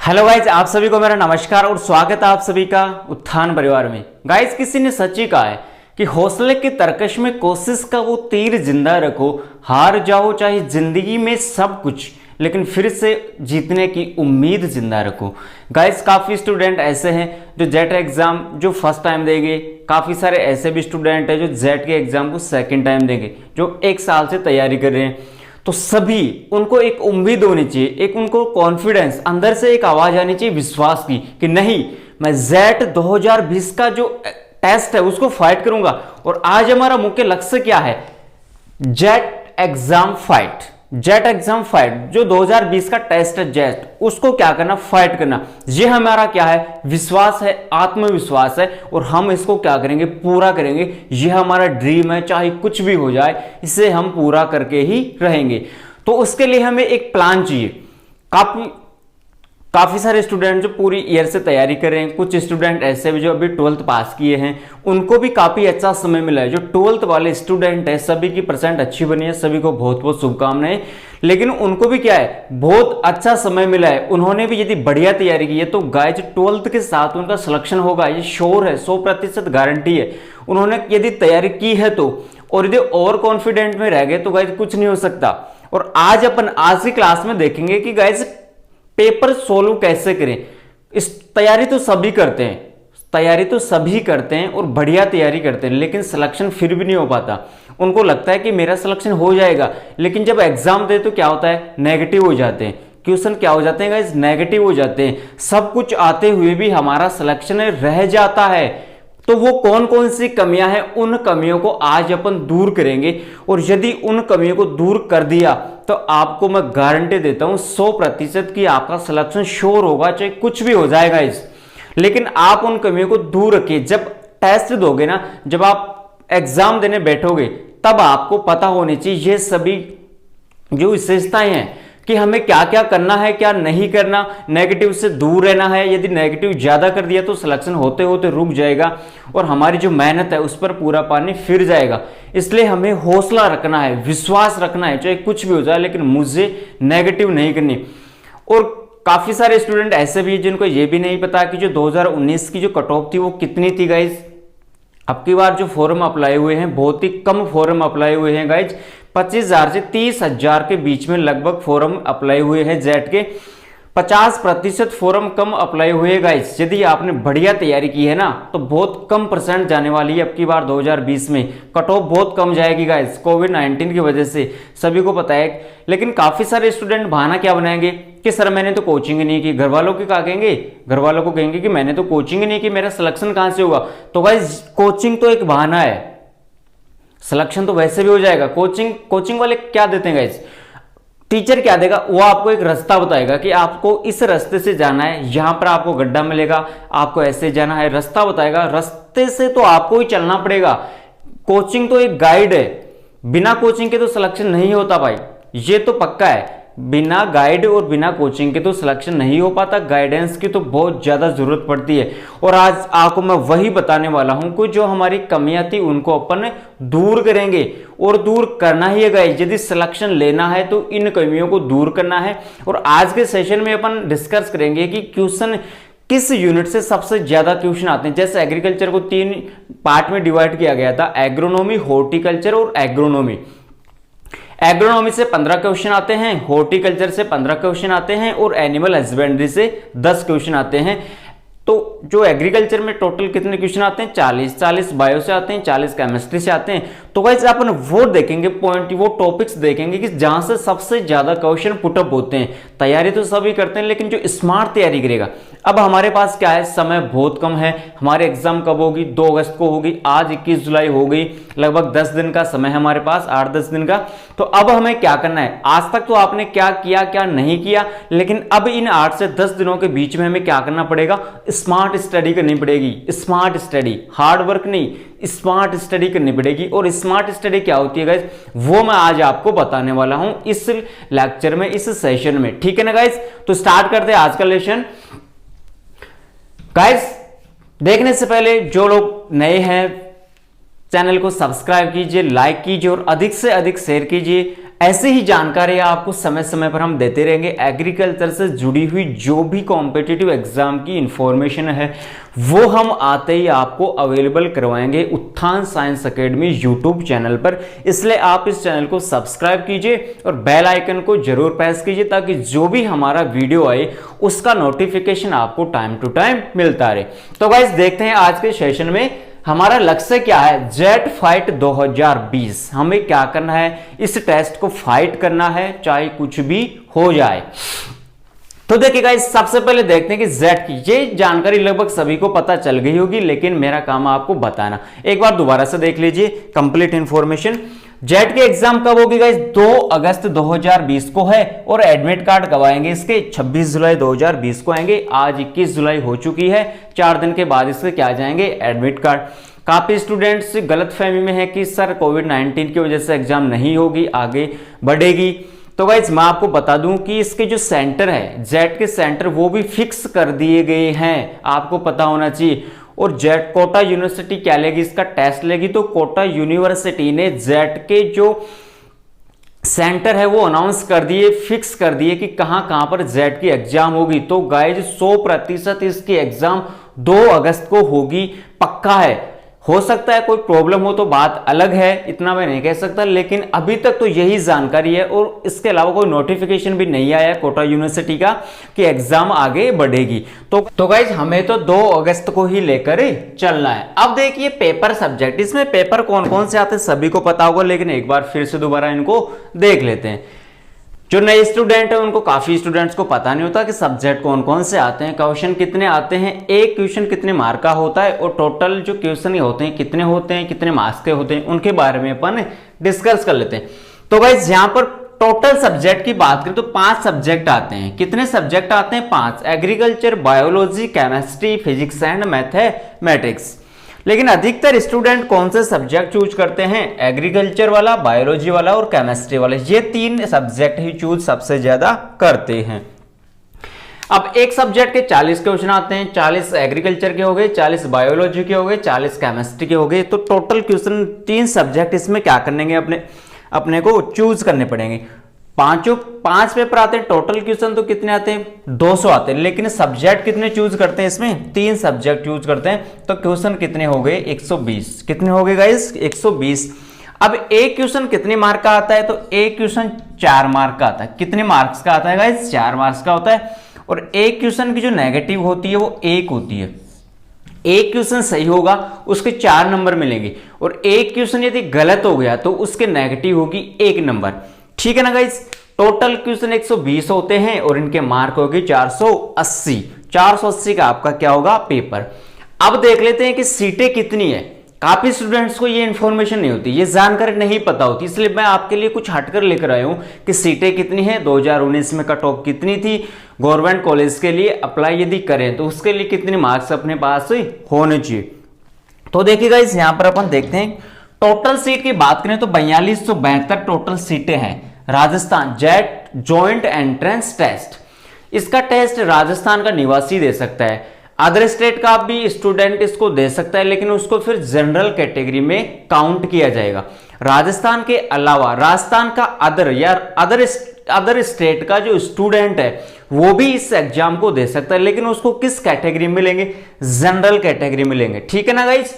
Hello guys, आप सभी को मेरा नमस्कार और स्वागत है आप सभी का उत्थान परिवार में। गाइज, किसी ने सच ही कहा है कि हौसले की तरकश में कोशिश का वो तीर जिंदा रखो। हार जाओ चाहे जिंदगी में सब कुछ, लेकिन फिर से जीतने की उम्मीद जिंदा रखो। गाइज, काफ़ी स्टूडेंट ऐसे हैं जो जेट एग्जाम जो फर्स्ट टाइम देंगे, काफ़ी सारे ऐसे भी स्टूडेंट हैं जो जेट के एग्जाम को सेकेंड टाइम देंगे, जो एक साल से तैयारी कर रहे हैं। तो सभी उनको एक उम्मीद होनी चाहिए, एक उनको कॉन्फिडेंस, अंदर से एक आवाज आनी चाहिए विश्वास की कि नहीं, मैं जेट 2020 का जो टेस्ट है उसको फाइट करूंगा। और आज हमारा मुख्य लक्ष्य क्या है? Jet exam fight. Jet exam fight जो 2020 का टेस्ट है जेट, उसको क्या करना? फाइट करना। ये हमारा क्या है? विश्वास है, आत्मविश्वास है, और हम इसको क्या करेंगे? पूरा करेंगे। ये हमारा ड्रीम है, चाहे कुछ भी हो जाए इसे हम पूरा करके ही रहेंगे। तो उसके लिए हमें एक प्लान चाहिए। काफी सारे स्टूडेंट जो पूरी ईयर से तैयारी कर रहे हैं, कुछ स्टूडेंट ऐसे भी जो अभी 12th पास किए हैं, उनको भी काफी अच्छा समय मिला है। जो 12th वाले स्टूडेंट है सभी की परसेंट अच्छी बनी है, सभी को बहुत बहुत शुभकामनाएं। लेकिन उनको भी क्या है? बहुत अच्छा समय मिला है। उन्होंने भी यदि बढ़िया तैयारी की है तो गाइज 12th के साथ उनका सिलेक्शन होगा, ये श्योर है, 100% गारंटी है। उन्होंने यदि तैयारी की है तो, और यदि और कॉन्फिडेंट में रह गए तो गाइज कुछ नहीं हो सकता। और आज की क्लास में देखेंगे कि गाइज पेपर सोल्व कैसे करें। इस तैयारी तो सभी करते हैं, तैयारी तो सभी करते हैं और बढ़िया तैयारी करते हैं, लेकिन सिलेक्शन फिर भी नहीं हो पाता। उनको लगता है कि मेरा सिलेक्शन हो जाएगा, लेकिन जब एग्जाम दे तो क्या होता है? नेगेटिव हो जाते हैं। क्वेश्चन क्या हो जाते हैं गाइस? नेगेटिव हो जाते हैं। सब कुछ आते हुए भी हमारा सिलेक्शन रह जाता है। तो वो कौन कौन सी कमियां हैं, उन कमियों को आज अपन दूर करेंगे। और यदि उन कमियों को दूर कर दिया तो आपको मैं गारंटी देता हूं 100% कि आपका सिलेक्शन श्योर होगा, चाहे कुछ भी हो जाएगा इस। लेकिन आप उन कमियों को दूर रखिए। जब टेस्ट दोगे ना, जब आप एग्जाम देने बैठोगे, तब आपको पता होनी चाहिए ये सभी जो विशेषताएं हैं कि हमें क्या क्या करना है, क्या नहीं करना। नेगेटिव से दूर रहना है। यदि नेगेटिव ज्यादा कर दिया तो सिलेक्शन होते होते रुक जाएगा और हमारी जो मेहनत है उस पर पूरा पानी फिर जाएगा। इसलिए हमें हौसला रखना है, विश्वास रखना है, चाहे कुछ भी हो जाए, लेकिन मुझे नेगेटिव नहीं करनी। और काफी सारे स्टूडेंट ऐसे भी जिनको ये भी नहीं पता कि जो 2019 की जो कट ऑफ थी वो कितनी थी गाइज। अब की बार जो फॉर्म अप्लाई हुए हैं, बहुत ही कम फॉर्म अप्लाई हुए हैं गाइज। 25,000 से 30,000 के बीच में लगभग फॉर्म अप्लाई हुए हैं जेट के। 50% फॉर्म कम अप्लाई हुए गाइस। यदि आपने बढ़िया तैयारी की है ना तो बहुत कम परसेंट जाने वाली है अब की बार 2020 में। कट ऑफ बहुत कम जाएगी गाइस, कोविड-19 की वजह से, सभी को पता है। लेकिन काफी सारे स्टूडेंट बहाना क्या बनाएंगे कि सर मैंने तो कोचिंग नहीं की। घर वालों की क्या कहेंगे? घर वालों को कहेंगे कि मैंने तो कोचिंग नहीं की, मेरा सिलेक्शन कहां से होगा? तो गाइस कोचिंग तो एक बहाना है, सिलेक्शन तो वैसे भी हो जाएगा। कोचिंग वाले क्या देते हैं गाइस? टीचर क्या देगा? वो आपको एक रास्ता बताएगा कि आपको इस रास्ते से जाना है, यहां पर आपको गड्ढा मिलेगा, आपको ऐसे जाना है, रास्ता बताएगा। रास्ते से तो आपको ही चलना पड़ेगा। कोचिंग तो एक गाइड है, बिना कोचिंग के तो सिलेक्शन नहीं होता भाई, ये तो पक्का है। बिना गाइड और बिना कोचिंग के तो सिलेक्शन नहीं हो पाता। गाइडेंस की तो बहुत ज्यादा जरूरत पड़ती है। और आज आपको मैं वही बताने वाला हूं कि जो हमारी कमियां थी उनको अपन दूर करेंगे, और दूर करना ही है गाइस। यदि सिलेक्शन लेना है तो इन कमियों को दूर करना है। और आज के सेशन में अपन डिस्कस करेंगे कि क्वेश्चन किस यूनिट से सबसे ज्यादा क्वेश्चन आते हैं। जैसे एग्रीकल्चर को 3 पार्ट में डिवाइड किया गया था, एग्रोनॉमी, हॉर्टिकल्चर और एग्रोनॉमी। एग्रोनॉमी से 15 क्वेश्चन आते हैं, हॉर्टिकल्चर से 15 क्वेश्चन आते हैं, और एनिमल हस्बेंड्री से 10 क्वेश्चन आते हैं। तो जो एग्रीकल्चर में टोटल कितने क्वेश्चन आते हैं? 40 बायो से आते हैं, 40 केमिस्ट्री से आते हैं। तो गाइस अपन वो देखेंगे पॉइंट, वो टॉपिक्स देखेंगे कि जहां से सबसे ज्यादा क्वेश्चन पुटअप होते हैं। तैयारी तो सभी करते हैं, लेकिन जो स्मार्ट तैयारी करेगा। अब हमारे पास क्या है? समय बहुत कम है। हमारे एग्जाम कब होगी? 2 अगस्त को होगी। आज 21 जुलाई हो गई, लगभग 10 दिन का समय है हमारे पास, 8-10 दिन का। तो अब हमें क्या करना है? आज तक तो आपने क्या किया क्या नहीं किया, लेकिन अब इन 8 से 10 दिनों के बीच में हमें क्या करना पड़ेगा? स्मार्ट स्टडी करनी पड़ेगी। स्मार्ट स्टडी, हार्ड वर्क नहीं, स्मार्ट स्टडी करनी पड़ेगी। और स्मार्ट स्टडी क्या होती है गाइस, वो मैं आज आपको बताने वाला हूं इस लेक्चर में, इस सेशन में। ठीक है ना गाइस? तो स्टार्ट करते हैं आज का लेसन। गाइस देखने से पहले जो लोग नए हैं चैनल को सब्सक्राइब कीजिए, लाइक कीजिए और अधिक से अधिक शेयर कीजिए। ऐसे ही जानकारी आपको समय समय पर हम देते रहेंगे। एग्रीकल्चर से जुड़ी हुई जो भी कॉम्पिटिटिव एग्जाम की इंफॉर्मेशन है वो हम आते ही आपको अवेलेबल करवाएंगे उत्थान साइंस एकेडमी यूट्यूब चैनल पर। इसलिए आप इस चैनल को सब्सक्राइब कीजिए और बेल आइकन को जरूर प्रेस कीजिए ताकि जो भी हमारा वीडियो आए उसका नोटिफिकेशन आपको टाइम टू टाइम मिलता रहे। तो गाइस देखते हैं आज के सेशन में हमारा लक्ष्य क्या है। जेट फाइट 2020 हमें क्या करना है, इस टेस्ट को फाइट करना है चाहे कुछ भी हो जाए। तो देखिए गाइस सबसे पहले देखते हैं कि जेट की ये जानकारी लगभग सभी को पता चल गई होगी, लेकिन मेरा काम है आपको बताना। एक बार दोबारा से देख लीजिए कंप्लीट इंफॉर्मेशन। जेट के एग्जाम कब होगी गाइस, 2 अगस्त 2020 को है और एडमिट कार्ड कब आएंगे इसके, 26 जुलाई 2020 को आएंगे। आज 21 जुलाई हो चुकी है, 4 दिन के बाद इसके क्या जाएंगे एडमिट कार्ड। काफी स्टूडेंट्स गलतफहमी में है कि सर कोविड-19 की वजह से एग्जाम नहीं होगी, आगे बढ़ेगी। तो गाइस मैं आपको बता दूं कि इसके जो सेंटर है जेट के सेंटर वो भी फिक्स कर दिए गए हैं, आपको पता होना चाहिए। और जेट कोटा यूनिवर्सिटी क्या लेगी, इसका टेस्ट लेगी। तो कोटा यूनिवर्सिटी ने जेट के जो सेंटर है वो अनाउंस कर दिए, फिक्स कर दिए कि कहां कहां पर जेट की एग्जाम होगी। तो गाइज 100% इसकी एग्जाम 2 अगस्त को होगी, पक्का है। हो सकता है कोई प्रॉब्लम हो तो बात अलग है, इतना मैं नहीं कह सकता, लेकिन अभी तक तो यही जानकारी है। और इसके अलावा कोई नोटिफिकेशन भी नहीं आया कोटा यूनिवर्सिटी का कि एग्जाम आगे बढ़ेगी। तो गाइज हमें तो 2 अगस्त को ही लेकर चलना है। अब देखिए पेपर सब्जेक्ट, इसमें पेपर कौन कौन से आते हैं सभी को पता होगा, लेकिन एक बार फिर से दोबारा इनको देख लेते हैं। जो नए स्टूडेंट है उनको, काफी स्टूडेंट्स को पता नहीं होता कि सब्जेक्ट कौन कौन से आते हैं, क्वेश्चन कितने आते हैं, एक क्वेश्चन कितने मार्क का होता है और टोटल जो क्वेश्चन होते हैं कितने मार्क्स के होते हैं, उनके बारे में अपन डिस्कस कर लेते हैं। तो गाइस यहाँ पर टोटल सब्जेक्ट की बात करें तो 5 सब्जेक्ट आते हैं। कितने सब्जेक्ट आते हैं, 5। Agriculture, biology, chemistry, physics and mathematics. लेकिन अधिकतर स्टूडेंट कौन से सब्जेक्ट चूज करते हैं, एग्रीकल्चर वाला, बायोलॉजी वाला और केमिस्ट्री वाला। ये 3 सब्जेक्ट ही चूज सबसे ज्यादा करते हैं। अब एक सब्जेक्ट के 40 क्वेश्चन आते हैं, 40 एग्रीकल्चर के हो गए, 40 बायोलॉजी के हो गए, 40 केमिस्ट्री के हो गए। तो टोटल क्वेश्चन 3 सब्जेक्ट इसमें क्या करने अपने को चूज करने पड़ेंगे। 5 पेपर आते हैं, टोटल क्वेश्चन तो कितने आते हैं, 200 आते हैं। लेकिन सब्जेक्ट कितने चूज करते हैं, इसमें 3 सब्जेक्ट चूज करते हैं। तो क्वेश्चन कितने हो गए, 120। कितने हो गए गाइस, 120। अब एक क्वेश्चन कितने मार्क का आता है, तो एक क्वेश्चन 4 मार्क का आता है। कितने मार्क्स का आता है गाइस, 4 मार्क्स का होता है। और एक क्वेश्चन की जो नेगेटिव होती है वो 1 होती है। एक क्वेश्चन सही होगा उसके 4 नंबर मिलेंगे, और एक क्वेश्चन यदि गलत हो गया तो उसके नेगेटिव होगी 1 नंबर। ठीक है ना गाइस। टोटल क्वेश्चन 120 होते हैं और इनके मार्क होगी 480। 480 का आपका क्या होगा, पेपर। अब देख लेते हैं कि सीटें कितनी है। काफी स्टूडेंट्स को ये इंफॉर्मेशन नहीं होती, ये जानकारी नहीं पता होती, इसलिए मैं आपके लिए कुछ हटकर लेकर आया हूं कि सीटें कितनी है, 2019 में कट ऑफ कितनी थी, गवर्नमेंट कॉलेज के लिए अप्लाई यदि करें तो उसके लिए कितने मार्क्स अपने पास होने चाहिए। तो देखिए गाइस यहां पर अपन देखते हैं टोटल सीट की बात करें तो 4272 टोटल सीटें हैं। Rajasthan JET joint entrance test, इसका टेस्ट राजस्थान का निवासी दे सकता है। अदर स्टेट का भी स्टूडेंट इसको दे सकता है, लेकिन उसको फिर जनरल कैटेगरी में काउंट किया जाएगा। राजस्थान के अलावा राजस्थान का अदर स्टेट का जो स्टूडेंट है वो भी इस एग्जाम को दे सकता है, लेकिन उसको किस कैटेगरी में मिलेंगे, जनरल कैटेगरी में मिलेंगे। ठीक है ना गाइस।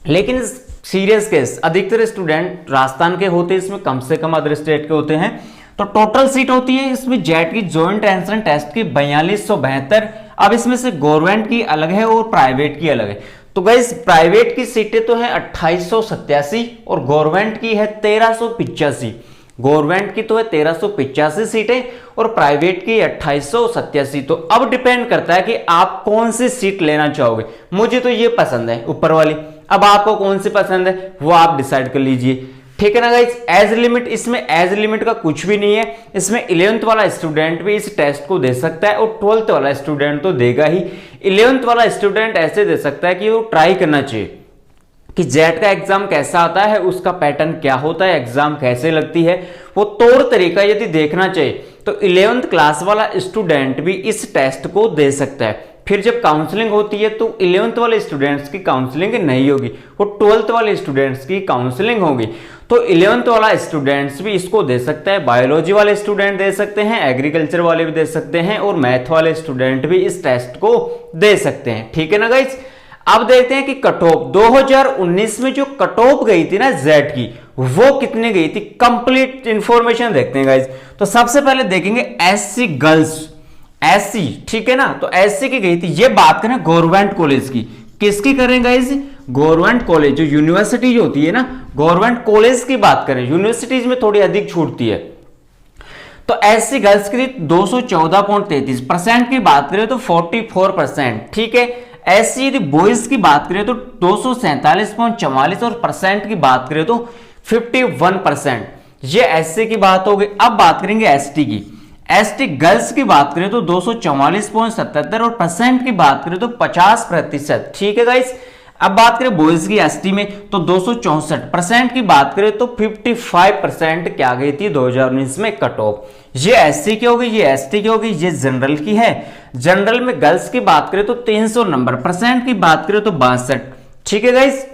लेकिन सीरियस केस अधिकतर स्टूडेंट राजस्थान के होते हैं, इसमें कम से कम अदर स्टेट के होते हैं। तो टोटल सीट होती है इसमें जेट की जॉइंट एंट्रेंस टेस्ट की 4272। अब इसमें से गवर्नमेंट की अलग है और प्राइवेट की अलग है। तो गाइस प्राइवेट की सीटें तो है 2887 और गवर्नमेंट की है 1385। गवर्नमेंट की तो है 1385 सीटें और प्राइवेट की 2887। तो अब डिपेंड करता है कि आप कौन सी सीट लेना चाहोगे। मुझे तो ये पसंद है ऊपर वाली, अब आपको कौन सी पसंद है वो आप डिसाइड कर लीजिए। ठीक है ना गाइस। एज लिमिट, इसमें एज लिमिट का कुछ भी नहीं है। इसमें 11th वाला स्टूडेंट भी इस टेस्ट को दे सकता है और 12th वाला स्टूडेंट तो देगा ही। 11th वाला स्टूडेंट ऐसे दे सकता है कि वो ट्राई करना चाहिए कि जेट का एग्जाम कैसा आता है, उसका पैटर्न क्या होता है, एग्जाम कैसे लगती है, वो तौर तरीका यदि देखना चाहिए तो 11th क्लास वाला स्टूडेंट भी इस टेस्ट को दे सकता है। फिर जब काउंसलिंग होती है तो 11th वाले स्टूडेंट्स की काउंसलिंग नहीं होगी, वो 12th वाले स्टूडेंट्स की काउंसलिंग होगी। तो 11th वाला स्टूडेंट्स भी इसको दे सकता है, बायोलॉजी वाले स्टूडेंट दे सकते हैं, एग्रीकल्चर वाले भी दे सकते हैं और मैथ वाले स्टूडेंट भी इस टेस्ट को दे सकते हैं। ठीक है ना गाइस। अब देखते हैं कि कट ऑफ 2019 में जो कट ऑफ गई थी ना जेड की, वो कितने गई थी, कंप्लीट इंफॉर्मेशन देखते हैं गाइस। तो सबसे पहले देखेंगे एससी गर्ल्स, एससी, ठीक है ना, तो एससी की गई थी, ये बात करें गवर्नमेंट कॉलेज की, किसकी करें गाइस, गवर्नमेंट कॉलेज, जो यूनिवर्सिटी जो होती है ना, गवर्नमेंट कॉलेज की बात करें, यूनिवर्सिटीज में थोड़ी अधिक छूटती है। तो एससी गर्ल्स की 214.33% की बात करें तो 44%, ठीक है। एससी यदि बॉयज की बात करें तो 247.44 और परसेंट की बात करें तो 51%, ये एससी की बात हो गई। अब बात करेंगे एसटी की, एसटी गर्ल्स की बात करें तो 244.77 और परसेंट की बात करें तो 50%, ठीक है गाइस। अब बात करें बॉयज की एसटी में तो 264%, की बात करें तो 55% क्या गई थी 2019 में कट ऑफ। ये एससी की होगी, ये एसटी की होगी, ये जनरल की है। जनरल में गर्ल्स की बात करें तो 300 नंबर, परसेंट की बात करें तो 62, ठीक है गाइस।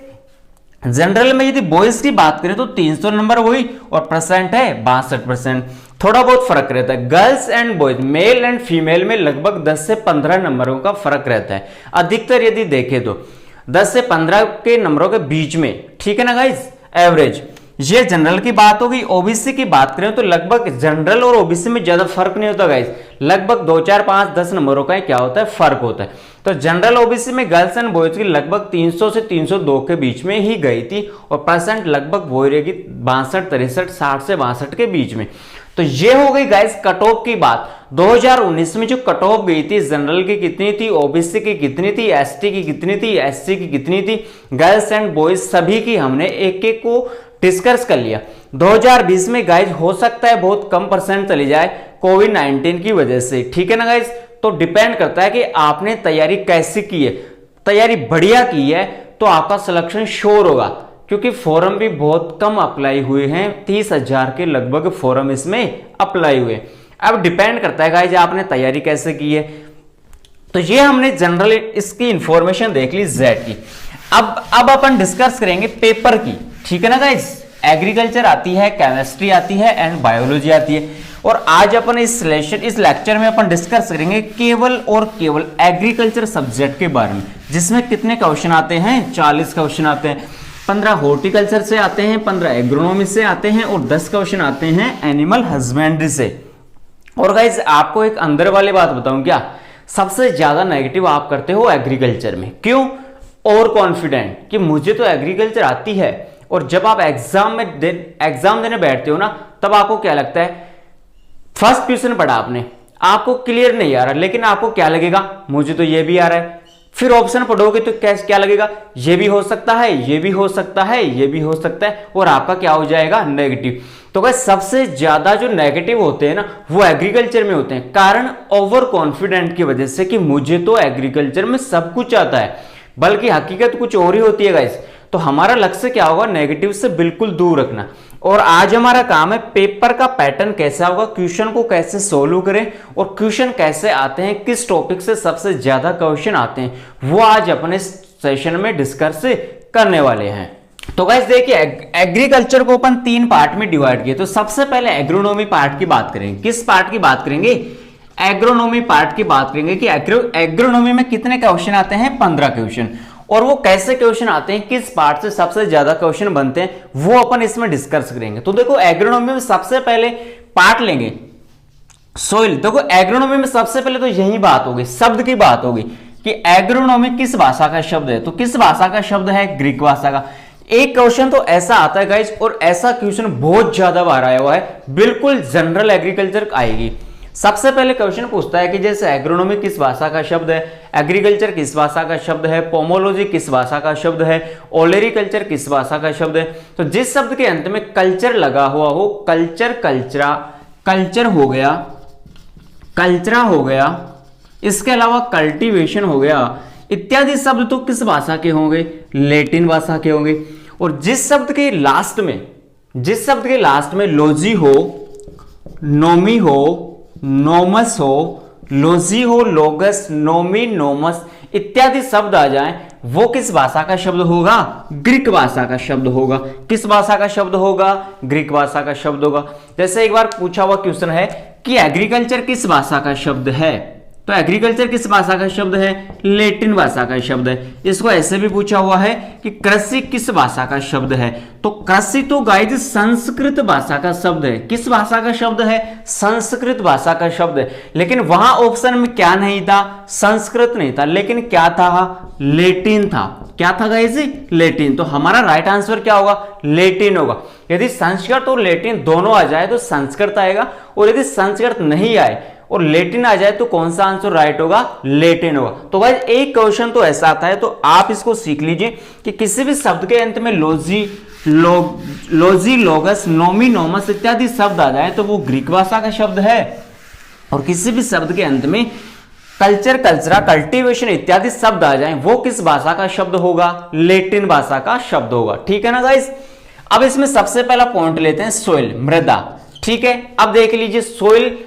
जनरल में यदि बॉयज की बात करें तो 300 नंबर हुई और परसेंट है 62%। थोड़ा बहुत फर्क रहता है, girls and boys, male and female में लगभग 10 से 15 नंबरों का फर्क रहता है अधिकतर यदि देखें तो 10 से 15 के नंबरों के बीच में, ठीक है ना गाइस, एवरेज। ये जनरल की बात होगी। ओबीसी की बात करें तो लगभग जनरल और ओबीसी में ज्यादा फर्क नहीं होता गाइस, लगभग 2, 4, 5, 10 नंबरों का क्या होता है, फर्क होता है। तो जनरल ओबीसी में गर्ल्स एंड बॉयज की लगभग 300 से 302 के बीच में ही गई थी और परसेंट लगभग वो रहेगी 62, 63, 60 से 62 के बीच में। तो ये हो गई गाइस कट ऑफ की बात। 2019 में जो कट ऑफ गई थी, जनरल की कितनी थी, ओबीसी की कितनी थी, एसटी की कितनी थी, एससी की कितनी थी, गर्ल्स एंड बॉयज सभी की हमने एक एक को डिस्कस कर लिया। 2020 में गाइज हो सकता है बहुत कम परसेंट चली जाए कोविड-19 की वजह से, ठीक है ना गाइज। तो डिपेंड करता है कि आपने तैयारी कैसी की है। तैयारी बढ़िया की है तो आपका सिलेक्शन श्योर होगा, क्योंकि फॉर्म भी बहुत कम अप्लाई हुए हैं, 30,000 के लगभग फॉर्म इसमें अप्लाई हुए। अब डिपेंड करता है गाइज आपने तैयारी कैसे की है। तो ये हमने जनरल इसकी इंफॉर्मेशन देख ली जेड की। अब अपन डिस्कस करेंगे पेपर की, ठीक है ना गाइज। एग्रीकल्चर आती है, केमिस्ट्री आती है एंड बायोलॉजी आती है। और आज अपन इस लेक्चर में अपन डिस्कस करेंगे केवल और केवल एग्रीकल्चर सब्जेक्ट के बारे में, जिसमें कितने क्वेश्चन आते हैं, 40 क्वेश्चन आते हैं। 15 हॉर्टिकल्चर से आते हैं, 15 एग्रोनॉमी से आते हैं और 10 क्वेश्चन आते हैं एनिमल हस्बेंड्री से। और गाइज आपको एक अंदर वाली बात बताऊं क्या, सबसे ज्यादा नेगेटिव आप करते हो एग्रीकल्चर में। क्यों? और कॉन्फिडेंट कि मुझे तो एग्रीकल्चर आती है, और जब आप एग्जाम देने बैठते हो ना, तब आपको क्या लगता है, फर्स्ट क्वेश्चन पढ़ा आपने, आपको क्लियर नहीं आ रहा, लेकिन आपको क्या लगेगा, मुझे तो ये भी आ रहा है। फिर ऑप्शन पढ़ोगे तो क्या लगेगा, ये भी हो सकता है, ये भी हो सकता है, ये भी हो सकता है, और आपका क्या हो जाएगा, नेगेटिव। तो गाइस सबसे ज्यादा जो नेगेटिव होते हैं ना, वो एग्रीकल्चर में होते हैं। कारण ओवर कॉन्फिडेंट की वजह से कि मुझे तो एग्रीकल्चर में सब कुछ आता है, बल्कि हकीकत कुछ और ही होती है गाइस। तो हमारा लक्ष्य क्या होगा, नेगेटिव से बिल्कुल दूर रखना। और आज हमारा काम है पेपर का पैटर्न कैसा होगा, क्वेश्चन को कैसे सोल्व करें और क्वेश्चन कैसे आते हैं, किस टॉपिक से सबसे ज्यादा क्वेश्चन आते हैं, वो आज अपने सेशन में डिस्कस करने वाले हैं। तो गाइस देखिए, एग्रीकल्चर को अपन 3 पार्ट में डिवाइड किए। तो सबसे पहले एग्रोनॉमी पार्ट की बात करेंगे। किस पार्ट की बात करेंगे, एग्रोनॉमी पार्ट की बात करेंगे कि एग्रोनॉमी में कितने क्वेश्चन आते हैं, 15 क्वेश्चन। और वो कैसे क्वेश्चन आते हैं, किस पार्ट से सबसे ज्यादा क्वेश्चन बनते हैं, वो अपन इसमें डिस्कस करेंगे। तो देखो एग्रोनॉमी में सबसे पहले पार्ट लेंगे सोइल। देखो एग्रोनॉमी में सबसे पहले तो यही बात होगी, शब्द की बात होगी कि एग्रोनॉमी किस भाषा का शब्द है। तो किस भाषा का शब्द है, ग्रीक भाषा का। एक क्वेश्चन तो ऐसा आता है गाइस, और ऐसा क्वेश्चन बहुत ज्यादा बार आया हुआ है, बिल्कुल जनरल एग्रीकल्चर आएगी। सबसे पहले क्वेश्चन पूछता है कि जैसे एग्रोनॉमी किस भाषा का शब्द है, एग्रीकल्चर किस भाषा का शब्द है, पोमोलॉजी किस भाषा का शब्द है, ओलेरिकल्चर किस भाषा का शब्द है। तो जिस शब्द के अंत में कल्चर लगा हुआ हो, कल्चर, कल्चरा, कल्चर हो गया, कल्चरा हो गया, इसके अलावा कल्टीवेशन हो गया, इत्यादि शब्द तो किस भाषा के होंगे, लैटिन भाषा के होंगे। और जिस शब्द के लास्ट में लॉजी हो, नोमी हो, नोमस हो, लोजी हो, लोगस, नोमी, नोमस इत्यादि शब्द आ जाएं, वो किस भाषा का शब्द होगा? ग्रीक भाषा का शब्द होगा। किस भाषा का शब्द होगा? ग्रीक भाषा का शब्द होगा। जैसे एक बार पूछा हुआ क्वेश्चन है कि एग्रीकल्चर किस भाषा का शब्द है, तो एग्रीकल्चर किस भाषा का शब्द है? लैटिन भाषा का शब्द है। इसको ऐसे भी पूछा हुआ है कि कृषि किस भाषा का शब्द है, तो कृषि तो गाइस संस्कृत भाषा का शब्द है। किस भाषा का शब्द है? संस्कृत भाषा का शब्द है। लेकिन वहां ऑप्शन में क्या नहीं था? संस्कृत नहीं था, लेकिन क्या था? लैटिन था। क्या था गाइस? लैटिन। तो हमारा राइट आंसर क्या होगा? लैटिन होगा। यदि संस्कृत और लैटिन दोनों आ जाए तो संस्कृत आएगा, और यदि संस्कृत नहीं आए और लैटिन आ जाए तो कौन सा आंसर राइट होगा? लैटिन होगा। तो गाइस एक क्वेश्चन तो ऐसा आता है, तो आप इसको सीख लीजिए कि किसी भी शब्द के अंत में लोजी, लोगस, नोमी, नोमस इत्यादि शब्द आ जाए तो वो ग्रीक भाषा का शब्द है, और किसी भी शब्द के अंत में कल्चर, कल्चरा, कल्टीवेशन इत्यादि शब्द आ जाए वो किस भाषा का शब्द होगा? लैटिन भाषा का शब्द होगा। ठीक है ना गाइस। अब इसमें सबसे पहला पॉइंट लेते हैं सोइल, मृदा। ठीक है, अब देख लीजिए सोइल।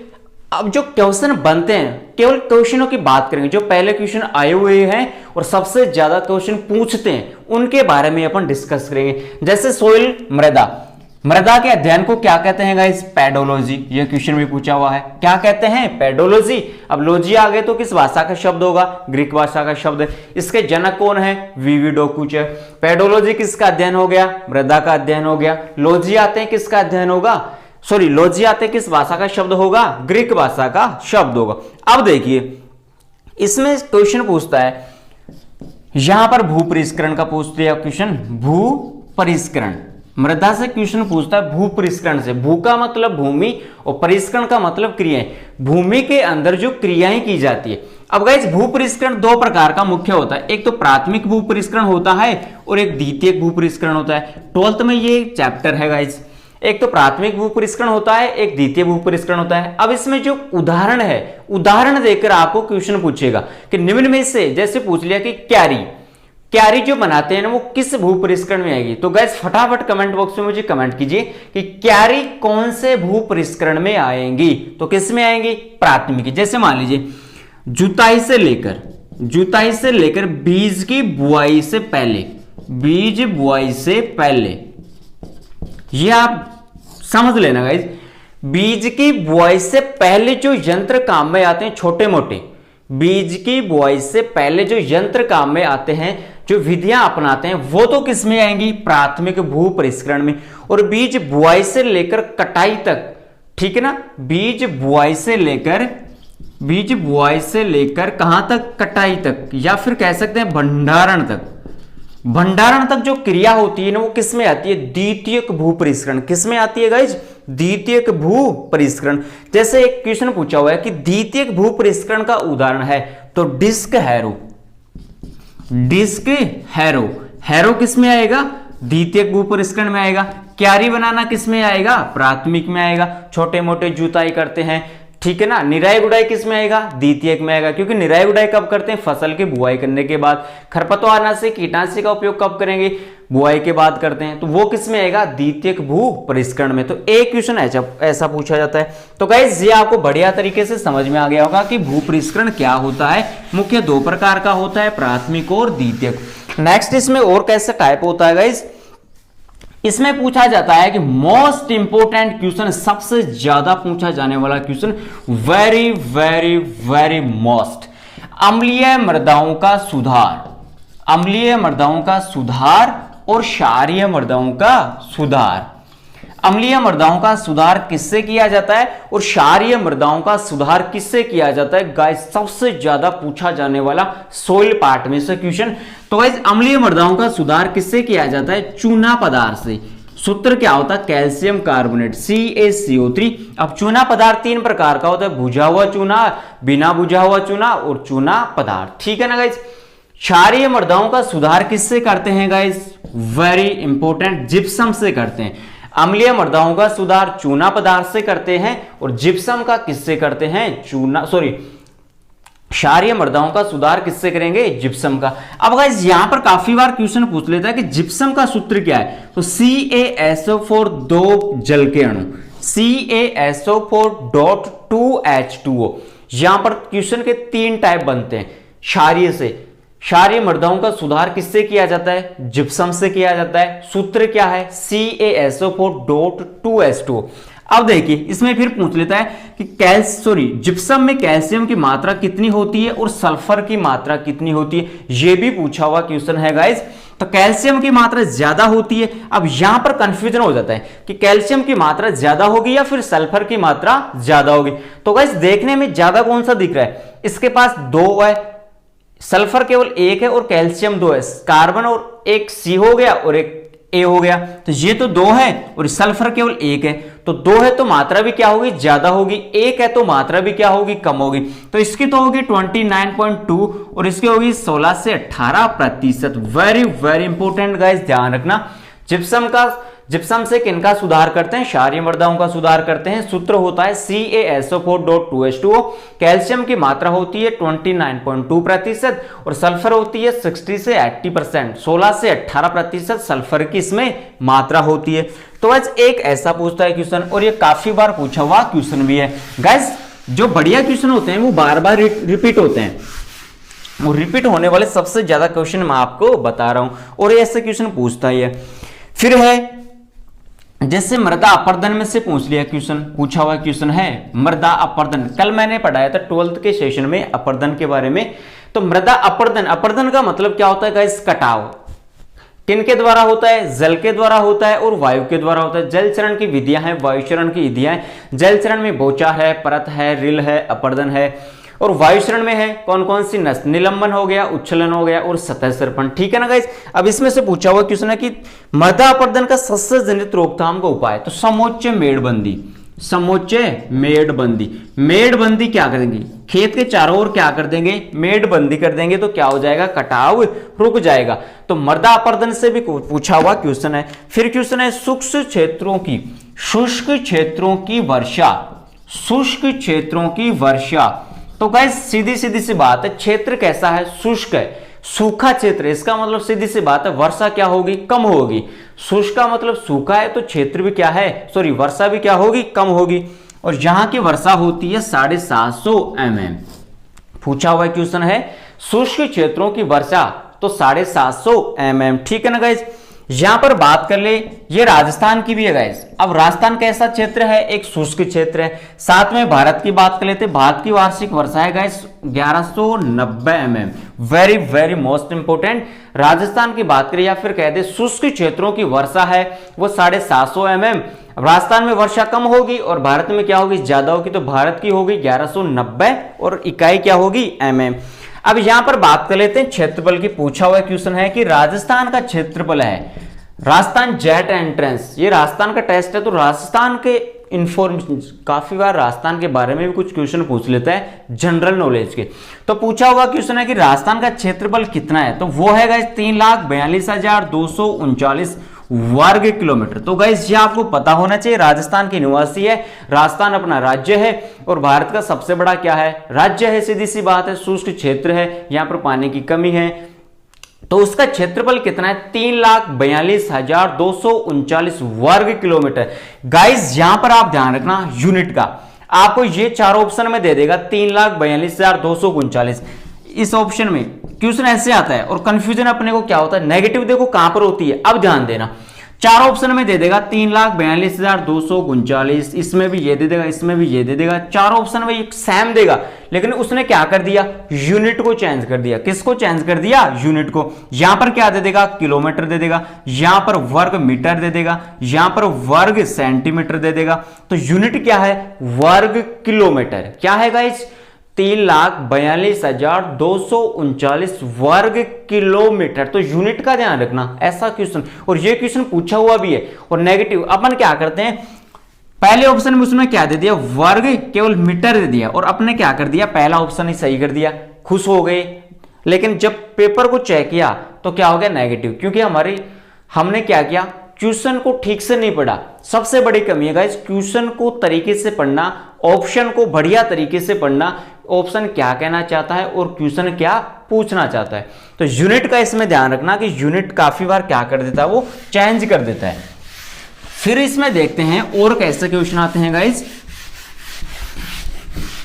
अब जो क्वेश्चन बनते हैं, केवल क्वेश्चनों की बात करेंगे जो पहले क्वेश्चन आए हुए हैं और सबसे ज्यादा क्वेश्चन पूछते हैं, उनके बारे में अपन डिस्कस करेंगे। जैसे सोइल, मृदा। मृदा के अध्ययन को क्या कहते हैं गाइस? पेडोलॉजी। ये क्वेश्चन भी पूछा हुआ है, क्या कहते हैं? पेडोलॉजी। अब लॉजी आ गए तो किस भाषा का शब्द होगा? ग्रीक भाषा का शब्द है। इसके जनक कौन है? विविडोकुच है। पेडोलॉजी किसका अध्ययन हो गया? मृदा का अध्ययन हो गया। लॉजी आते हैं किसका अध्ययन होगा? सॉरी, लॉजी आते किस भाषा का शब्द होगा? ग्रीक भाषा का शब्द होगा। अब देखिए इसमें क्वेश्चन पूछता है, यहां पर भू परिष्करण का पूछ दिया क्वेश्चन, भू परिष्करण। मृदा से क्वेश्चन पूछता है भू परिष्करण से। भू का मतलब भूमि और परिष्करण का मतलब क्रियाएं। भूमि के अंदर जो क्रियाएं की जाती है। अब गाइस भू परिष्करण दो प्रकार का मुख्य होता है, एक तो प्राथमिक भू परिष्करण होता है और एक द्वितीयक भू परिष्करण होता है। 12th में ये चैप्टर है गाइस। एक तो प्राथमिक भू परिष्करण होता है, एक द्वितीय भू परिष्करण होता है। अब इसमें जो उदाहरण है, उदाहरण देकर आपको क्वेश्चन पूछेगा कि निम्न में से, जैसे पूछ लिया कि क्यारी जो बनाते हैं ना वो किस भू परिष्करण में आएगी। तो गाइस फटाफट कमेंट बॉक्स में मुझे कमेंट कीजिए कि क्यारी कौन से भू परिष्करण में आएंगी। तो किस में आएंगी? प्राथमिक। जैसे मान लीजिए जुताई से लेकर बीज की बुआई से पहले, बीज बुआई से पहले, ये आप समझ लेना गाइस। बीज की बुआई से पहले जो यंत्र काम में आते हैं, छोटे मोटे, बीज की बुआई से पहले जो यंत्र काम में आते हैं, जो विधियां अपनाते हैं, वो तो किस में आएंगी? प्राथमिक भू परिष्करण में। और बीज बुआई से लेकर कटाई तक, ठीक है ना, बीज बुआई से लेकर कहां तक? कटाई तक, या फिर कह सकते हैं भंडारण तक। भंडारण तक जो क्रिया होती है ना वो किस में आती है? द्वितीयक भू परिष्करण। किस में आती है गाइज? द्वितीयक भू परिष्करण। जैसे एक क्वेश्चन पूछा हुआ है कि द्वितीयक भू परिष्करण का उदाहरण है, तो disc harrow. Disc harrow, harrow किस में आएगा? द्वितीयक भू परिष्करण में आएगा। क्यारी बनाना किस में आएगा? प्राथमिक में आएगा। छोटे मोटे जुताई करते हैं, ठीक है ना। निराई गुड़ाई किस में आएगा? द्वितीयक में आएगा, क्योंकि निराई गुड़ाई कब करते हैं? फसल की बुआई करने के बाद। खरपतवारनाशी, कीटनाशी का उपयोग कब करेंगे? बुआई के बाद करते हैं, तो वो किस में आएगा? द्वितीयक भू परिष्करण में। तो एक क्वेश्चन ऐसा पूछा जाता है। तो गाइस ये आपको बढ़िया तरीके से समझ में आ गया होगा कि भू परिष्करण क्या होता है। मुख्य दो प्रकार का होता है, प्राथमिक और द्वितीयक। नेक्स्ट इसमें और कैसे टाइप होता है गाइस? इसमें पूछा जाता है कि मोस्ट इंपोर्टेंट क्वेश्चन, सबसे ज्यादा पूछा जाने वाला question, very very very most, अम्लीय मृदाओं का सुधार। अम्लीय मृदाओं का सुधार और क्षारीय मृदाओं का सुधार। अम्लीय मृदाओं का सुधार किससे किया जाता है और क्षारीय मृदाओं का सुधार किससे किया जाता है? गाइस सबसे ज्यादा पूछा जाने वाला सोइल पार्ट में से क्वेश्चन। तो गाइस अम्लीय मृदाओं का सुधार किससे किया जाता है? चूना पदार्थ से। सूत्र क्या होता है? Calcium carbonate, CaCO3। अब चूना पदार्थ तीन प्रकार का होता है, बुझा हुआ चूना, बिना बुझा हुआ चूना और चूना पदार्थ, ठीक है ना गाइस। क्षारीय मृदाओं का सुधार किससे करते हैं गाइस? वेरी इंपोर्टेंट, जिप्सम से करते हैं। अम्लीय मृदाओं का सुधार चूना पदार्थ से करते हैं और जिप्सम का किससे करते हैं? क्षारीय मृदाओं का सुधार किससे करेंगे? जिप्सम का। अब गाइस यहां पर काफी बार क्वेश्चन पूछ लेता है कि जिप्सम का सूत्र क्या है, तो CaSO4 दो जल के अणु, CaSO4.2H2O। यहां पर क्वेश्चन के तीन टाइप बनते हैं क्षारीय से। क्षारीय मृदाओं का सुधार किससे किया जाता है? जिप्सम से किया जाता है। सूत्र क्या है? CaSO4.2H2O। अब देखिए इसमें फिर पूछ लेता है कि जिप्सम में कैल्शियम की मात्रा कितनी होती है और सल्फर की मात्रा कितनी होती है, यह भी पूछा हुआ क्वेश्चन है गाइस। तो कैल्शियम की मात्रा ज्यादा होती है। अब यहां पर कंफ्यूजन हो जाता है कि कैल्शियम की मात्रा ज्यादा होगी या फिर सल्फर की मात्रा ज्यादा होगी। तो गाइस देखने में ज्यादा कौन सा दिख रहा है? इसके पास 2 है, सल्फर केवल 1 है और कैल्शियम 2 है। कार्बन और एक C हो गया और एक A हो गया, तो ये तो 2 है और सल्फर केवल 1 है। तो 2 है तो मात्रा भी क्या होगी? ज्यादा होगी। 1 है तो मात्रा भी क्या होगी? कम होगी। तो इसकी तो होगी 29.2 और इसकी होगी 16 से 18%। वेरी वेरी इंपॉर्टेंट गाइस, ध्यान रखना। जिप्सम से किनका सुधार करते हैं? क्षारीय मृदाओं का सुधार करते हैं। सूत्र होता है CaSO4.2H2O। कैल्शियम की मात्रा होती है 29.2% और सल्फर होती है 60 से 80%। 16 से 18% सल्फर की इसमें मात्रा होती है। तो आज एक ऐसा पूछता है क्वेश्चन, और ये काफी बार पूछा हुआ क्वेश्चन भी है गाइस। जो बढ़िया क्वेश्चन होते हैं वो बार बार रिपीट होते हैं, और रिपीट होने वाले सबसे ज्यादा क्वेश्चन मैं आपको बता रहा हूं, और ऐसे क्वेश्चन पूछता ही है। फिर है जैसे मृदा अपरदन में से पूछ लिया क्वेश्चन, पूछा हुआ क्वेश्चन है मृदा अपरदन। कल मैंने पढ़ाया था 12th के सेशन में अपरदन के बारे में। तो मृदा अपरदन का मतलब क्या होता है गाइस? कटाव। किनके द्वारा होता है? जल के द्वारा होता है और वायु के द्वारा होता है। जल चरण की विधियां हैं, वायु चरण की विधियां हैं। जल चरण में बोचा है, परत है, रिल है, अपरदन है। और वायु चरण में है कौन कौन सी नस? निलंबन हो गया, उच्छलन हो गया और सतह सर्पण। ठीक है ना गाइस। अब इसमें से पूछा हुआ क्वेश्चन है कि मृदा अपरदन का सस्य जनित रोकथाम का उपाय। तो समोच्च मेड़बंदी, समोच्च मेड़बंदी। मेड़बंदी क्या करेंगे? खेत के चारों ओर क्या कर देंगे? मेड़बंदी कर देंगे, तो क्या हो जाएगा? कटाव रुक जाएगा। तो मृदा अपरदन से भी पूछा हुआ क्वेश्चन है। फिर क्वेश्चन है शुष्क क्षेत्रों की, शुष्क क्षेत्रों की वर्षा, शुष्क क्षेत्रों की वर्षा। तो गाइस सीधी सीधी सी बात है, क्षेत्र कैसा है? शुष्क है, सूखा क्षेत्र। इसका मतलब सीधी सी बात है वर्षा क्या होगी? कम होगी। शुष्क का मतलब सूखा है, तो क्षेत्र भी क्या है? वर्षा भी क्या होगी? कम होगी। और यहां की वर्षा होती है 750 mm। पूछा हुआ क्वेश्चन है शुष्क क्षेत्रों की वर्षा, तो 750 mm। ठीक है ना गाइस। यहां पर बात कर ले, ये राजस्थान की भी है गाइस। अब राजस्थान कैसा क्षेत्र है? एक शुष्क क्षेत्र है। साथ में भारत की बात कर लेते, भारत की वार्षिक वर्षा है guys 1190 mm। Very very most important. Rajasthan की बात करें या फिर कह दे शुष्क क्षेत्रों की वर्षा है वो 750 mm। राजस्थान में वर्षा कम होगी और भारत में क्या होगी? ज्यादा होगी। तो भारत की होगी 1190 और इकाई क्या होगी? mm। अब यहां पर बात कर लेते हैं क्षेत्रफल की। पूछा हुआ क्वेश्चन है कि राजस्थान का क्षेत्रफल है, राजस्थान जेट एंट्रेंस, ये राजस्थान का टेस्ट है। तो राजस्थान के इंफॉर्मेशन, काफी बार राजस्थान के बारे में भी कुछ क्वेश्चन पूछ लेता है जनरल नॉलेज के। तो पूछा हुआ क्वेश्चन है कि राजस्थान का क्षेत्रफल कितना है? तो वो है गाइस 3,42,239 वर्ग किलोमीटर। तो गाइस ये आपको पता होना चाहिए। राजस्थान के निवासी है, राजस्थान अपना राज्य है और भारत का सबसे बड़ा क्या है? राज्य है। सीधी सी बात है, शुष्क क्षेत्र है, यहां पर पानी की कमी है। तो उसका क्षेत्रफल कितना है? 3,42,239 वर्ग किलोमीटर। गाइस यहां पर आप ध्यान रखना यूनिट का, आपको ये चारों ऑप्शन में दे देगा 3,42,239। इस ऑप्शन में क्वेश्चन ऐसे आता है और कंफ्यूजन अपने को क्या होता है? नेगेटिव देखो कहां पर होती है। अब ध्यान देना, चार ऑप्शन में दे देगा 3,42,239, इसमें भी ये दे देगा, इसमें भी ये दे देगा। चार ऑप्शन में एक सेम देगा, लेकिन उसने क्या कर दिया? यूनिट को चेंज कर दिया। किसको चेंज कर दिया? यूनिट को। यहां पर क्या दे देगा? किलोमीटर दे देगा, यहां पर वर्ग मीटर दे देगा, यहां पर वर्ग सेंटीमीटर दे देगा। तो यूनिट क्या है? वर्ग किलोमीटर। क्या है गाइस? 3,42,239 वर्ग किलोमीटर। तो यूनिट का ध्यान रखना, ऐसा क्वेश्चन। और ये क्वेश्चन पूछा हुआ भी है। और नेगेटिव अपन क्या करते हैं? पहले ऑप्शन में उसने क्या दे दिया? वर्ग केवल मीटर दे दिया और अपने क्या कर दिया? पहला ऑप्शन ही सही कर दिया, खुश हो गए। लेकिन जब पेपर को चेक किया तो क्या हो गया? नेगेटिव। क्योंकि हमने क्या किया? क्वेश्चन को ठीक से नहीं पढ़ा। सबसे बड़ी कमी है गाइस, क्वेश्चन को तरीके से पढ़ना, ऑप्शन को बढ़िया तरीके से पढ़ना। ऑप्शन क्या कहना चाहता है और क्वेश्चन क्या पूछना चाहता है। तो यूनिट का इसमें ध्यान रखना कि यूनिट काफी बार क्या कर देता है? वो चेंज कर देता है। फिर इसमें देखते हैं और कैसे क्वेश्चन आते हैं गाइस।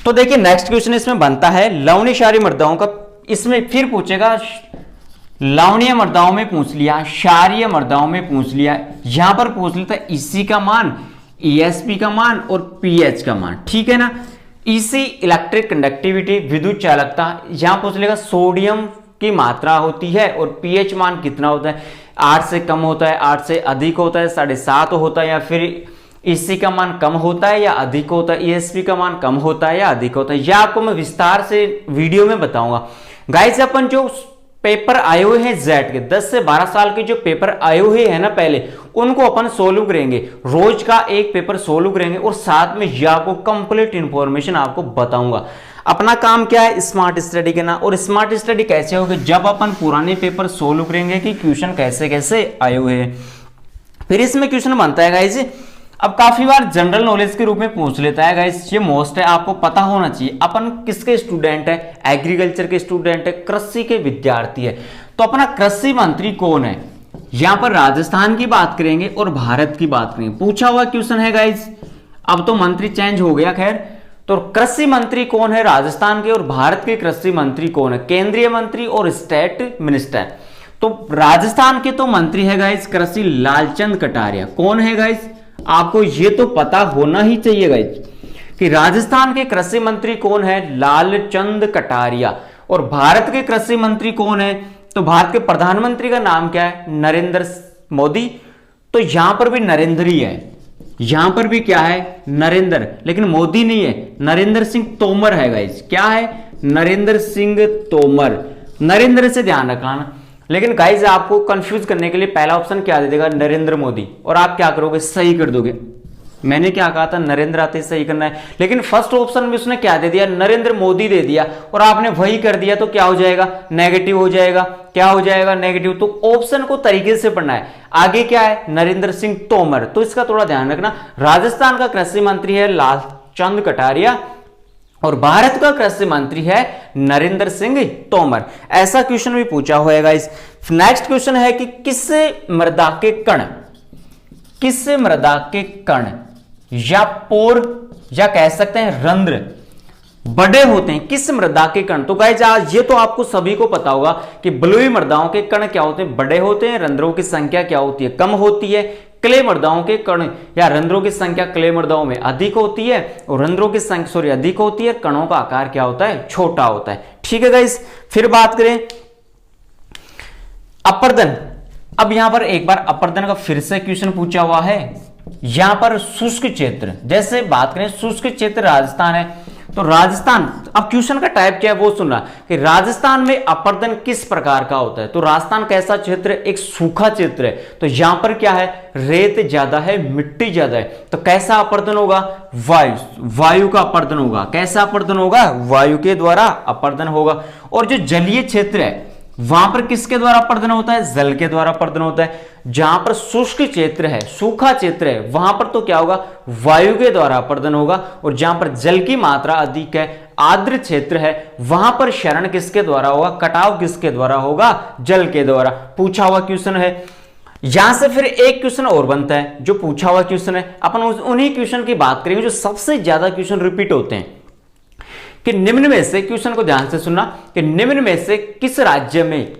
तो देखिए नेक्स्ट क्वेश्चन इसमें बनता है लवणीय क्षारीय मृदाओं का। इसमें फिर पूछेगा लवणीय मृदाओं में पूछ लिया, क्षारीय मृदाओं में पूछ लिया, यहां पर पूछ लेता है ईसी का मान, ईएसपी का मान और पीएच का मान, ठीक है ना। ईसी इलेक्ट्रिक कंडक्टिविटी, विद्युत चालकता, यहां पूछ लेगा सोडियम की मात्रा होती है और पीएच मान कितना होता है, 8 से कम होता है, 8 से अधिक होता है, 7.5 होता है, या फिर ईसी का मान कम होता है या अधिक होता है, ईएसपी का मान कम होता है या अधिक होता है, यह आपको मैं विस्तार से वीडियो में बताऊंगा। गाइस अपन जो पेपर आए हुए हैं जेड के 10 से 12 साल के जो पेपर आए हुए हैं ना पहले, उनको अपन सोल्व करेंगे, रोज का एक पेपर सोल्व करेंगे और साथ में यह आपको कंप्लीट इंफॉर्मेशन आपको बताऊंगा। अपना काम क्या है, स्मार्ट स्टडी करना। और स्मार्ट स्टडी कैसे होगी, जब अपन पुराने पेपर सोल्व करेंगे कि क्वेश्चन कैसे कैसे आए हुए हैं। फिर इसमें क्वेश्चन बनता है गाइस, अब काफी बार जनरल नॉलेज के रूप में पूछ लेता है गाइस, ये मोस्ट है, आपको पता होना चाहिए अपन किसके स्टूडेंट है, एग्रीकल्चर के स्टूडेंट है, कृषि के विद्यार्थी है। तो अपना कृषि मंत्री कौन है, यहां पर राजस्थान की बात करेंगे और भारत की बात करेंगे, पूछा हुआ क्वेश्चन है गाइस। अब तो मंत्री चेंज हो गया, खैर। तो कृषि मंत्री कौन है राजस्थान के और भारत के कृषि मंत्री कौन है, केंद्रीय मंत्री और स्टेट मिनिस्टर। तो राजस्थान के तो मंत्री है गाइस कृषि लालचंद कटारिया। कौन है गाइस, आपको ये तो पता होना ही चाहिए गाइस कि राजस्थान के कृषि मंत्री कौन है, लालचंद कटारिया। और भारत के कृषि मंत्री कौन है, तो भारत के प्रधानमंत्री का नाम क्या है, नरेंद्र मोदी। तो यहां पर भी नरेंद्र ही है, यहां पर भी क्या है, नरेंद्र, लेकिन मोदी नहीं है, नरेंद्र सिंह तोमर है गाइस। क्या है, नरेंद्र सिंह तोमर, नरेंद्र से ध्यान रखना। लेकिन गाइस आपको कंफ्यूज करने के लिए पहला ऑप्शन क्या दे देगा, नरेंद्र मोदी, और आप क्या करोगे, सही कर दोगे। मैंने क्या कहा था, नरेंद्र आते सही करना है, लेकिन फर्स्ट ऑप्शन में उसने क्या दे दिया, नरेंद्र मोदी दे दिया, और आपने वही कर दिया, तो क्या हो जाएगा, नेगेटिव हो जाएगा। क्या हो जाएगा, नेगेटिव। तो ऑप्शन को तरीके से पढ़ना है। आगे क्या है, नरेंद्र सिंह तोमर, तो इसका थोड़ा ध्यान रखना। राजस्थान का कृषि मंत्री है लालचंद कटारिया और भारत का कृषि मंत्री है नरेंद्र सिंह तोमर। ऐसा क्वेश्चन भी पूछा होगा। इस नेक्स्ट क्वेश्चन है कि किस मृदा के कण, किस मृदा के कण या पोर या कह सकते हैं रंध्र बड़े होते हैं, किस मृदा के कण। तो गाइस आज ये तो आपको सभी को पता होगा कि बलुई मृदाओं के कण क्या होते हैं, बड़े होते हैं, रंध्रों की संख्या क्या होती है, कम होती है। क्ले मृदाओं के कण या रंध्रों की संख्या क्ले मृदाओं में अधिक होती है और रंध्रों की संख्या अधिक होती है, कणों का आकार क्या होता है, छोटा होता है। ठीक है गाइस, फिर बात करें अपर्दन। अब यहां पर एक बार अपर्दन का फिर से क्वेश्चन पूछा हुआ है। यहां पर शुष्क क्षेत्र, जैसे बात करें शुष्क क्षेत्र राजस्थान है, तो राजस्थान, अब क्वेश्चन का टाइप क्या है वो सुनना कि राजस्थान में अपर्दन किस प्रकार का होता है। तो राजस्थान कैसा क्षेत्र है, एक सूखा क्षेत्र है। तो यहां पर क्या है, रेत ज्यादा है, मिट्टी ज्यादा है, तो कैसा अपर्दन होगा, वायु का अपर्दन होगा। कैसा अपर्दन होगा, वायु के द्वारा अपर्दन होगा। और जो जलीय क्षेत्र है वहां पर किसके द्वारा अपर्दन होता है, जल के द्वारा अपर्दन होता है। जहां पर शुष्क क्षेत्र है, सूखा क्षेत्र है, वहां पर तो क्या होगा, वायु के द्वारा अपर्दन होगा। और जहां पर जल की मात्रा अधिक है, आर्द्र क्षेत्र है, वहां पर क्षरण किसके द्वारा होगा, कटाव किसके द्वारा होगा, जल के द्वारा। पूछा हुआ क्वेश्चन है। यहां से फिर एक क्वेश्चन और बनता है जो पूछा हुआ क्वेश्चन है, अपन उन्हीं क्वेश्चन की बात करेंगे जो सबसे ज्यादा क्वेश्चन रिपीट होते हैं कि निम्न में से, क्वेश्चन को ध्यान से सुनना, कि निम्न में से किस राज्य में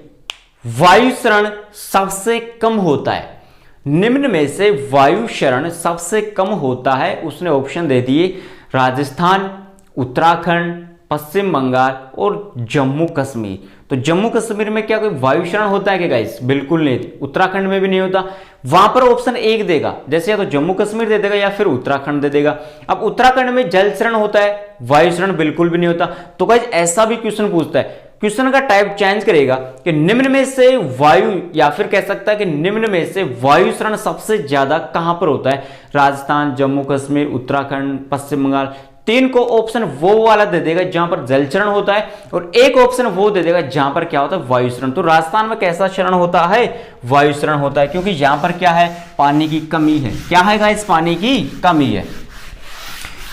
वायु क्षरण सबसे कम होता है। निम्न में से वायु क्षरण सबसे कम होता है, उसने ऑप्शन दे दिए राजस्थान, उत्तराखंड, पश्चिम बंगाल और जम्मू कश्मीर। तो जम्मू कश्मीर में क्या कोई वायु क्षरण होता है क्या गाइस, बिल्कुल नहीं। उत्तराखंड में भी नहीं होता। वहां पर ऑप्शन एक देगा, जैसे या तो जम्मू कश्मीर दे देगा या फिर उत्तराखंड दे देगा। अब उत्तराखंड में जल क्षरण होता है, वायु क्षरण बिल्कुल भी नहीं होता। तो गाइस ऐसा भी क्वेश्चन पूछता है, क्वेश्चन का टाइप चेंज करेगा कि निम्न में से वायु, या फिर कह सकता है कि निम्न में से वायु क्षरण सबसे ज्यादा कहां पर होता है, राजस्थान, जम्मू कश्मीर, उत्तराखंड, पश्चिम बंगाल। तीन को ऑप्शन वो वाला दे देगा जहां पर जल क्षरण होता है, और एक ऑप्शन वो दे देगा जहां पर क्या होता है, वायु क्षरण। तो राजस्थान में कैसा क्षरण होता है, वायु क्षरण होता है, क्योंकि यहां पर क्या है, पानी की कमी है। क्या है गाइस, पानी की कमी है।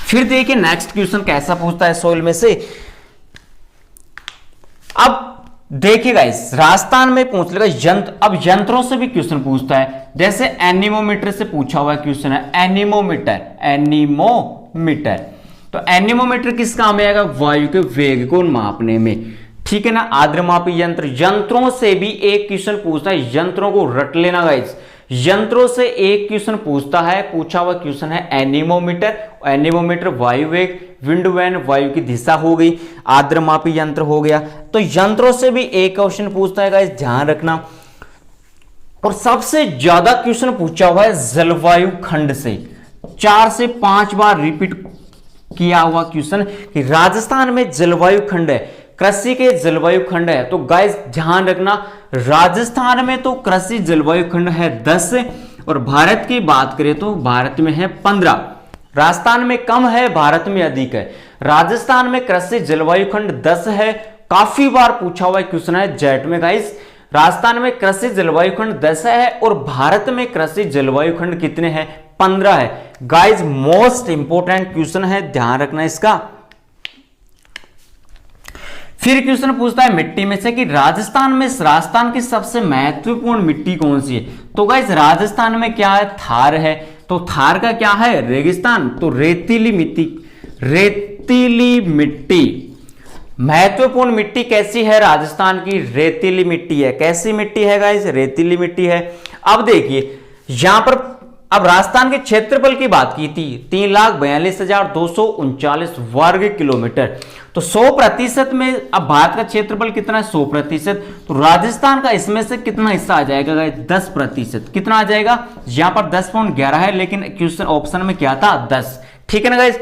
फिर देखिए नेक्स्ट क्वेश्चन कैसा पूछता है सोइल में से। अब देखिए गाइस, राजस्थान में पूछ लेगा यंत्र। अब यंत्रों से भी क्वेश्चन पूछता है, जैसे एनीमोमीटर से पूछा हुआ क्वेश्चन है, एनीमोमीटर, एनीमोमीटर। तो एनीमोमीटर किस काम में आएगा, वायु के वेग को मापने में। ठीक है ना। आर्द्रमापी यंत्र, यंत्रों से भी एक क्वेश्चन पूछता है, यंत्रों को रट लेना गाइस। यंत्रों से एक क्वेश्चन पूछता है, पूछा हुआ क्वेश्चन है एनीमोमीटर। एनीमोमीटर वायु वेग, विंड वैन वायु की दिशा हो गई, आर्द्रमापी यंत्र हो गया। तो यंत्रों से भी एक क्वेश्चन पूछता है गाइस, ध्यान रखना। और सबसे ज्यादा क्वेश्चन पूछा हुआ है जलवायु खंड से, 4 से 5 बार रिपीट किया हुआ क्वेश्चन कि राजस्थान में जलवायु खंड है, कृषि के जलवायु खंड है। तो गाइस ध्यान रखना, राजस्थान में तो कृषि जलवायु खंड है 10, और भारत की बात करें तो भारत में है 15। राजस्थान में कम है, भारत में अधिक है। राजस्थान में कृषि जलवायु खंड 10 है, काफी बार पूछा हुआ क्वेश्चन है जेट में गाइस। राजस्थान में कृषि जलवायु खंड 10 है और भारत में कृषि जलवायु खंड कितने हैं? 15 है गाइस। मोस्ट इंपोर्टेंट क्वेश्चन है, ध्यान रखना इसका। फिर क्वेश्चन पूछता है मिट्टी में से कि राजस्थान की सबसे महत्वपूर्ण मिट्टी कौन सी है? तो गाइस राजस्थान में क्या है? थार है। तो थार का क्या है? रेगिस्तान। तो रेतीली मिट्टी महत्वपूर्ण मिट्टी कैसी है? राजस्थान की रेतीली मिट्टी है। कैसी मिट्टी है गाइस? रेतीली मिट्टी है। अब देखिए यहां पर, अब राजस्थान के क्षेत्रफल की बात की थी, 3,42,239 वर्ग किलोमीटर। तो 100% में, अब भारत का क्षेत्रफल कितना है? 100%। तो राजस्थान का इसमें से कितना हिस्सा आ जाएगा गाइस? 10%। कितना आ जाएगा? यहां पर 10.11 है, लेकिन क्वेश्चन ऑप्शन में क्या था? 10। ठीक है ना गाइस।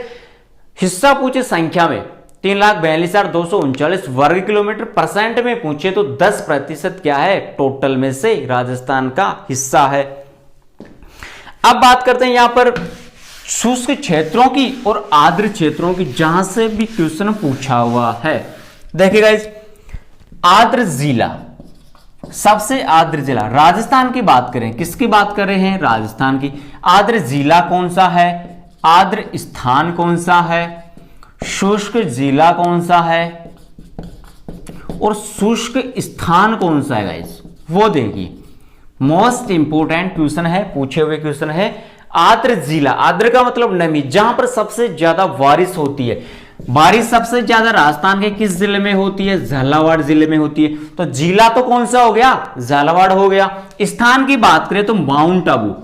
हिस्सा पूछे संख्या में 3,42,239 वर्ग किलोमीटर, परसेंट में पूछे तो 10% क्या है? टोटल में से राजस्थान का हिस्सा है। अब बात करते हैं यहां पर शुष्क क्षेत्रों की और आर्द्र क्षेत्रों की, जहां से भी क्वेश्चन पूछा हुआ है। देखिए गाइस, आर्द्र जिला, सबसे आर्द्र जिला राजस्थान की बात करें, किसकी बात कर रहे हैं? राजस्थान की। आर्द्र जिला कौन सा है? आर्द्र स्थान कौन सा है? शुष्क जिला कौन सा है? और शुष्क स्थान कौन सा है गाइस? वो देखिए, मोस्ट इंपोर्टेंट क्वेश्चन है, पूछे हुए क्वेश्चन है। आर्द्र जिला, आर्द्र का मतलब नमी, जहां पर सबसे ज्यादा बारिश होती है। बारिश सबसे ज्यादा राजस्थान के किस जिले में होती है? झालावाड़ जिले में होती है। तो जिला तो कौन सा हो गया? झालावाड़ हो गया। स्थान की बात करें तो माउंट आबू,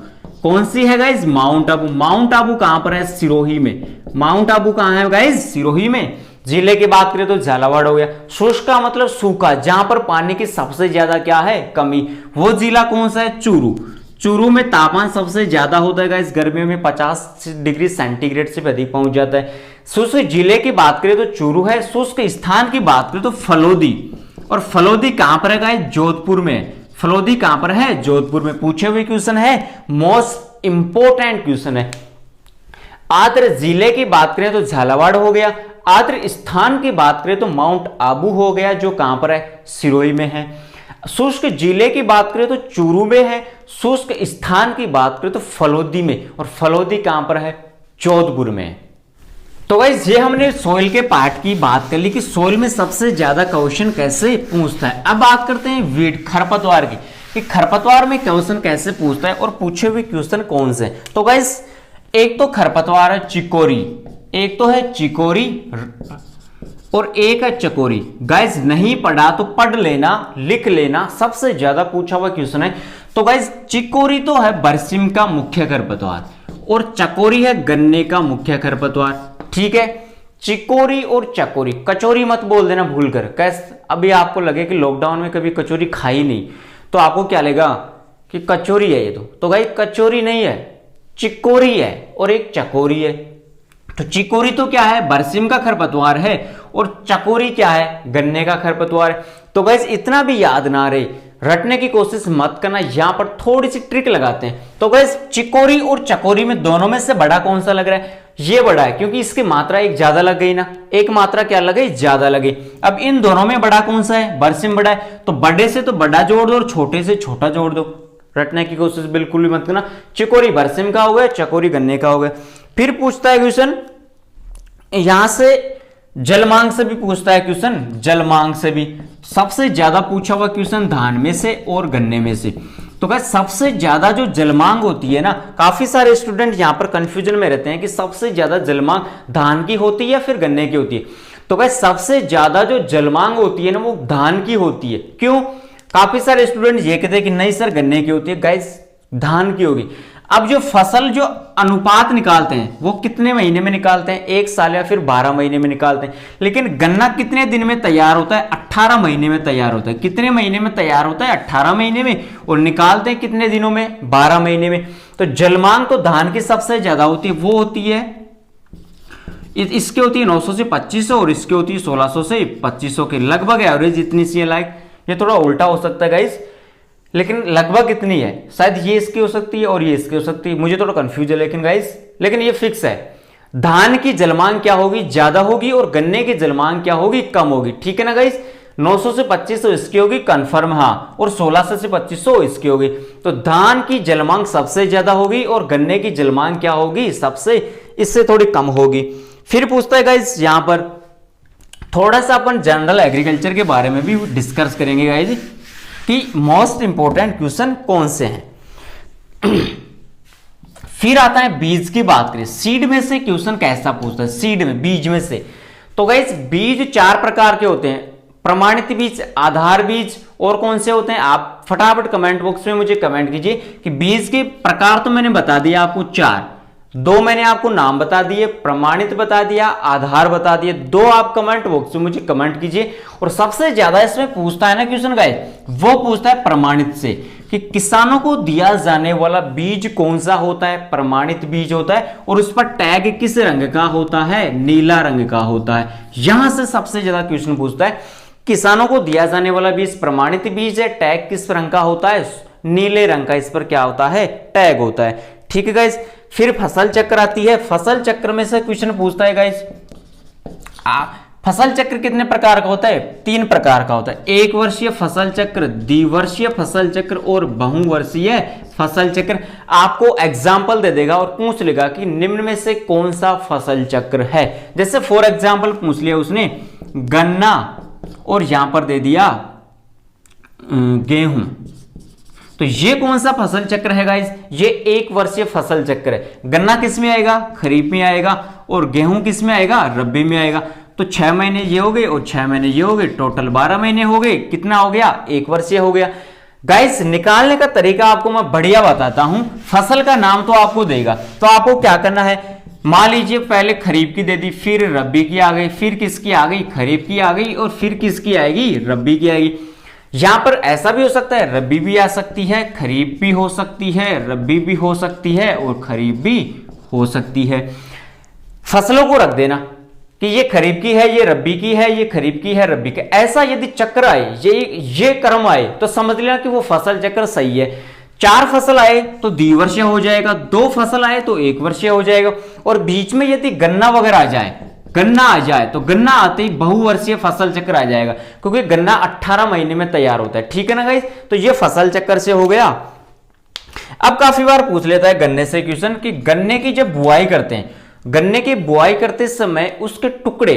कौन सी है guys? Mount Abu. Mount Abu कहां पर है? सिरोही में। माउंट आबू कहां है गाइस? सिरोही में। जिले की बात करें तो झालावाड़ हो गया। शुष्क का मतलब सूखा, जहां पर पानी की सबसे ज्यादा क्या है? कमी। वो जिला कौन सा है? चूरू। चूरू में तापमान सबसे ज्यादा होता है गाइस, गर्मियों में 50 डिग्री सेंटीग्रेड से भी अधिक पहुंच जाता है। शुष्क जिले की बात करें तो चूरू है। शुष्क स्थान की बात करें तो फलोदी। और फलोदी कहां पर है गाइस? जोधपुर में। फलोदी कहां पर है? जोधपुर में। पूछे हुए क्वेश्चन है, मोस्ट इंपोर्टेंट क्वेश्चन है। आर्द्र जिले की बात करें तो झालावाड़ हो गया। आर्द्र स्थान की बात करें तो माउंट आबू हो गया, जो कहां पर है? सिरोही में है। शुष्क जिले की बात करें तो चूरू में है। शुष्क स्थान की बात करें तो फलोदी में, और फलोदी कहां पर है? जोधपुर में। तो गाइस ये हमने सोइल के पार्ट की बात कर ली कि सोइल में सबसे ज्यादा क्वेश्चन कैसे पूछता है। अब बात करते हैं वीड, खरपतवार की, कि खरपतवार में क्वेश्चन कैसे पूछता है और पूछे हुए क्वेश्चन कौन से। तो गाइस एक तो खरपतवार है चिकोरी, एक तो है चिकोरी और एक है चकोरी। गाइस नहीं पढ़ा तो पढ़ लेना, लिख लेना, सबसे ज्यादा पूछा हुआ क्वेश्चन है। तो गाइस चिकोरी तो है बरसिम का मुख्य खरपतवार, और चकोरी है गन्ने का मुख्य खरपतवार। ठीक है, चिकोरी और चकोरी। कचौरी मत बोल देना भूल कर। कैसे अभी आपको लगे कि लॉकडाउन में कभी कचौरी खाई नहीं, तो आपको क्या लगेगा कि कचौरी है ये। तो गाइस कचौरी नहीं है, चिकोरी है, और एक चकोरी है। तो चिकोरी तो क्या है? बरसिम का खरपतवार है, और चकोरी क्या है? गन्ने का खरपतवार है। तो गाइस इतना भी याद ना रहे, रटने की कोशिश मत करना, यहां पर थोड़ी सी ट्रिक लगाते हैं। तो गाइस चिकोरी और चकोरी में दोनों में से बड़ा कौन सा लग रहा है? ये बड़ा है, क्योंकि इसकी मात्रा एक ज्यादा लग गई ना, एक मात्रा क्या लग गई? ज्यादा लगी। अब इन दोनों में बड़ा कौन सा है? बरसिम बड़ा है। तो बड़े से तो बड़ा जोड़ दो और छोटे से छोटा जोड़ दो। रटने की कोशिश बिल्कुल भी मत करना। चिकोरी बरसिम का हो गया, चकोरी गन्ने का हो गया। फिर पूछता है क्वेश्चन, यहां से जलमांग से भी पूछता है क्वेश्चन। जलमांग से भी सबसे ज्यादा पूछा हुआ क्वेश्चन धान में से और गन्ने में से। तो गाइस सबसे ज्यादा जो जलमांग होती है ना, काफी सारे स्टूडेंट यहां पर कंफ्यूजन में रहते हैं कि सबसे ज्यादा जलमांग धान की होती है या फिर गन्ने की होती है। तो गाइस सबसे ज्यादा जो जलमांग होती है ना वो धान की होती है। क्यों? काफी सारे स्टूडेंट ये कहते हैं कि नहीं सर गन्ने की होती है, गाइस धान की होगी। अब जो फसल जो अनुपात निकालते हैं वो कितने महीने में निकालते हैं? 1 साल या फिर 12 महीने में निकालते हैं। लेकिन गन्ना कितने दिन में तैयार होता है? 18 महीने में तैयार होता है। कितने महीने में तैयार होता है? 18 महीने में। और निकालते हैं कितने दिनों में? 12 महीने में। तो जलमांग तो धान की सबसे ज्यादा होती है, वो होती है इसकी होती है 900 से 2500 और इसकी होती है 1600 से 2500 के लगभग एवरेज इतनी सी है। लाइक ये थोड़ा उल्टा हो सकता है गाइस, लेकिन लगभग इतनी है। शायद ये इसकी हो सकती है और ये इसकी हो सकती है, मुझे थोड़ा कंफ्यूज है लेकिन गाइस, लेकिन ये फिक्स है धान की जलमांग क्या होगी? ज्यादा होगी और गन्ने की जलमांग क्या होगी? कम होगी। ठीक है ना गाइस? 900 से 2500 इसकी होगी कंफर्म, हाँ, और 1600 से 2500 इसकी होगी। तो धान की जलमांग सबसे ज्यादा होगी और गन्ने की जलमांग क्या होगी? सबसे इससे थोड़ी कम होगी। फिर पूछता है गाइस यहां पर थोड़ा सा अपन जनरल एग्रीकल्चर के बारे में भी डिस्कस करेंगे गाइस कि मोस्ट इंपोर्टेंट क्वेश्चन कौन से हैं। फिर आता है बीज की बात करें, सीड में से क्वेश्चन कैसा पूछता है? सीड में, बीज में से। तो गाइस बीज 4 प्रकार के होते हैं, प्रमाणित बीज, आधार बीज, और कौन से होते हैं? आप फटाफट कमेंट बॉक्स में मुझे कमेंट कीजिए कि बीज के प्रकार तो मैंने बता दिया आपको 4, 2 मैंने आपको नाम बता दिए, प्रमाणित बता दिया, आधार बता दिए। 2 आप कमेंट बॉक्स में मुझे कमेंट कीजिए। और सबसे ज्यादा इसमें पूछता है ना क्वेश्चन गाइस, वो पूछता है प्रमाणित से कि किसानों को दिया जाने वाला बीज कौन सा होता है? प्रमाणित बीज होता है। और उस पर टैग किस रंग का होता है? नीला रंग का होता है। यहां से सबसे ज्यादा क्वेश्चन पूछता है किसानों को दिया जाने वाला बीज प्रमाणित बीज है, टैग किस रंग का होता है? नीले रंग का इस पर क्या होता है? टैग होता है। ठीक है गाइस? फिर फसल चक्र आती है, फसल चक्र में से क्वेश्चन पूछता है गाइस फसल चक्र कितने प्रकार का होता है? 3 प्रकार का होता है, 1 वर्षीय फसल चक्र, द्विवर्षीय फसल चक्र और बहुवर्षीय फसल चक्र। आपको एग्जाम्पल दे देगा और पूछ लेगा कि निम्न में से कौन सा फसल चक्र है। जैसे फॉर एग्जाम्पल पूछ लिया उसने गन्ना और यहां पर दे दिया गेहूं, तो ये कौन सा फसल चक्र है गाइस? ये 1 वर्षीय फसल चक्र है। गन्ना किस में आएगा? खरीफ में आएगा। और गेहूं किस में आएगा? रबी में आएगा। तो 6 महीने ये हो गए और 6 महीने ये हो गए, टोटल 12 महीने हो गए। कितना हो गया? 1 वर्षीय हो गया। गाइस निकालने का तरीका आपको मैं बढ़िया बताता हूं। फसल का नाम तो आपको देगा, तो आपको क्या करना है? मान लीजिए पहले खरीफ की दे दी, फिर रबी की आ गई, फिर किसकी आ गई? खरीफ की आ गई, और फिर किसकी आएगी? रबी की आएगी। यहां पर ऐसा भी हो सकता है रबी भी आ सकती है, खरीफ भी हो सकती है, रबी भी हो सकती है और खरीफ भी हो सकती है। फसलों को रख देना कि ये खरीफ की है, ये रबी की है, ये खरीफ की है, रबी की। ऐसा यदि चक्र आए, ये क्रम आए, तो समझ लेना कि वो फसल चक्र सही है। 4 फसल आए तो द्विवर्षीय हो जाएगा, 2 फसल आए तो 1 वर्षीय हो जाएगा। और बीच में यदि गन्ना वगैरह आ जाए, गन्ना आ जाए तो गन्ना आते ही बहुवर्षीय फसल चक्र आ जाएगा, क्योंकि गन्ना 18 महीने में तैयार होता है। ठीक है ना गाइस? तो ये फसल चक्र से हो गया। अब काफी बार पूछ लेता है गन्ने से क्वेश्चन कि गन्ने की जब बुआई करते हैं, गन्ने की बुआई करते समय उसके टुकड़े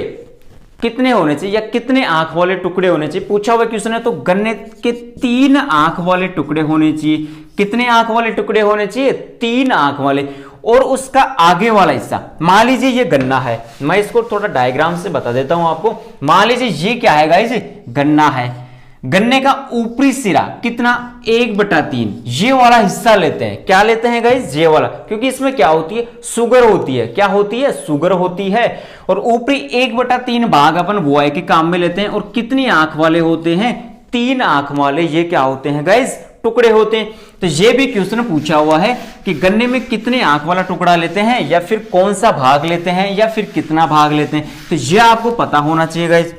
कितने होने चाहिए या कितने आंख वाले टुकड़े होने चाहिए? पूछा हुआ क्वेश्चन है। तो गन्ने के 3 आंख वाले टुकड़े होने चाहिए। कितने आंख वाले टुकड़े होने चाहिए? 3 आंख वाले। और उसका आगे वाला हिस्सा, मान लीजिए ये गन्ना है, मैं इसको थोड़ा डायग्राम से बता देता हूं आपको। मान लीजिए ये क्या है गाइस? गन्ना है। गन्ने का ऊपरी सिरा कितना? 1/3 ये वाला हिस्सा लेते हैं। क्या लेते हैं गाइस? ये वाला, क्योंकि इसमें क्या होती है? शुगर होती है। क्या होती है? शुगर होती है। और ऊपरी 1/3 भाग अपन बुआई के काम में लेते हैं। और कितनी आंख वाले होते हैं? 3 आंख वाले ये क्या होते हैं गाइस? टुकड़े होते हैं। तो ये भी क्वेश्चन पूछा हुआ है कि गन्ने में कितने आंख वाला टुकड़ा लेते हैं, या फिर कौन सा भाग लेते हैं, या फिर कितना भाग लेते हैं। तो ये आपको पता होना चाहिए गाइस।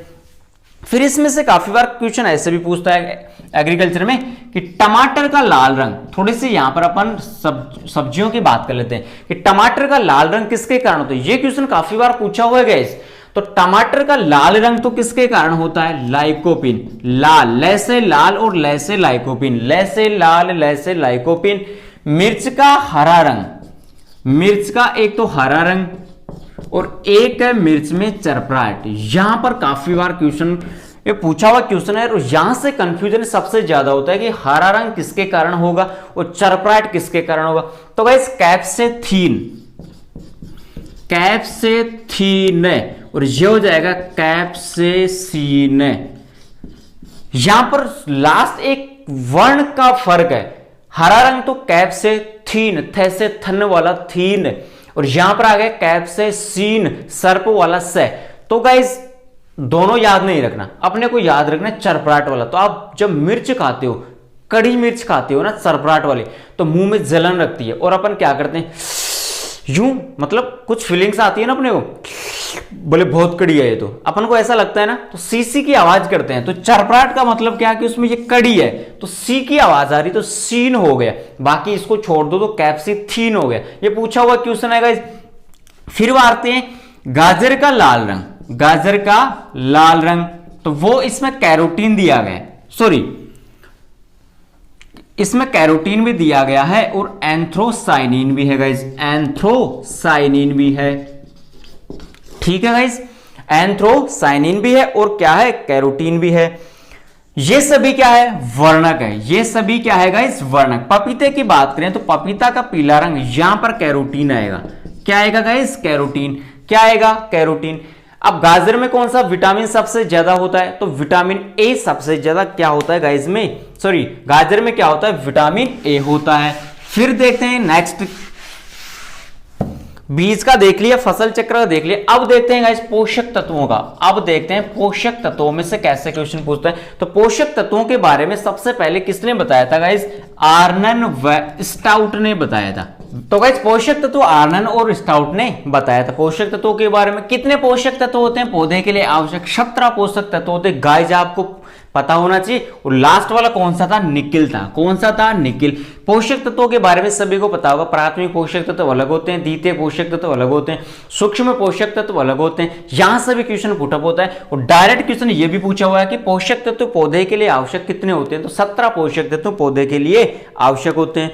फिर इसमें से काफी बार क्वेश्चन ऐसे भी पूछता है एग्रीकल्चर में कि टमाटर का लाल रंग, थोड़ी सी यहां पर अपन सब्जियों की बात कर लेते हैं कि टमाटर का लाल रंग किसके कारण होता है। ये क्वेश्चन काफी बार पूछा हुआ है गाइस। तो टमाटर का लाल रंग तो किसके कारण होता है? लाइकोपिन। लाल, लै से लाल और लै से लाइकोपिन, लै से लाल, लै से लाइकोपिन। मिर्च का हरा रंग, मिर्च का एक तो हरा रंग और एक है मिर्च में चरपराहट। यहां पर काफी बार क्वेश्चन ये पूछा हुआ क्वेश्चन है और यहां से कंफ्यूजन सबसे ज्यादा होता है कि हरा रंग किसके कारण होगा और चरपराहट किसके कारण होगा। तो गाइस कैप्सेथीन, कैप्सेथीन और ये हो जाएगा कैप्सेसिन। यहां पर लास्ट एक वर्ण का फर्क है, हरा रंग तो कैप्सेथीन, थे से थन वाला थीन, और यहां पर आ गया कैप्सेसीन, सर्प वाला से। तो गाइस दोनों याद नहीं रखना, अपने को याद रखना चरपराट वाला। तो आप जब मिर्च खाते हो, कड़ी मिर्च खाते हो ना चरपराट वाली, तो मुंह में जलन रखती है और अपन क्या करते हैं, यूं मतलब कुछ फीलिंग्स आती है ना अपने को, बोले बहुत कड़ी है ये, तो अपन को ऐसा लगता है ना, तो सीसी की आवाज करते हैं। तो चरपराट का मतलब क्या है कि उसमें ये कड़ी है, तो सी की आवाज आ रही, तो सीन हो गया, बाकी इसको छोड़ दो तो कैप्सिथीन हो गया। ये पूछा हुआ क्वेश्चन आएगा। फिर आते हैं गाजर का लाल रंग, गाजर का लाल रंग, तो वो इसमें कैरोटीन दिया गया है, सॉरी इसमें कैरोटीन भी दिया गया है और एंथ्रोसाइनिन भी है गाइस, एंथ्रोसाइनिन भी है, ठीक है गाइस, एंथ्रोसाइनिन भी है और क्या है, कैरोटीन भी है। ये सभी क्या है, वर्णक है, ये सभी क्या है गाइस, वर्णक। पपीते की बात करें तो पपीता का पीला रंग, यहां पर कैरोटीन आएगा, क्या आएगा गाइस, कैरोटीन, क्या आएगा, कैरोटीन। अब गाजर में कौन सा विटामिन सबसे ज्यादा होता है, तो विटामिन ए सबसे ज्यादा क्या होता है गाइस में, सॉरी गाजर में क्या होता है, विटामिन ए होता है। फिर देखते हैं नेक्स्ट, बीज का देख लिया, फसल चक्र का देख लिया, अब देखते हैं गाइस पोषक तत्वों का। अब देखते हैं पोषक तत्वों में से कैसे क्वेश्चन पूछता है। तो पोषक तत्वों के बारे में सबसे पहले किसने बताया था गाइस, आर्नन व स्टाउट ने बताया था। तो गाइस पोषक तत्व आर्नन और स्टाउट ने बताया था। पोषक तत्वों के बारे में, कितने पोषक तत्व होते हैं पौधे के लिए आवश्यक, 17 पोषक तत्व होते हैं गाइस, आपको पता होना चाहिए। और लास्ट वाला कौन सा था, निकिल था, कौन सा था, निकिल। पोषक तत्वों के बारे में सभी को पता होगा, प्राथमिक पोषक तत्व अलग होते हैं, द्वितीय पोषक तत्व अलग होते हैं, सूक्ष्म पोषक तत्व अलग होते हैं। यहां से भी क्वेश्चन पुटअप होता है और डायरेक्ट क्वेश्चन ये भी पूछा हुआ है कि पोषक तत्व पौधे के लिए आवश्यक कितने होते हैं, तो 17 पोषक तत्व पौधे के लिए आवश्यक होते हैं।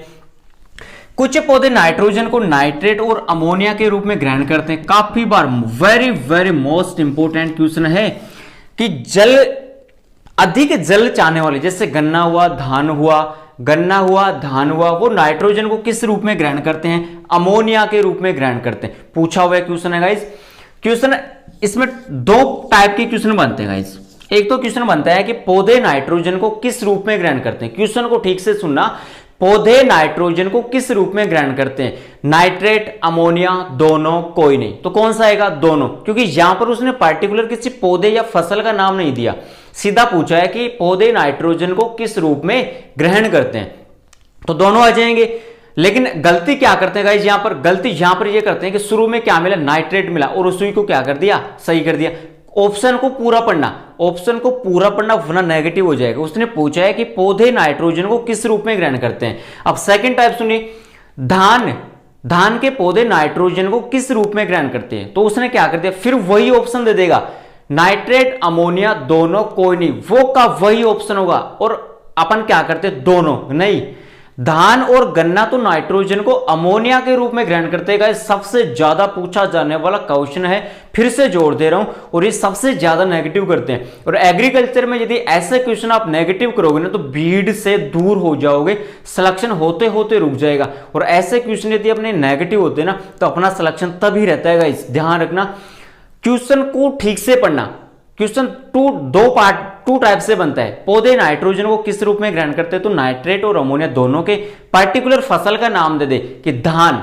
कुछ पौधे नाइट्रोजन को नाइट्रेट और अमोनिया के रूप में ग्रहण करते हैं। काफी बार very very most important question है कि जल, अधिक जल चाहने वाले, जैसे गन्ना हुआ, धान हुआ, गन्ना हुआ, धान हुआ, वो नाइट्रोजन को किस रूप में ग्रहण करते हैं, अमोनिया के रूप में ग्रहण करते हैं। पूछा हुआ क्वेश्चन है गाइस। क्वेश्चन इसमें दो टाइप के क्वेश्चन बनते हैं गाइस। एक तो क्वेश्चन बनता है कि पौधे नाइट्रोजन को किस रूप में ग्रहण करते हैं। क्वेश्चन को ठीक से सुनना, पौधे नाइट्रोजन को किस रूप में ग्रहण करते हैं, नाइट्रेट, अमोनिया, दोनों, कोई नहीं। तो कौन सा आएगा, दोनों, क्योंकि यहां पर उसने पार्टिकुलर किसी पौधे या फसल का नाम नहीं दिया, सीधा पूछा है कि पौधे नाइट्रोजन को किस रूप में ग्रहण करते हैं, तो दोनों आ जाएंगे। लेकिन गलती क्या करते हैं गाइस, यहां पर गलती यहां पर ये करते हैं कि शुरू में क्या मिला, नाइट्रेट मिला और उसी को क्या कर दिया, सही कर दिया। ऑप्शन को पूरा पढ़ना, ऑप्शन को पूरा पढ़ना वरना नेगेटिव हो जाएगा। उसने पूछा है कि पौधे नाइट्रोजन को किस रूप में ग्रहण करते हैं। अब सेकंड टाइप सुनिए, धान, धान के पौधे नाइट्रोजन को किस रूप में ग्रहण करते हैं, तो उसने क्या कर दिया, फिर वही ऑप्शन दे देगा, नाइट्रेट, अमोनिया, दोनों, कोई नहीं, वो का वही ऑप्शन होगा। और अपन क्या करते, दोनों नहीं, धान और गन्ना तो नाइट्रोजन को अमोनिया के रूप में ग्रहण करते हैं। सबसे ज्यादा पूछा जाने वाला क्वेश्चन है, फिर से जोड़ दे रहा हूं, और ये सबसे ज्यादा नेगेटिव करते हैं। और एग्रीकल्चर में यदि ऐसे क्वेश्चन आप नेगेटिव करोगे ना तो भीड़ से दूर हो जाओगे, सिलेक्शन होते होते रुक जाएगा। और ऐसे क्वेश्चन यदि अपने नेगेटिव होते ना तो अपना सिलेक्शन तभी रहता है गाइस, ध्यान रखना। क्वेश्चन को ठीक से पढ़ना। क्वेश्चन टू टाइप से बनता है। पौधे नाइट्रोजन को किस रूप में ग्रहण करते हैं, तो नाइट्रेट और अमोनिया दोनों के, पार्टिकुलर फसल का नाम दे दे कि धान,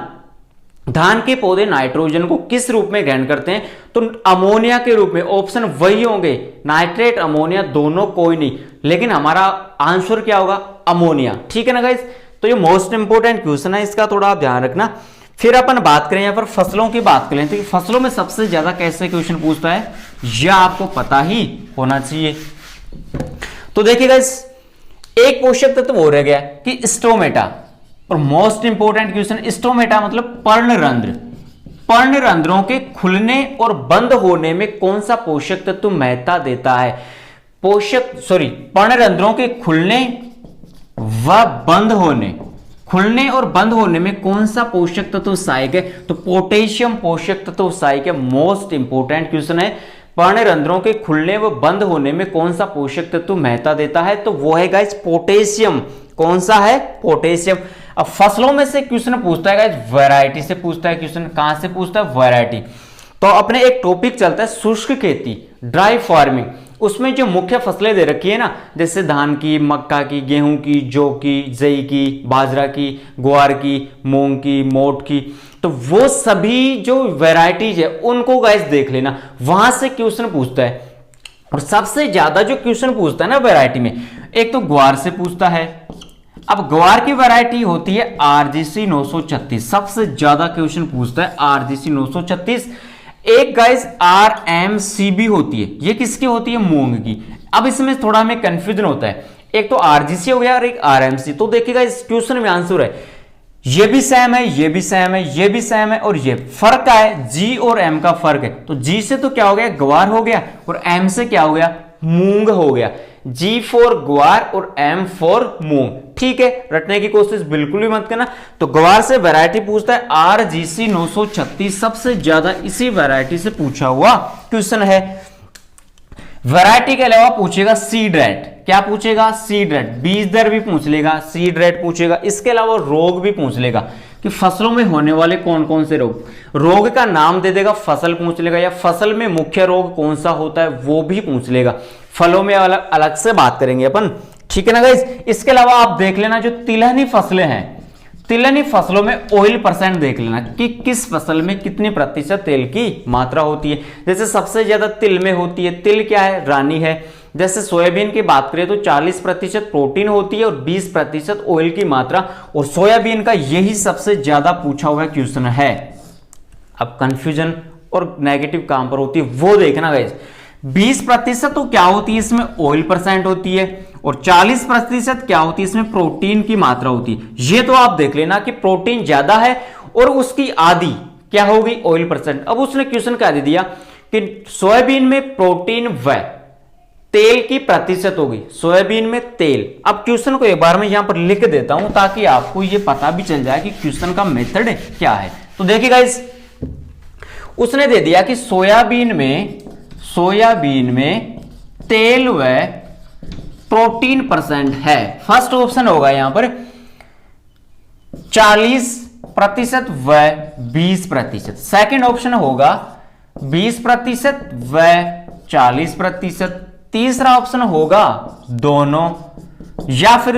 धान के पौधे नाइट्रोजन को किस रूप में ग्रहण करते हैं, तो अमोनिया के रूप में। ऑप्शन वही होंगे, नाइट्रेट, अमोनिया, दोनों, कोई नहीं, लेकिन हमारा आंसर क्या होगा, अमोनिया, ठीक है ना गाइस। तो ये मोस्ट इंपोर्टेंट क्वेश्चन है, इसका थोड़ा आप ध्यान रखना। फिर अपन बात करें यहां पर फसलों की बात करें तो फसलों में सबसे ज्यादा कैसे क्वेश्चन पूछता है, यह आपको पता ही होना चाहिए। तो देखिए गाइस, एक पोषक तत्व हो रह गया कि स्टोमेटा, और मोस्ट इंपोर्टेंट क्वेश्चन, स्टोमेटा मतलब पर्णरंध्र। पर्णरंध्रों के खुलने और बंद होने में कौन सा पोषक तत्व महत्ता देता है, पर्णरंध्रों के खुलने व बंद होने, खुलने और बंद होने में कौन सा पोषक तत्व सहायक है, तो पोटेशियम पोषक तत्व सहायक है। मोस्ट इंपोर्टेंट क्वेश्चन है, पर्णरंध्रों के खुलने व बंद होने में कौन सा पोषक तत्व महत्ता देता है, तो वो है गाइस पोटेशियम। कौन सा है, पोटेशियम। अब फसलों में से क्वेश्चन पूछता है गाइस, वैरायटी से पूछता है क्वेश्चन, कहां से पूछता है, वैरायटी। तो अपने एक टॉपिक चलता है शुष्क खेती, ड्राई फार्मिंग। उसमें जो मुख्य फसलें दे रखी है ना, जैसे धान की, मक्का की, गेहूं की, जौ की, जई की, बाजरा की, ग्वार की, मूंग की, मोट की, तो वो सभी जो वैरायटीज है उनको गाइस देख लेना, वहां से क्वेश्चन पूछता है। और सबसे ज्यादा जो क्वेश्चन पूछता है ना वैरायटी में, एक तो ग्वार से पूछता है। अब ग्वार की वैरायटी होती है आरजीसी 936, सबसे ज्यादा क्वेश्चन पूछता है आरजीसी 936। एक गाइस आरएमसीबी होती है, ये किसकी होती है? मूंग की। अब इसमें थोड़ा हमें कंफ्यूजन होता है, एक तो आरजीसी हो गया और एक आरएमसी। तो देखिएगा इस क्वेश्चन में आंसर है, ये भी सेम है, ये भी सेम है, ये भी सेम है, और ये फर्क क्या है? जी और एम का फर्क है। तो जी से तो क्या हो गया? ग्वार हो गया, और एम से क्या हो गया? मूंग हो गया। जी फॉर ग्वार और एम फॉर मूंग। ठीक है, रटने की कोशिश बिल्कुल भी मत करना। तो ग्वार से वैरायटी पूछता है आरजीसी 936, सबसे ज्यादा इसी वैरायटी से पूछा हुआ क्वेश्चन है। वैरायटी के अलावा पूछेगा सीड रेट। क्या पूछेगा? सीड रेट, बीज दर भी पूछ लेगा, सीड रेट पूछेगा। इसके अलावा रोग भी पूछ लेगा कि फसलों में होने वाले कौन कौन से रोग, रोग का नाम दे देगा, फसल पूछ लेगा, या फसल में मुख्य रोग कौन सा होता है वो भी पूछ लेगा। फलों में अलग अलग से बात करेंगे अपन, ठीक है ना गाइस। इसके अलावा आप देख लेना जो तिलहनी फसलें हैं, तिलहनी फसलों में ऑयल परसेंट देख लेना कि किस फसल में कितनी प्रतिशत तेल की मात्रा होती है। जैसे सबसे ज्यादा तिल में होती है, तिल क्या है? रानी है। जैसे सोयाबीन की बात करें तो 40% प्रोटीन होती है और 20% ऑयल की मात्रा, और सोयाबीन का यही सबसे ज्यादा पूछा हुआ क्वेश्चन है। अब कंफ्यूजन और नेगेटिव काम पर होती है वो देखना गाइस। 20% तो क्या होती है? इसमें ऑयल परसेंट होती है, और 40% क्या होती है? इसमें प्रोटीन की मात्रा होती है। ये तो आप देख लेना कि प्रोटीन ज्यादा है और उसकी आधी क्या होगी? Oil percent. अब उसने क्वेश्चन क्या दे दिया कि सोयाबीन में प्रोटीन व तेल की प्रतिशत होगी, सोयाबीन में तेल। अब क्वेश्चन को एक बार मैं यहां पर लिख देता हूं ताकि आपको यह पता भी चल जाए कि क्वेश्चन का मेथड क्या है। तो देखिए गाइस, उसने दे दिया कि सोयाबीन में तेल व प्रोटीन परसेंट है। फर्स्ट ऑप्शन होगा यहां पर 40% व 20%। सेकंड ऑप्शन होगा 20% व 40%। तीसरा ऑप्शन होगा दोनों, या फिर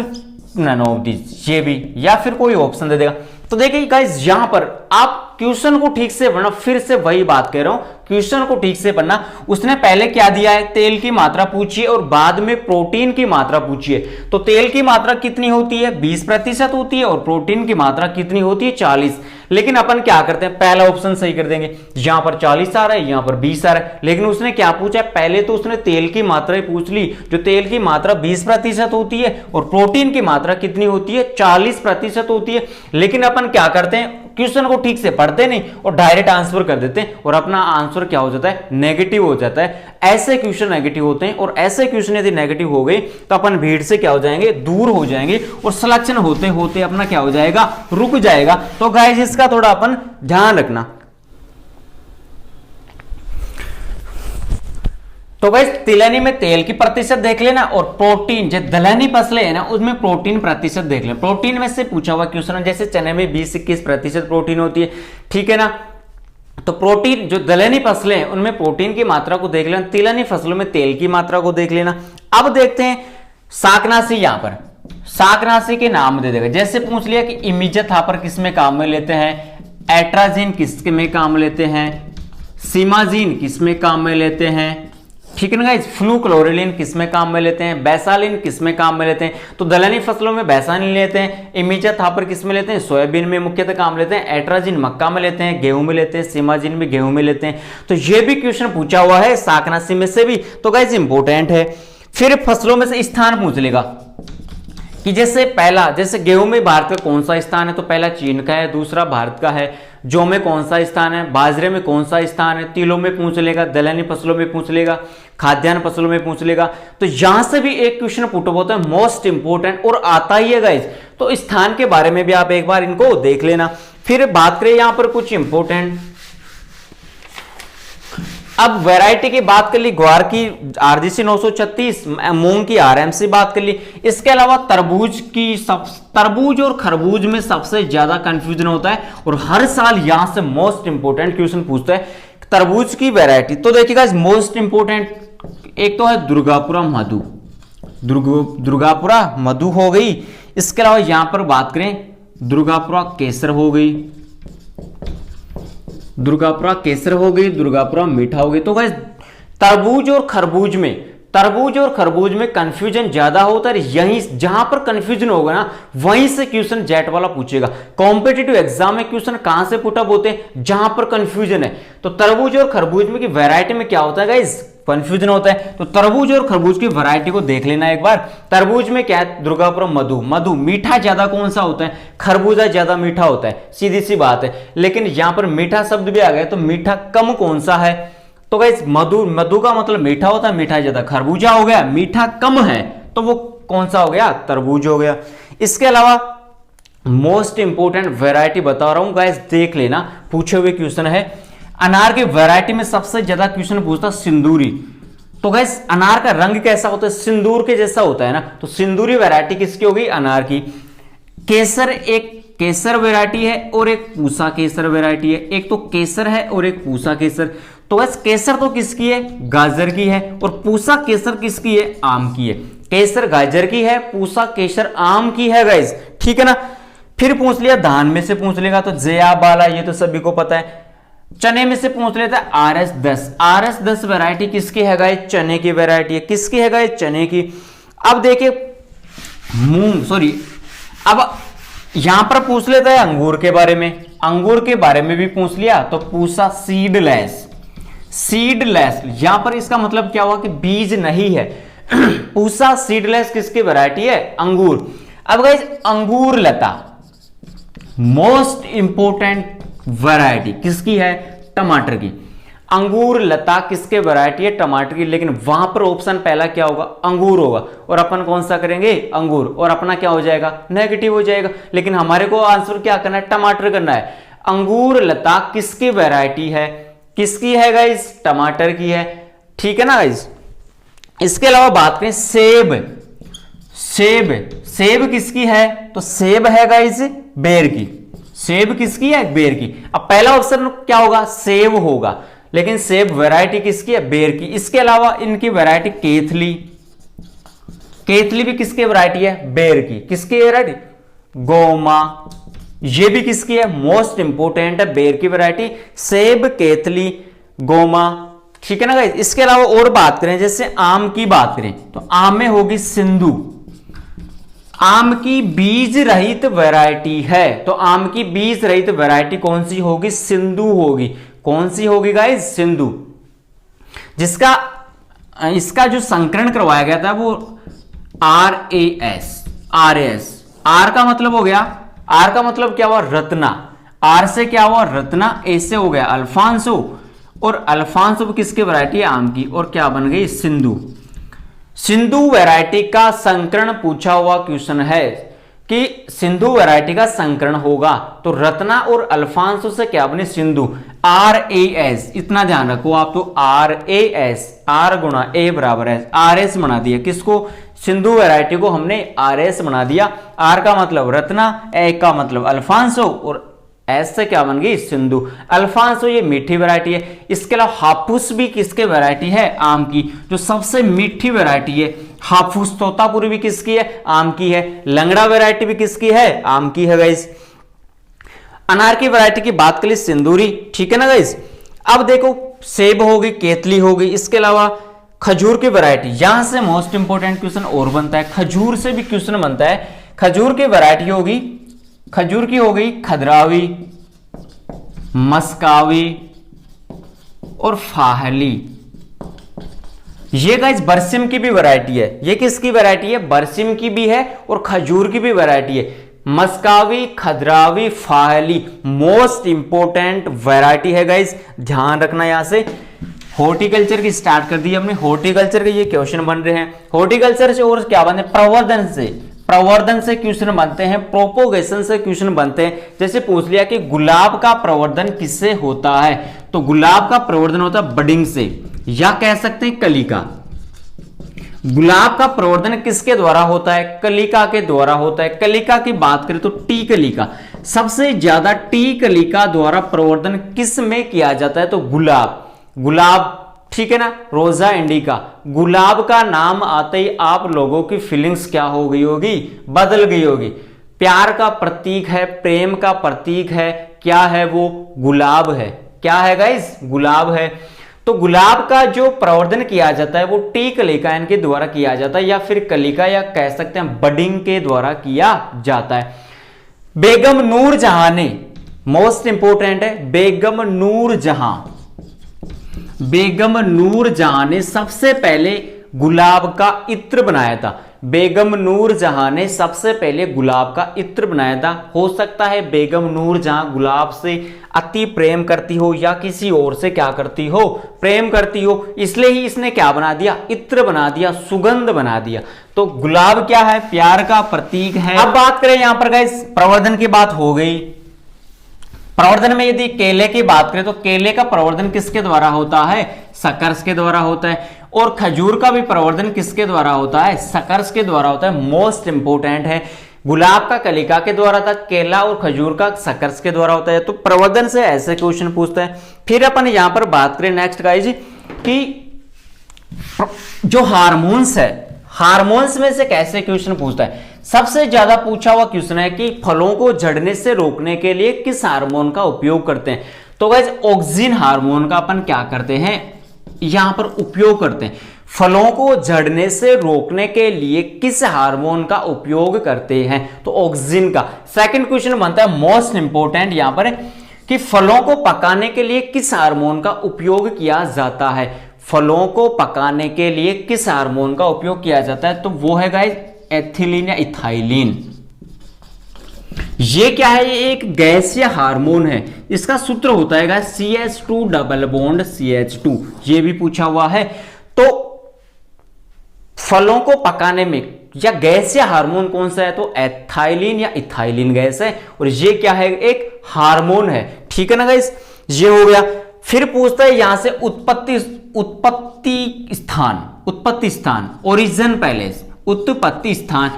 नन ऑफ दिस, ये भी, या फिर कोई ऑप्शन दे देगा। तो देखिए गाइस, यहां पर आप क्वेश्चन को ठीक से पढ़ना, फिर से वही बात कह रहा हूं, क्वेश्चन को ठीक से पढ़ना। उसने पहले क्या दिया है? तेल की मात्रा पूछी है और बाद में प्रोटीन की मात्रा पूछी है। तो तेल की मात्रा कितनी होती है? 20% होती है, और प्रोटीन की मात्रा कितनी होती है? 40। लेकिन अपन क्या करते हैं? पहला ऑप्शन सही कर देंगे। यहां पर 40 आ रहा है, यहां पर 20 आ रहा है, लेकिन उसने क्या पूछा? पहले तो उसने तेल की मात्रा ही पूछ ली, जो तेल की मात्रा 20% होती है और प्रोटीन की मात्रा कितनी होती है? 40% होती है। लेकिन अपन क्या करते हैं? क्वेश्चन को ठीक से पढ़ते नहीं और डायरेक्ट आंसर कर देते हैं, और अपना आंसर क्या हो जाता है? नेगेटिव हो जाता है। ऐसे क्वेश्चन नेगेटिव होते हैं, और ऐसे क्वेश्चन यदि नेगेटिव हो गए तो अपन भीड़ से क्या हो जाएंगे? दूर हो जाएंगे, और सिलेक्शन होते होते अपना क्या हो जाएगा? रुक जाएगा। तो गाइस, इसका थोड़ा अपन ध्यान रखना। तो गाइस, तिलहनी में तेल की प्रतिशत देख लेना, और प्रोटीन जो दलहनी फसलें है ना उसमें प्रोटीन प्रतिशत देख लेना। प्रोटीन में से पूछा हुआ क्वेश्चन, जैसे चने में 20-21% प्रोटीन होती है, ठीक है ना। तो प्रोटीन जो दलहनी फसलें हैं उनमें प्रोटीन की मात्रा को देख लेना, तिलहनी फसलों में तेल की मात्रा को देख लेना। अब देखते हैं शाकनाशी। यहां पर शाकनाशी के नाम दे देगा, जैसे पूछ लिया कि इमिजाथापर किस में काम में लेते हैं, एट्राजिन किस में काम लेते हैं, सीमाजीन किस में काम में लेते हैं, ठीक है ना गाइस। फ्लूक्लोरिलीन किस में काम में लेते हैं, बैसालिन किस में काम में लेते हैं। तो दलहनी फसलों में बैसालिन लेते हैं, इमिजाथापर किस में लेते हैं? सोयाबीन में मुख्यतः काम लेते हैं, एट्राजिन मक्का में लेते हैं, गेहूं में लेते हैं, सीमाजिन भी गेहूं में लेते हैं। तो ये भी क्वेश्चन पूछा हुआ है शाकनाशी में से भी, तो गाइस इंपॉर्टेंट है। फिर फसलों में से स्थान पूछ लेगा कि जैसे पहला, जैसे गेहूं में भारत का कौन सा स्थान है? तो पहला चीन का है, दूसरा भारत का है। जौ में कौन सा स्थान है, बाजरे में कौन सा स्थान है, तिलों में पूछ लेगा, दलहनी फसलों में पूछ लेगा, खाद्यान्न फसलों में पूछ लेगा। तो यहां से भी एक क्वेश्चन पुट होता है मोस्ट इंपोर्टेंट और आता ही है गाइस। तो स्थान के बारे में भी आप एक बार इनको देख लेना। फिर बात करें यहां पर कुछ इंपोर्टेंट, अब वैरायटी की बात कर ली, ग्वार की आरजीसी 936, मूंग की आरएमसी बात कर ली। इसके अलावा तरबूज और खरबूज में सबसे ज्यादा कंफ्यूजन होता है और हर साल यहां से मोस्ट इंपोर्टेंट क्वेश्चन पूछता है। तरबूज की वैरायटी, तो देखिएगा मोस्ट इंपोर्टेंट एक तो है दुर्गापुरा मधु, दुर्गापुरा मधु हो गई। इसके अलावा यहां पर बात करें दुर्गापुरा केसर हो गई, दुर्गापुरा केसर हो गई, दुर्गापुरा मीठा हो गई। तो गाइस तरबूज और खरबूज में कंफ्यूजन ज्यादा होता है, यहीं जहां पर कंफ्यूजन होगा ना वहीं से क्वेश्चन जेट वाला पूछेगा। कॉम्पिटिटिव एग्जाम में क्वेश्चन कहां से पुट अप होते हैं, जहां पर कंफ्यूजन है। तो तरबूज और खरबूज में की वैरायटी में क्या होता है गाइस, कंफ्यूजन होता है। तो तरबूज और खरबूज की वैरायटी को देख लेना एक बार। तरबूज में क्या है, दुर्गापुरा मधु, मीठा ज्यादा कौन सा होता है, खरबूजा ज्यादा मीठा होता है, सीधी सी बात है। लेकिन यहां पर मीठा शब्द भी आ गया, तो मीठा कम कौन सा है, तो गाइस मधु का मतलब मीठा होता है, मीठा ज्यादा। खरबूजा हो गया मीठा कम है, तो वो कौन सा हो गया, तरबूज हो गया। इसके अलावा मोस्ट इंपोर्टेंट वैरायटी बता रहा हूं गाइस, देख लेना, पूछे हुए क्वेश्चन है। अनार की वैरायटी में सबसे ज्यादा क्वेश्चन पूछता सिंदूरी। तो गाइस अनार का रंग कैसा होता है, सिंदूर के जैसा होता है ना, तो सिंदूरी वैरायटी किसकी होगी, अनार की। केसर, एक केसर वैरायटी है और एक पूसा केसर वैरायटी है, एक तो केसर है और एक पूसा केसर। तो बस केसर तो किसकी है, गाजर की है, और पूसा केसर किसकी है, आम की है। केसर गाजर की है, पूसा केसर आम की है गाइस, ठीक है ना। फिर पूछ लिया धान में से पूछ लेगा तो जया बाला, ये तो सभी को पता है। चने में से पूछ लेता है RS10 वैरायटी किसकी है गाइस, चने की वैरायटी है। किसकी है गाइस, चने की। अब देखिए अब यहां पर पूछ लेता है अंगूर के बारे में, अंगूर के बारे में भी पूछ लिया, तो पूछा सीडलेस, यहां पर इसका मतलब क्या हुआ कि बीज नहीं है। पूसा सीडलेस किसकी वैरायटी है, अंगूर। अब गाइस अंगूर लता मोस्ट इंपोर्टेंट वैरायटी किसकी है, टमाटर की। अंगूर लता किसके वैरायटी है, टमाटर की। लेकिन वहां पर ऑप्शन पहला क्या होगा, अंगूर होगा, और अपन कौन सा करेंगे, अंगूर, और अपना क्या हो जाएगा, नेगेटिव हो जाएगा। लेकिन हमारे को आंसर क्या करना है, टमाटर करना है। अंगूर लता किसकी वैरायटी है, किसकी है गाइस, टमाटर की है, ठीक है ना गाइस। इसके अलावा बात करें सेब किसकी है, तो सेब है गाइस बेर की, सेब किसकी है, बेर की। अब पहला ऑप्शन क्या होगा, सेब होगा, लेकिन सेब वैरायटी किसकी है, बेर की। इसके अलावा इनकी वैरायटी केतली भी किसकी वैरायटी है, बेर की। किसकी वैरायटी, गोमा, ये भी किसकी है, मोस्ट इंपोर्टेंट है, बेर की वैरायटी। सेब, केतली, गोमा, ठीक है ना गाइस। इसके अलावा और बात करें, जैसे आम की बात करें तो आम में होगी सिंधु, आम की बीज रहित वैरायटी है, तो आम की बीज रहित वैरायटी कौन सी होगी, सिंधु होगी। कौन सी होगी गाइस, सिंधु। जिसका इसका जो संकरण करवाया गया था वो RAS, आर का मतलब हो गया, आर का मतलब क्या हुआ, रत्ना। आर से क्या हुआ, रत्ना। ए से हो गया अल्फांसो, और अल्फांसो किसकी वैरायटी है, आम की, और क्या बन गई, सिंधु। सिंधु वैरायटी का संकरण पूछा हुआ क्वेश्चन है कि सिंधु वैरायटी का संकरण होगा, तो रत्ना और अल्फांसो से क्या बने, सिंधु। RAS, इतना ध्यान रखो आप, तो RAS, R गुणा A बराबर है RS बना दिया किसको, सिंधु वैरायटी को हमने RS बना दिया। R का मतलब रत्ना, A का मतलब अल्फांसो, और S से क्या बन गई, सिंधु। अल्फांसो ये मीठी वैरायटी है। इसके अलावा हाफूस भी किसके वैरायटी है, आम की, जो सबसे मीठी वैरायटी है। हाफूस, तोतापुरी भी किसकी है, आम की है। लंगड़ा वैरायटी भी किसकी है, आम की है गाइस। अनार की वैरायटी की बात करें सिंदूरी, ठीक है ना गाइस। अब देखो सेब होगी, केतली होगी, इसके अलावा खजूर की वैरायटी, यहां से मोस्ट इंपोर्टेंट क्वेश्चन और बनता है, खजूर से भी क्वेश्चन बनता है। खजूर की वैरायटी होगी, खजूर की हो गई खदरावी, मस्कावी और फाहली। ये गाइस बरसिम की भी वैरायटी है। ये किसकी वैरायटी है, बरसिम की भी है और खजूर की भी वैरायटी है। मस्कावी, खदरावी, फाहली मोस्ट इंपोर्टेंट वैरायटी है गाइस, ध्यान रखना। यहां से हॉर्टिकल्चर की स्टार्ट कर दी हमने, हॉर्टिकल्चर के ये क्वेश्चन बन रहे हैं। हॉर्टिकल्चर से और क्या बनते हैं, प्रवर्धन से क्वेश्चन बनते हैं, प्रोपोगेशन से क्वेश्चन बनते हैं। जैसे पूछ लिया कि गुलाब का प्रवर्धन किससे होता है, तो गुलाब का प्रवर्धन होता है बडिंग से, या कह सकते हैं कलिका। गुलाब का प्रवर्धन किसके द्वारा होता है, कलिका के द्वारा होता है। कलिका की बात करें तो टी कलिका, सबसे ज्यादा टी कलिका द्वारा प्रवर्धन किस में किया जाता है? तो गुलाब, ठीक है ना, रोजा इंडिका। गुलाब का नाम आते ही आप लोगों की फीलिंग्स क्या हो गई होगी? बदल गई होगी। प्यार का प्रतीक है, प्रेम का प्रतीक है, क्या है वो? गुलाब है। क्या है गाइस? गुलाब है। तो गुलाब का जो प्रवर्धन किया जाता है वो टी कलिका के द्वारा किया जाता है, या फिर कलिका, या कह सकते हैं बडिंग के द्वारा किया जाता है। बेगम नूरजहां ने, मोस्ट इंपोर्टेंट है, बेगम नूरजहां ने सबसे पहले गुलाब का इत्र बनाया था। बेगम नूरजहां ने सबसे पहले गुलाब का इत्र बनाया था। हो सकता है बेगम नूरजहां गुलाब से अति प्रेम करती हो, या किसी और से क्या करती हो? प्रेम करती हो, इसलिए ही इसने क्या बना दिया? इत्र बना दिया, सुगंध बना दिया। तो गुलाब क्या है? प्यार का प्रतीक है। अब बात करें यहां पर गाइस, प्रवर्धन की बात हो गई। प्रवर्धन में यदि केले की बात करें तो केले का प्रवर्धन किसके द्वारा होता है? सकर्स के द्वारा होता है। और खजूर का भी प्रवर्धन किसके द्वारा होता है? सकर्स के द्वारा होता है। मोस्ट इंपोर्टेंट है। गुलाब का कलिका के द्वारा था, केला और खजूर का सकर्स के द्वारा होता है। तो प्रवर्धन से ऐसे क्वेश्चन पूछता है। फिर अपन यहां पर बात करें नेक्स्ट गाइस कि जो हार्मोन्स है, हार्मोन्स में से कैसे क्वेश्चन पूछता है? सबसे ज्यादा पूछा हुआ क्वेश्चन है कि फलों को झड़ने से रोकने के लिए किस हार्मोन का उपयोग करते हैं? तो गाइस ऑक्सिन हार्मोन का अपन क्या करते हैं? यहां पर उपयोग करते हैं। फलों को झड़ने से रोकने के लिए किस हार्मोन का उपयोग करते हैं? तो ऑक्सिन का। सेकंड क्वेश्चन बनता है मोस्ट इंपोर्टेंट यहां पर कि फलों को पकाने के लिए किस हार्मोन का उपयोग किया जाता है? फलों को पकाने के लिए किस हार्मोन का उपयोग किया जाता है? तो वो है गाइस एथिलीन या इथाइलिन। ये क्या है? ये एक गैसीय हार्मोन है। इसका सूत्र होता है guys CH2 double bond CH2। ये भी पूछा हुआ है। तो फलों को पकाने में या गैसीय हार्मोन कौन सा है? तो एथाइलिन या इथाइलिन गैस है। और ये क्या है? एक हार्मोन है। ठीक है ना गाइस, ये हो गया। फिर पूछता है यहां से उत्पत्ति स्थान, ओरिजिन पैलेस, उत्पत्ति स्थान।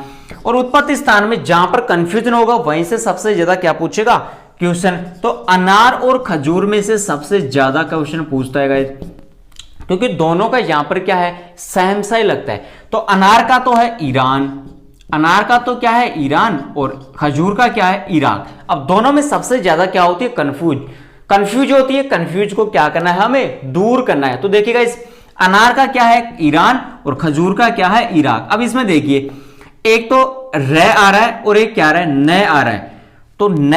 और उत्पत्ति स्थान में जहां पर कंफ्यूजन होगा वहीं से सबसे ज्यादा क्या पूछेगा क्वेश्चन? तो अनार और खजूर में से सबसे ज्यादा क्वेश्चन पूछता है गाइस, क्योंकि दोनों का यहां पर क्या है? सेम सा ही लगता है। तो अनार का तो है ईरान, अनार का तो क्या है? ईरान, और खजूर का क्या है? इराक। अब दोनों में सबसे ज्यादा क्या होती है? कंफ्यूज होती है। कंफ्यूज को क्या करना है? हमें दूर करना है। तो देखिएगा इस अनार का क्या है? ईरान, और खजूर का क्या है? इराक। अब इसमें देखिए एक तो र आ रहा है और एक क्या आ रहा है? न आ रहा है। तो न,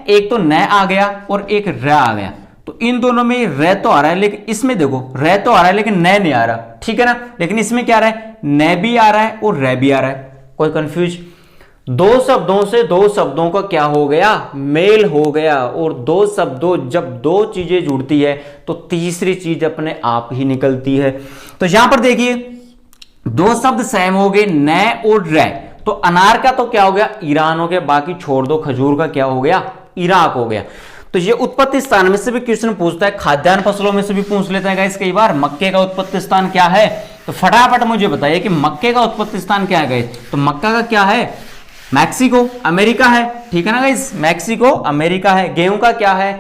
एक तो न आ गया और एक र आ गया। तो इन दोनों में र तो आ रहा है, लेकिन इसमें देखो र तो आ रहा है लेकिन न नहीं आ रहा। ठीक है ना, लेकिन इसमें क्या आ रहा है? न भी आ रहा है और र भी आ रहा है। कोई कंफ्यूज? दो शब्दों से दो शब्दों का क्या हो गया? मेल हो गया। और दो शब्दों, जब दो चीजें जुड़ती है तो तीसरी चीज अपने आप ही निकलती है। तो यहां पर देखिए दो शब्द सेम हो गए, न और र। तो अनार का तो क्या हो गया? ईरान हो गया, बाकी छोड़ दो। खजूर का क्या हो गया? इराक हो गया। तो ये उत्पत्ति स्थान में से भी क्वेश्चन पूछता है, खाद्यान्न फसलों में से भी पूछ लेता है गाइस कई बार। मक्के का उत्पत्ति स्थान क्या है? तो फटाफट मुझे बताइए कि मक्के का उत्पत्ति स्थान क्या है गाइस? तो मक्का का क्या है? मैक्सिको, अमेरिका है। ठीक है ना गाइस, मैक्सिको अमेरिका है। गेहूं का क्या है?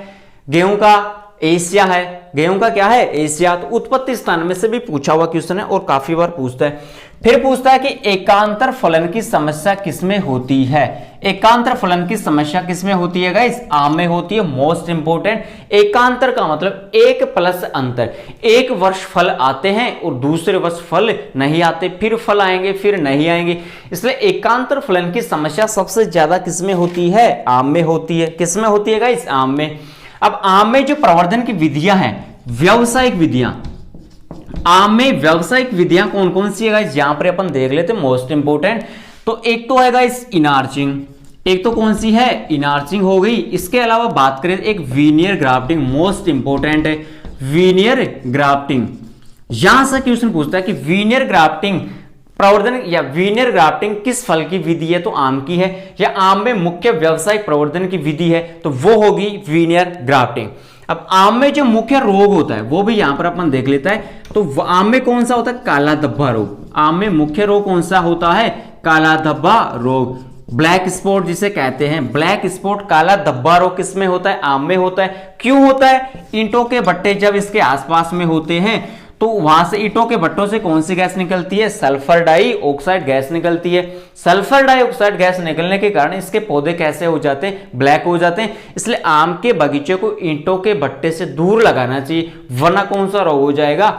गेहूं का एशिया है। गेहूं का क्या है? एशिया। तो उत्पत्ति स्थान में से भी पूछा हुआ क्वेश्चन है और काफी बार पूछता है। फिर पूछता है कि एकांतर फलन की समस्या किसमें होती है? एकांतर फलन की समस्या किसमें होती है गाइस? आम में होती है। Most important. एकांतर का मतलब एक प्लस अंतर। एक वर्ष फल आते हैं और दूसरे वर्ष फल नहीं आते, फिर फल आएंगे फिर नहीं आएंगे। इसलिए एकांतर फलन की समस्या सबसे ज्यादा किसमें होती है? आम में होती है। किसमें होती है गाइस? आम में। अब आम में जो प्रवर्धन की विधियां हैं, व्यावसायिक विधियां, आम में व्यावसायिक विधियां कौन कौन सी है गाइस? यहां पर अपन देख लेते हैं मोस्ट इंपोर्टेंट। तो एक तो है गाइस इनार्चिंग, एक तो कौन सी है? इनार्चिंग हो गई। इसके अलावा बात करें एक वीनियर ग्राफ्टिंग, मोस्ट इंपोर्टेंट है वीनियर ग्राफ्टिंग। यहां से क्वेश्चन पूछता है कि वीनियर ग्राफ्टिंग प्रवर्धन या वीनियर ग्राफ्टिंग किस फल की विधि है? तो आम की है। या आम में मुख्य व्यावसायिक प्रवर्धन की विधि है तो वो होगी वीनियर ग्राफ्टिंग। अब आम में जो मुख्य रोग होता है वो भी यहां पर अपन देख लेता है। तो आम में कौन सा होता है? काला धब्बा रोग। आम में मुख्य रोग कौन सा होता है? काला धब्बा रोग। ब्लैक स्पॉट जिसे कहते हैं, ब्लैक स्पॉट काला धब्बा रोग किस में होता है? आम में होता है। क्यों होता है? ईंटों के भट्टे जब इसके आसपास में होते हैं तो वहां से ईंटों के भट्टों से कौन सी गैस निकलती है? सल्फर डाइऑक्साइड गैस निकलती है। सल्फर डाइऑक्साइड गैस निकलने के कारण इसके पौधे कैसे हो जाते हैं? ब्लैक हो जाते हैं। इसलिए आम के बगीचे को ईंटों के भट्टे से दूर लगाना चाहिए, वरना कौन सा रोग हो जाएगा?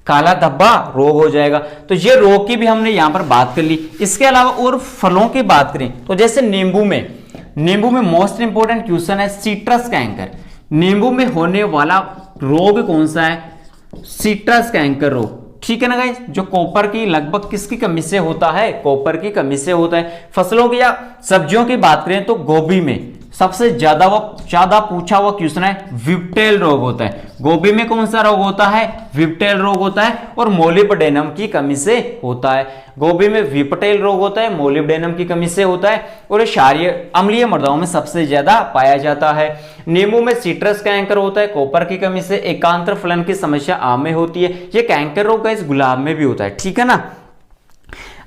काला धब्बा रोग हो जाएगा। तो ये रोग की भी हमने यहां पर बात कर ली। इसके अलावा और फलों की बात करें तो जैसे नींबू में मोस्ट इंपोर्टेंट क्वेश्चन है सिट्रस कैंकर। नींबू में होने वाला रोग कौन सा है? सिट्रस कैंकर रोग, ठीक है ना गाइस, जो कॉपर की लगभग किसकी कमी से होता है? कॉपर की कमी से होता है। फसलों की या सब्जियों की बात करें तो गोभी में सबसे ज्यादा पूछा हुआ क्वेश्चन है विप्टेल रोग होता है। गोभी में कौन सा रोग होता है? विप्टेल रोग होता है और मोलिब्डेनम की कमी से होता है। गोभी में विप्टेल रोग होता है, मोलिब्डेनम की कमी से होता है और ये क्षारीय अम्लीय मृदाओं में सबसे ज्यादा पाया जाता है। नींबू में सिट्रस कैंकर होता है कॉपर की कमी से। एकांतर फलन की समस्या आम में होती है। ये कैंकर रोग इस गुलाब में भी होता है, ठीक है ना।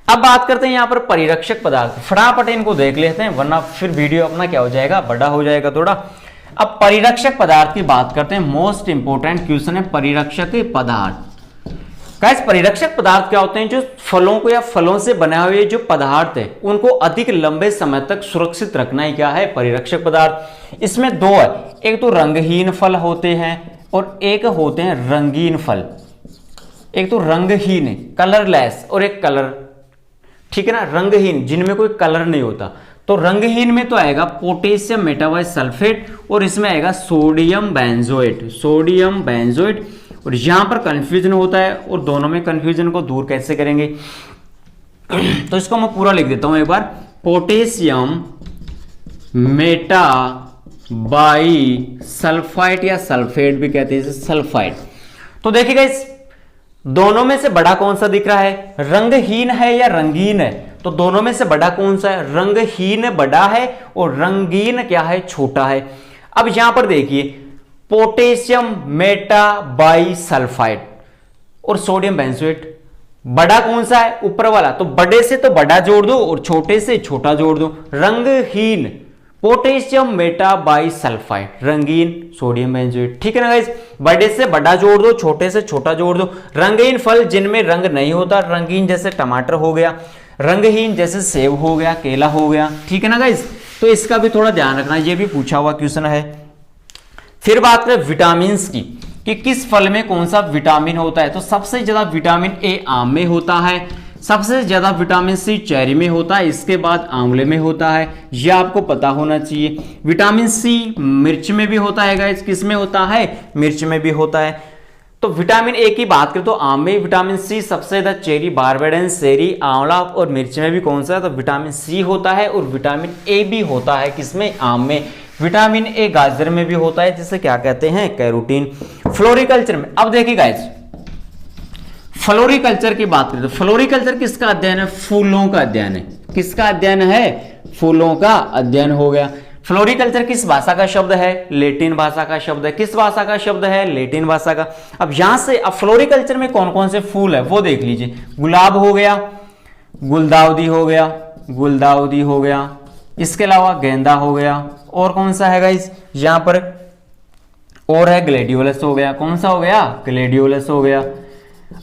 अब बात करते हैं यहां पर परिरक्षक पदार्थ। फटाफट इनको देख लेते हैं वरना फिर वीडियो अपना क्या हो जाएगा? बड़ा हो जाएगा थोड़ा। अब परिरक्षक पदार्थ की बात करते हैं। मोस्ट इंपोर्टेंट क्वेश्चन है परिरक्षक पदार्थ। गाइस परिरक्षक पदार्थ क्या होते हैं? जो फलों को या फलों से बने हुए जो पदार्थ है उनको अधिक लंबे समय तक सुरक्षित रखना ही क्या है? परिरक्षक पदार्थ। इसमें दो है, एक तो रंगहीन फल होते हैं और एक होते हैं रंगीन फल। एक तो रंगहीन कलरलेस और एक कलर, ठीक है ना, रंगहीन जिनमें कोई कलर नहीं होता। तो रंगहीन में तो आएगा पोटेशियम मेटाबाइसल्फेट और इसमें आएगा सोडियम बेंजोएट। सोडियम बेंजोएट और यहां पर कंफ्यूजन होता है और दोनों में कंफ्यूजन को दूर कैसे करेंगे? तो इसको मैं पूरा लिख देता हूं एक बार। पोटेशियम मेटाबाइसल्फाइड या सल्फेट भी कहते हैं, सल्फाइड। तो देखिएगा इस दोनों में से बड़ा कौन सा दिख रहा है? रंगहीन है या रंगीन है? तो दोनों में से बड़ा कौन सा है? रंगहीन बड़ा है और रंगीन क्या है? छोटा है। अब यहां पर देखिए पोटेशियम मेटाबाइसल्फाइड और सोडियम बेंजोएट, बड़ा कौन सा है? ऊपर वाला। तो बड़े से तो बड़ा जोड़ दो और छोटे से छोटा जोड़ दो। रंगहीन पोटेशियम मेटाबाइसल्फाइड, रंगीन सोडियम बेंजोएट, ठीक है ना गाइस। बड़े से बड़ा जोड़ दो, छोटे से छोटा जोड़ दो। रंगीन फल जिनमें रंग नहीं होता, रंगीन जैसे टमाटर हो गया, रंगहीन जैसे सेब हो गया, केला हो गया, ठीक है ना गाइस। तो इसका भी थोड़ा ध्यान रखना, ये भी पूछा हुआ क्वेश्चन है। फिर बात करें विटामिन की कि किस फल में कौन सा विटामिन होता है? तो सबसे ज्यादा विटामिन ए आम में होता है, सबसे ज्यादा विटामिन सी चेरी में होता है, इसके बाद आंवले में होता है। यह आपको पता होना चाहिए। विटामिन सी मिर्च में भी होता है गाइस, किस में होता है? मिर्च में भी होता है। तो विटामिन ए की बात करें तो आम में विटामिन सी सबसे ज्यादा, चेरी, बारबेडेंस, सेरी, आंवला और मिर्च में भी कौन सा है? तो विटामिन सी होता है और विटामिन ए भी होता है किसमें? आम में। विटामिन ए गाजर में भी होता है जिसे क्या कहते हैं? कैरोटीन। फ्लोरिकल्चर में अब देखिए गाइस, फ्लोरिकल्चर की बात करें तो फ्लोरिकल्चर किसका अध्ययन है? फूलों का अध्ययन है। किसका अध्ययन है? फूलों का अध्ययन हो गया। फ्लोरिकल्चर किस भाषा का शब्द है? लैटिन भाषा का शब्द है। किस भाषा का शब्द है? लैटिन भाषा का। अब यहां से अब फ्लोरिकल्चर में कौन कौन से फूल है वो देख लीजिए। गुलाब हो गया, गुलदाउदी हो गया, गुलदाउदी हो गया, इसके अलावा गेंदा हो गया, और कौन सा है गाइस यहां पर? और है ग्लेडियोलस हो गया। कौन सा हो गया? ग्लेडियोलस हो गया।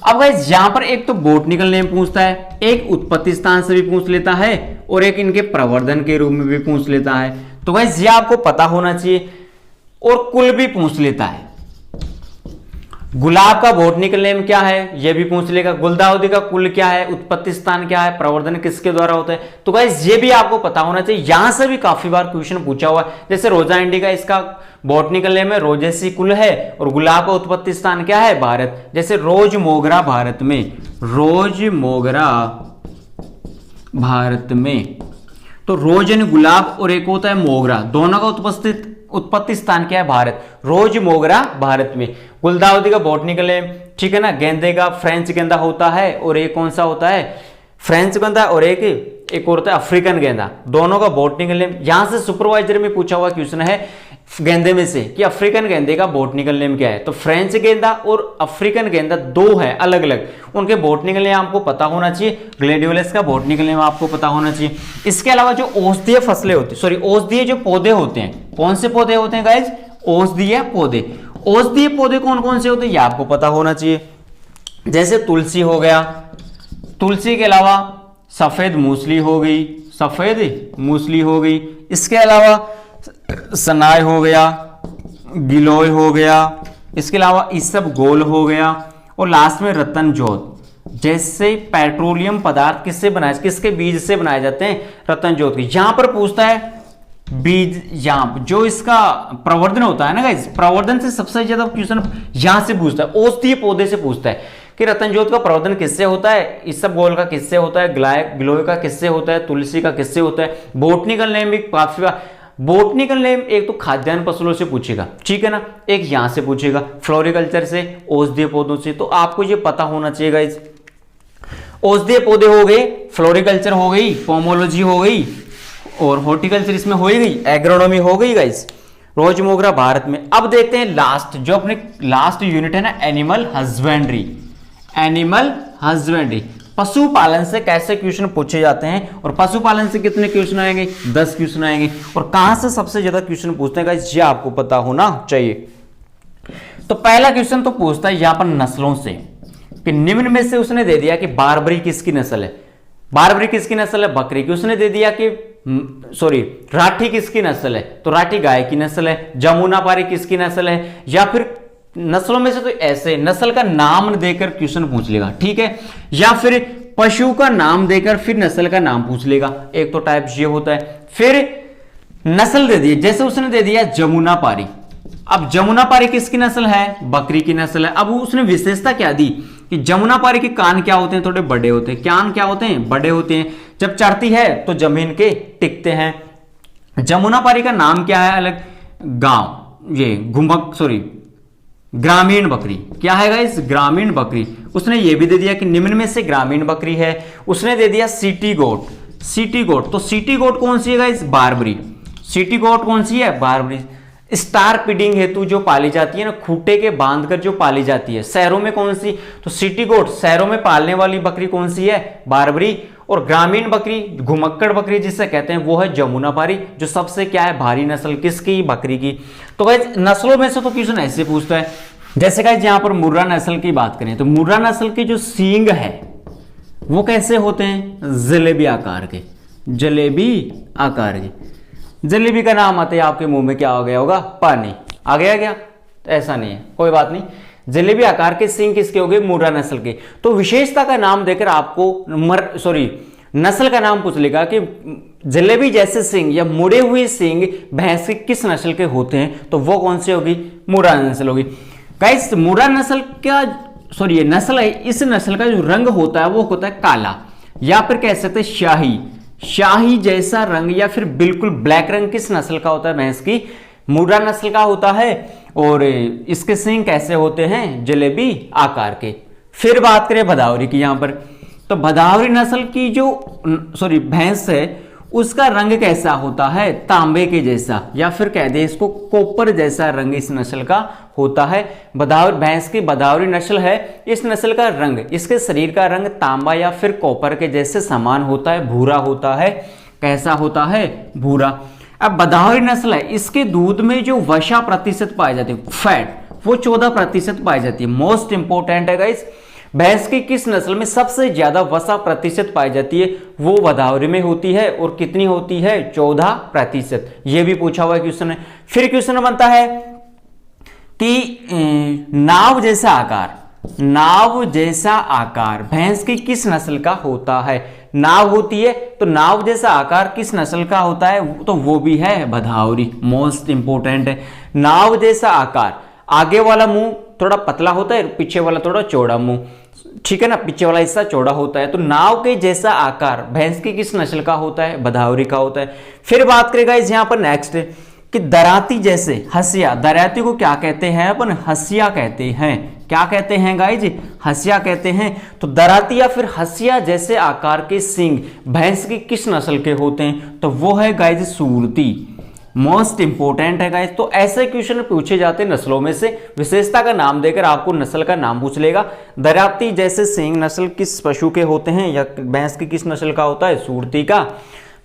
अब गाइस यहां पर एक तो बॉटनिकल नेम पूछता है, एक उत्पत्ति स्थान से भी पूछ लेता है और एक इनके प्रवर्धन के रूप में भी पूछ लेता है। तो गाइस ये आपको पता होना चाहिए। और कुल भी पूछ लेता है। गुलाब का बॉटनिकल नेम क्या है ये भी पूछ लेगा। गुलदाउदी का कुल क्या है? उत्पत्ति स्थान क्या है? प्रवर्धन किसके द्वारा होता है? तो गाइस ये भी आपको पता होना चाहिए। यहां से भी काफी बार क्वेश्चन पूछा हुआ है। जैसे रोजा इंडिका, इसका बॉटनिकल नेम है रोजेसी कुल है और गुलाब का उत्पत्ति स्थान क्या है? भारत। जैसे रोज मोगरा भारत में, रोज मोगरा भारत में, तो रोज यानी गुलाब और एक होता है मोगरा, दोनों का उत्पत्ति स्थान क्या है? भारत। रोज मोगरा भारत में। गुलदाउदी का बॉटनिकल नेम, ठीक है ना। गेंदे का फ्रेंच गेंदा होता है और एक कौन सा होता है? फ्रेंच गेंदा और एक और होता है अफ्रीकन गेंदा, दोनों का बॉटनिकल नेम। यहां से सुपरवाइजर में पूछा हुआ क्वेश्चन है गेंदे में से कि अफ्रीकन गेंदे का बॉटनिकल नेम क्या है, तो फ्रेंच गेंदा और अफ्रीकन गेंदा दो है अलग अलग, उनके बॉटनिकल नेम आपको पता होना चाहिए। ग्लेडियोलस का बॉटनिकल नेम आपको पता होना चाहिए। इसके अलावा जो औषधीय फसलें होती है, सॉरी औषधीय जो पौधे होते हैं, कौन से पौधे होते हैं गाइज, औषधीय पौधे। औषधीय पौधे कौन कौन से होते हैं ये आपको पता होना चाहिए। जैसे तुलसी हो गया, तुलसी के अलावा सफेद मूसली हो गई, सफेद मूसली हो गई। इसके अलावा सनाई हो गया, गिलोय हो गया, इसके अलावा इसबगोल हो गया, और लास्ट में रतन जोत। जैसे पेट्रोलियम पदार्थ किससे बनाए, किसके बीज से बनाए जाते हैं, रतन जोत की। यहां पर पूछता है बीज, यहां जो इसका प्रवर्धन होता है ना गाइस, प्रवर्धन से सबसे ज्यादा क्वेश्चन यहां से पूछता है, औषधीय पौधे से पूछता है कि रतन जोत का प्रवर्धन किससे होता है, इसबगोल का किससे होता है, गिलोय का किससे होता है, तुलसी का किससे होता है। बॉटनिकल नेम भी काफी, बॉटनिकल नेम एक तो खाद्यान्न फसलों से पूछेगा, ठीक है ना, एक यहां से पूछेगा फ्लोरिकल्चर से, औषधीय पौधों से। तो आपको ये पता होना चाहिए गाइस, औषधीय पौधे हो गए, फ्लोरिकल्चर हो गई, पोमोलॉजी हो गई, और हॉर्टिकल्चर इसमें हो गई, एग्रोनॉमी हो गई गाइस, रोजमर्रा भारत में। अब देखते हैं लास्ट, जो अपने लास्ट यूनिट है ना, एनिमल हस्बेंड्री। एनिमल हस्बेंड्री, पशुपालन से कैसे क्वेश्चन पूछे जाते हैं, और पशुपालन से कितने क्वेश्चन आएंगे, 10 क्वेश्चन आएंगे, और कहां से सबसे ज्यादा क्वेश्चन पूछते हैं गाइस, ये आपको पता होना चाहिए। तो पहला क्वेश्चन तो पूछता है यहां पर नस्लों से, कि निम्न में से उसने दे दिया कि बारबरी किसकी नस्ल है, बारबरी किसकी नस्ल है, बकरी की। उसने दे दिया कि सॉरी राठी किसकी नस्ल है, तो राठी गाय की नस्ल है। जमुनापारी किसकी नस्ल है, या फिर नस्लों में से तो ऐसे नस्ल का नाम देकर क्वेश्चन पूछ लेगा, ठीक है, या फिर पशु का नाम देकर फिर नस्ल का नाम पूछ लेगा, एक तो टाइप ये होता है। फिर नस्ल दे दी, जैसे उसने दे दिया जमुनापारी। अब जमुनापारी किसकी नस्ल है, बकरी की नस्ल है। अब उसने विशेषता क्या दी कि जमुनापारी के कान क्या होते हैं, थोड़े बड़े होते हैं, कान क्या होते हैं, बड़े होते हैं, जब चरती है तो जमीन के टिकते हैं। जमुनापारी का नाम क्या है अलग, गांव, ये घुमक सॉरी ग्रामीण बकरी, क्या है गाइस, ग्रामीण बकरी। उसने ये भी दे दिया कि निम्न में से ग्रामीण बकरी है। उसने दे दिया सिटी गोट, सिटी गोट, तो सिटी गोट कौन सी है गाइस, बारबरी। सिटी गोट कौन सी है, बारबरी। स्टार फीडिंग हेतु जो पाली जाती है ना, खूंटे के बांधकर जो पाली जाती है, शहरों में कौन सी, तो सिटी गोट, शहरों में पालने वाली बकरी कौन सी है, बारबरी। और ग्रामीण बकरी, घुमक्कड़ बकरी जिसे कहते हैं, वो है जमुनापारी, जो सबसे क्या है भारी नस्ल किसकी, बकरी की। तो गाइस नस्लों में से तो क्वेश्चन ऐसे पूछता है। जैसे गाइस यहां पर मुर्रा नस्ल की बात करें, तो मुर्रा नस्ल के जो सींग है वो कैसे होते हैं, जलेबी आकार के, जलेबी आकार के। जलेबी का नाम आते ही आपके मुंह में क्या हो गया होगा, पानी आ गया क्या, तो ऐसा नहीं है, कोई बात नहीं। जलेबी आकार के सींग किसके हो गए, मुर्रा नस्ल के। तो विशेषता का नाम देकर आपको नस्ल का नाम पूछ लेगा कि जलेबी जैसे सींग या मुड़े हुए सींग भैंस के किस नस्ल के होते हैं, तो वो कौन सी होगी, मुर्रा नस्ल होगी। गाइस मुर्रा नस्ल का ये नस्ल है, इस नस्ल का जो रंग होता है वो होता है काला, या फिर कह सकते हैं शाही, शाही जैसा रंग, या फिर बिल्कुल ब्लैक रंग किस नस्ल का होता है, भैंस की, मुर्रा नस्ल का होता है। और इसके सींग कैसे होते हैं, जलेबी आकार के। फिर बात करें भदावरी की, यहां पर तो भदावरी नस्ल की जो भैंस है उसका रंग कैसा होता है, तांबे के जैसा, या फिर कह दे इसको कॉपर जैसा रंग इस नस्ल का होता है। भैंस की भदावरी नस्ल है, इस नस्ल का रंग, इसके शरीर का रंग तांबा या फिर कॉपर के जैसे समान होता है, भूरा होता है। कैसा होता है, भूरा। अब भदावरी नस्ल है, इसके दूध में जो वसा प्रतिशत पाई जाती है, फैट, वो 14% पाई जाती है। मोस्ट इंपोर्टेंट है गाइस, भैंस की किस नस्ल में सबसे ज्यादा वसा प्रतिशत पाई जाती है, वो भदावरी में होती है, और कितनी होती है, 14%। ये भी पूछा हुआ क्वेश्चन है। फिर क्वेश्चन बनता है कि नाव जैसा आकार, नाव जैसा आकार भैंस की किस नस्ल का होता है। नाव होती है, तो नाव जैसा आकार किस नस्ल का होता है, तो वो भी है भदावरी। मोस्ट इंपोर्टेंट है, नाव जैसा आकार, आगे वाला मुंह थोड़ा पतला होता है, पीछे वाला थोड़ा चौड़ा मुंह, ठीक है ना, पीछे वाला हिस्सा चौड़ा होता है। तो नाव के जैसा आकार भैंस की किस नस्ल का होता है, भदावरी का होता है। फिर बात करेगा इस यहां पर नेक्स्ट कि दराती जैसे हसिया, दराती को क्या कहते हैं अपन, हसिया कहते हैं। क्या कहते हैं गाइज, हसिया कहते हैं। तो दराती या फिर हसिया जैसे आकार के सींग भैंस की किस नस्ल के होते हैं, तो वो है गाइज सूरती। मोस्ट इंपोर्टेंट है गाइस। तो ऐसे क्वेश्चन पूछे जाते हैं नस्लों में से, विशेषता का नाम देकर आपको नस्ल का नाम पूछ लेगा। दरावती जैसे सींग नस्ल किस पशु के होते हैं, या भैंस की किस नस्ल का होता है, सूरती का।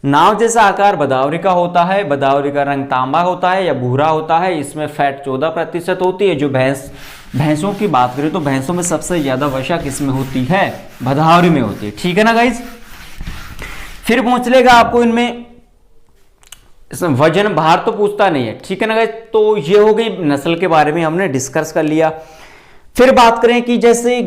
नाव जैसा आकार बदावरी का होता है, बदावरी का रंग तांबा होता है या भूरा होता है। इसमें फैट 14% होती है। जो भैंसों की बात करें तो भैंसों में सबसे ज्यादा वसा किसमें होती है, भदावरी में होती है, ठीक है ना गाइज। फिर पूछ लेगा आपको इनमें वजन भार तो पूछता नहीं है, ठीक है ना गाइज। तो ये हो गई नस्ल के बारे में हमने डिस्कस कर लिया। फिर बात करें कि जैसे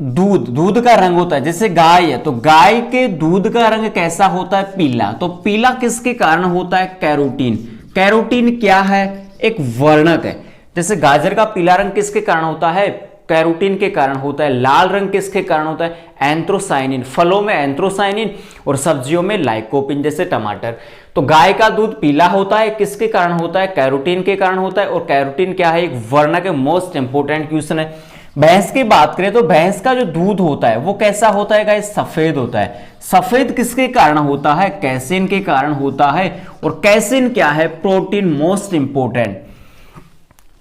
दूध का रंग होता है, जैसे गाय है तो गाय के दूध का रंग कैसा होता है, पीला। तो पीला किसके कारण होता है, कैरोटीन। कैरोटीन क्या है, एक वर्णक है। जैसे गाजर का पीला रंग किसके कारण होता है, कैरोटीन के कारण होता है। लाल रंग किसके कारण होता है, एंथ्रोसाइनिन। फलों में एंथ्रोसाइनिन और सब्जियों में लाइकोपिन, जैसे टमाटर। तो गाय का दूध पीला होता है, किसके कारण होता है, कैरोटीन के कारण होता है। और कैरोटीन क्या है, एक वर्णक है। मोस्ट इंपोर्टेंट क्वेश्चन है। भैंस की बात करें तो भैंस का जो दूध होता है वो कैसा होता है गाइस, सफेद होता है। सफेद किसके कारण होता है, कैसिन के कारण होता है। और कैसिन क्या है, प्रोटीन। मोस्ट इंपोर्टेंट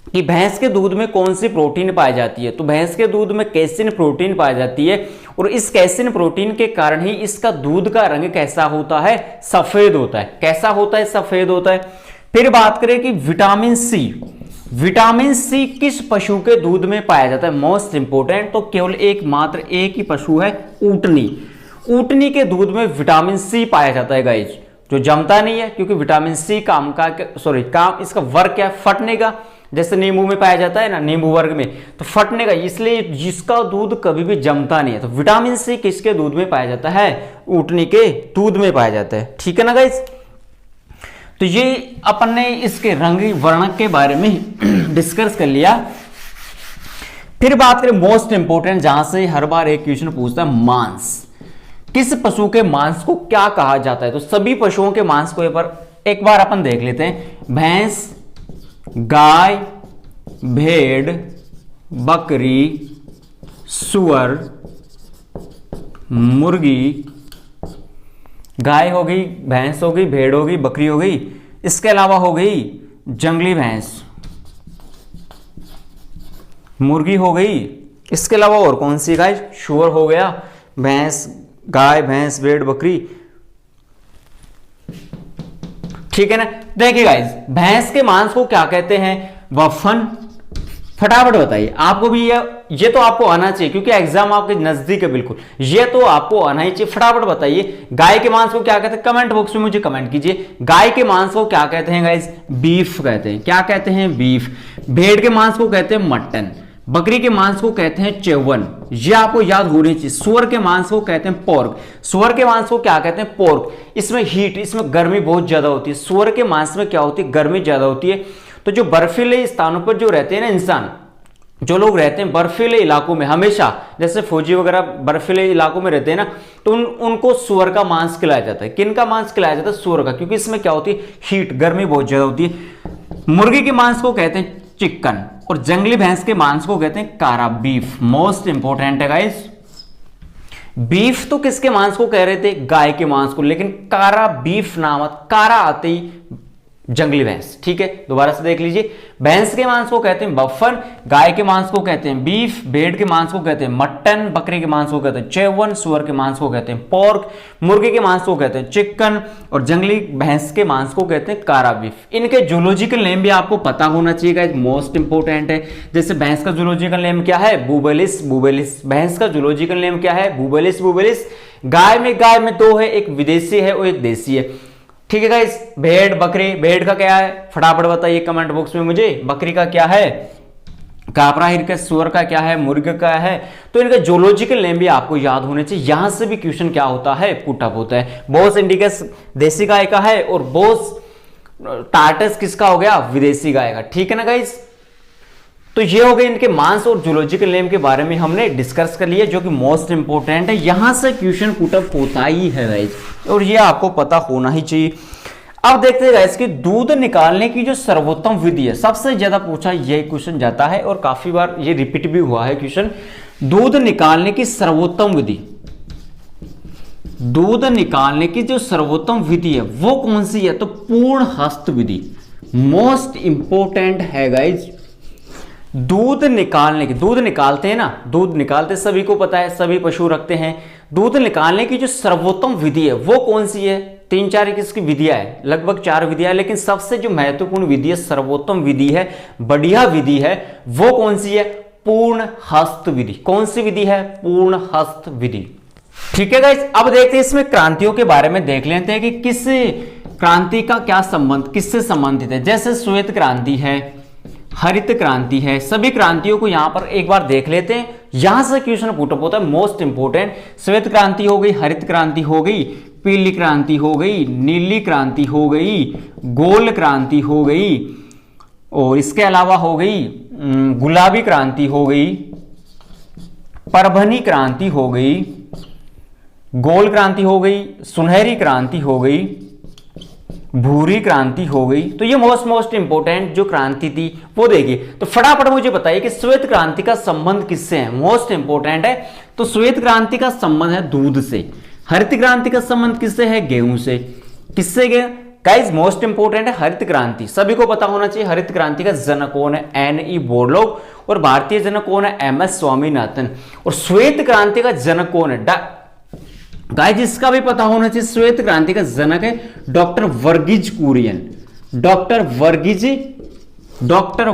कि भैंस के दूध में कौन सी प्रोटीन पाई जाती है, तो भैंस के दूध में कैसिन प्रोटीन पाई जाती है। और इस कैसिन प्रोटीन के कारण ही इसका दूध का रंग कैसा होता है, सफेद होता है। कैसा होता है, सफेद होता है। फिर बात करें कि विटामिन सी। विटामिन सी किस पशु के दूध में पाया जाता है, मोस्ट इंपोर्टेंट। तो केवल एकमात्र एक ही पशु है, ऊंटनी। ऊंटनी के दूध में विटामिन सी पाया जाता है गाइज, जो जमता नहीं है, क्योंकि विटामिन सी काम इसका वर्ग क्या है, फटने का। जैसे नींबू में पाया जाता है ना, नींबू वर्ग में, तो फटने का, इसलिए जिसका दूध कभी भी जमता नहीं है। तो विटामिन सी किसके दूध में पाया जाता है, ऊंटनी के दूध में पाया जाता है, ठीक है ना गाइज। तो ये अपन ने इसके रंग वर्णक के बारे में डिस्कस कर लिया। फिर बात करें मोस्ट इंपोर्टेंट, जहां से हर बार एक क्वेश्चन पूछता है, मांस। किस पशु के मांस को क्या कहा जाता है। तो सभी पशुओं के मांस को एक बार अपन देख लेते हैं। भैंस, गाय, भेड़, बकरी, सुअर, मुर्गी। गाय हो गई, भैंस हो गई, भेड़ हो गई, बकरी हो गई। इसके अलावा हो गई जंगली भैंस, मुर्गी हो गई। इसके अलावा और कौन सी गाय, सुअर हो गया, भैंस, गाय, भैंस, भेड़, बकरी, ठीक है ना। देखिए गाइस, भैंस के मांस को क्या कहते हैं, वफन। फटाफट बताइए, आपको भी ये तो आपको आना चाहिए, क्योंकि एग्जाम आपके नजदीक है बिल्कुल। ये तो आपको आना ही चाहिए, फटाफट बताइए। गाय के मांस को क्या कहते हैं, कमेंट बॉक्स में मुझे कमेंट कीजिए। गाय के मांस को क्या कहते हैं गाइस, बीफ कहते हैं। क्या कहते हैं, बीफ। भेड़ के मांस को कहते हैं मटन। बकरी के मांस को कहते हैं च्यवन। ये आपको याद होनी चाहिए। सुअर के मांस को कहते हैं पोर्क। सुअर के मांस को क्या कहते हैं, पोर्क। इसमें हीट, इसमें गर्मी बहुत ज्यादा होती है। सुअर के मांस में क्या होती है, गर्मी ज्यादा होती है। तो जो बर्फीले स्थानों पर जो रहते हैं ना इंसान, जो लोग रहते हैं बर्फीले इलाकों में, हमेशा जैसे फौजी वगैरह बर्फीले इलाकों में रहते हैं ना, तो उनको सुअर का मांस खिलाया जाता है। किन का मांस खिलाया जाता है, सुअर का, क्योंकि इसमें क्या होती है, हीट, गर्मी बहुत ज्यादा होती है। मुर्गी के मांस को कहते हैं चिकन। और जंगली भैंस के मांस को कहते हैं कारा, बीफ। मोस्ट इंपोर्टेंट है गाइस। बीफ तो किसके मांस को कह रहे थे, गाय के मांस को, लेकिन कारा बीफ नाम, कारा आते ही जंगली भैंस, ठीक है। दोबारा से देख लीजिए। भैंस के मांस को कहते हैं बफन, गाय के मांस को कहते हैं बीफ, भेड़ के मांस को कहते हैं मटन, बकरी के मांस को कहते हैं चेवन, सुअर के मांस को कहते हैं पोर्क, मुर्गी के मांस को कहते हैं चिकन, और जंगली भैंस के मांस को कहते हैं कारा बीफ। इनके जूलॉजिकल नेम भी आपको पता होना चाहिए गाइस, मोस्ट इंपोर्टेंट है। जैसे भैंस का जूलॉजिकल नेम क्या है, बुबेलिस बुबेलिस। भैंस का जूलॉजिकल नेम क्या है, बुबेलिस बुबेलिस। गाय में दो है, एक विदेशी है और एक देसी है, ठीक है गाइस। भेड़, बकरी, भेड़ का क्या है, फटाफट बताइए कमेंट बॉक्स में मुझे। बकरी का क्या है, कापरा हिरकस। सुअर का क्या है, मुर्गे का है। तो इनका जूलॉजिकल नेम भी आपको याद होने चाहिए। यहां से भी क्वेश्चन क्या होता है, पुट अप होता है। बोस इंडिकस देसी गाय का है, और बोस टार्टस किसका हो गया, विदेशी गाय का, ठीक है ना गाइस। तो ये हो गए इनके मांस और जूलॉजिकल नेम के बारे में हमने डिस्कस कर लिया, जो कि मोस्ट इंपोर्टेंट है। यहां से क्वेश्चन पुट अप होता ही है गाइस, और ये आपको पता होना ही चाहिए। अब देखते हैं गाइस कि दूध निकालने की जो सर्वोत्तम विधि है, सबसे ज्यादा पूछा यही क्वेश्चन जाता है, और काफी बार ये रिपीट भी हुआ है क्वेश्चन। दूध निकालने की सर्वोत्तम विधि, दूध निकालने की जो सर्वोत्तम विधि है वो कौन सी है? तो पूर्ण हस्त विधि मोस्ट इंपोर्टेंट है गाइज। दूध निकालने की, दूध निकालते हैं ना, दूध निकालते सभी को पता है, सभी पशु रखते हैं। दूध निकालने की जो सर्वोत्तम विधि है वो कौन सी है? 3-4 किसकी विधियां है, लगभग 4 विधियां, लेकिन सबसे जो महत्वपूर्ण विधि है, सर्वोत्तम विधि है, बढ़िया विधि है, वो कौन सी है? पूर्ण हस्त विधि। कौन सी विधि है? पूर्ण हस्त विधि। ठीक है गाइस, अब देखते हैं इसमें क्रांतियों के बारे में देख लेते हैं कि किस क्रांति का क्या संबंध, किससे संबंधित है। जैसे श्वेत क्रांति है, हरित क्रांति है, सभी क्रांतियों को यहां पर एक बार देख लेते हैं। यहां से क्वेश्चन पुट अप होता है मोस्ट इंपोर्टेंट। श्वेत क्रांति हो गई, हरित क्रांति हो गई, पीली क्रांति हो गई, नीली क्रांति हो गई, गोल क्रांति हो गई, और इसके अलावा हो गई गुलाबी क्रांति हो गई, परभनी क्रांति हो गई, गोल क्रांति हो गई, सुनहरी क्रांति हो गई, भूरी क्रांति हो गई। तो ये मोस्ट इंपोर्टेंट जो क्रांति थी वो देखिए। तो फटाफट मुझे बताइए कि श्वेत क्रांति का संबंध किससे है? मोस्ट इंपोर्टेंट है। तो श्वेत क्रांति का संबंध है दूध से। हरित क्रांति का संबंध किससे है? गेहूं से। किससे? गाइस मोस्ट इंपोर्टेंट है हरित क्रांति, सभी को पता होना चाहिए। हरित क्रांति का जनक कौन है? एन.ई. बोरलॉग। और भारतीय जनक कौन है? एम.एस. स्वामीनाथन। और श्वेत क्रांति का जनक कौन है? गाइस इसका भी पता होना चाहिए, श्वेत क्रांति का जनक है डॉक्टर वर्गीज कुरियन। डॉक्टर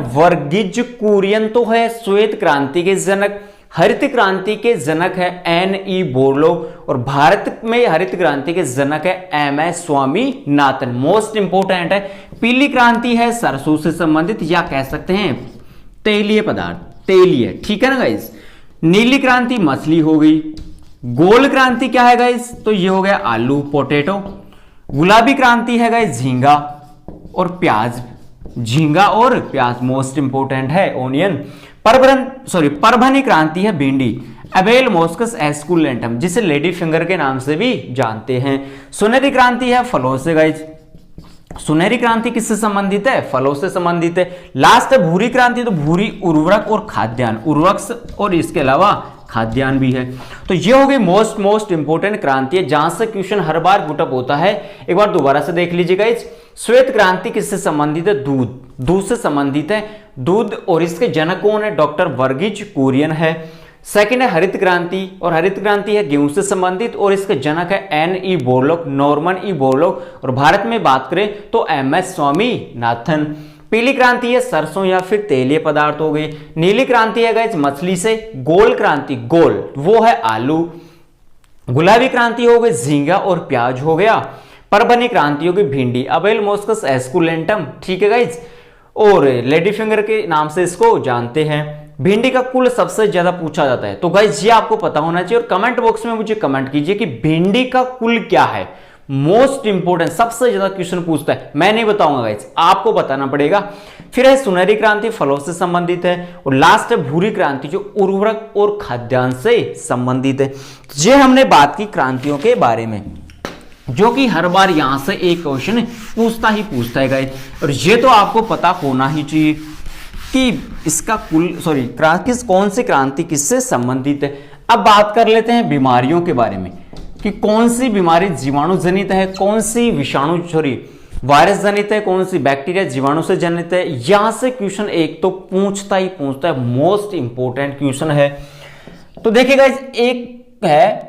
वर्गीज कुरियन तो है श्वेत क्रांति के जनक। हरित क्रांति के जनक है एन.ई. बोरलॉग। और भारत में हरित क्रांति के जनक है एम.एस. स्वामीनाथन। मोस्ट इंपोर्टेंट है। पीली क्रांति है सरसों से संबंधित, या कह सकते हैं तेलीय पदार्थ, तेलीय। ठीक है ना गाइस। नीली क्रांति मछली हो गई। गोल क्रांति क्या है गाइस? तो ये हो गया आलू, पोटैटो। गुलाबी क्रांति है गाइस झींगा और प्याज। झींगा और प्याज मोस्ट इंपोर्टेंट है, ओनियन। परभनी क्रांति है भिंडी, एबेल मोस्कस एस्कुलेंटम, जिसे लेडी फिंगर के नाम से भी जानते हैं। सुनहरी क्रांति है फलों से गाइस। सुनहरी क्रांति किससे संबंधित है? फलों से संबंधित है। लास्ट है भूरी क्रांति, तो भूरी उर्वरक और खाद्यान्न, उर्वरक और इसके अलावा खाद्यान्न भी है। तो ये हो गई मोस्ट इंपोर्टेंट क्रांति है, जहां से क्वेश्चन हर बार पुटअप होता है। एक बार दोबारा से देख लीजिएगा। श्वेत क्रांति किससे संबंधित है? दूध। दूध से संबंधित है, दूध। और इसके जनक कौन है? डॉक्टर वर्गीज कुरियन है। सेकंड है हरित क्रांति, और हरित क्रांति है गेहूं से संबंधित, और इसके जनक है NE. Borlaug, Norman E. Borlaug. और भारत में बात करें तो एम.एस. स्वामीनाथन। पीली क्रांति है सरसों या फिर तेलीय पदार्थ हो गए। नीली क्रांति है गाइस मछली से। गोल क्रांति, गोल वो है आलू। गुलाबी क्रांति हो गई झींगा और प्याज हो गया। परभनी क्रांति हो गई भिंडी, अबेल मोस्कस एस्कुलेंटम। ठीक है गाइस। और लेडी फिंगर के नाम से इसको जानते हैं। भिंडी का कुल सबसे ज्यादा पूछा जाता है, तो गाइस ये आपको पता होना चाहिए। और कमेंट बॉक्स में मुझे कमेंट कीजिए कि भिंडी का कुल क्या है। मोस्ट इंपोर्टेंट, सबसे ज्यादा क्वेश्चन पूछता है, मैं नहीं बताऊंगा गाइस, आपको बताना पड़ेगा। फिर है सुनहरी क्रांति, फलों से संबंधित है। और लास्ट है भूरी क्रांति, जो उर्वरक और खाद्यान्न से संबंधित है। ये हमने बात की क्रांतियों के बारे में, जो कि हर बार यहां से एक क्वेश्चन पूछता है गाइस। और ये तो आपको पता होना ही चाहिए कि इसका कौन सी क्रांति किससे संबंधित है। अब बात कर लेते हैं बीमारियों के बारे में, कि कौन सी बीमारी जीवाणु जनित है, कौन सी वायरस जनित है, कौन सी बैक्टीरिया जीवाणु से जनित है। यहां से क्वेश्चन एक तो पूछता है, मोस्ट इंपोर्टेंट क्वेश्चन है। तो देखिएगा, एक है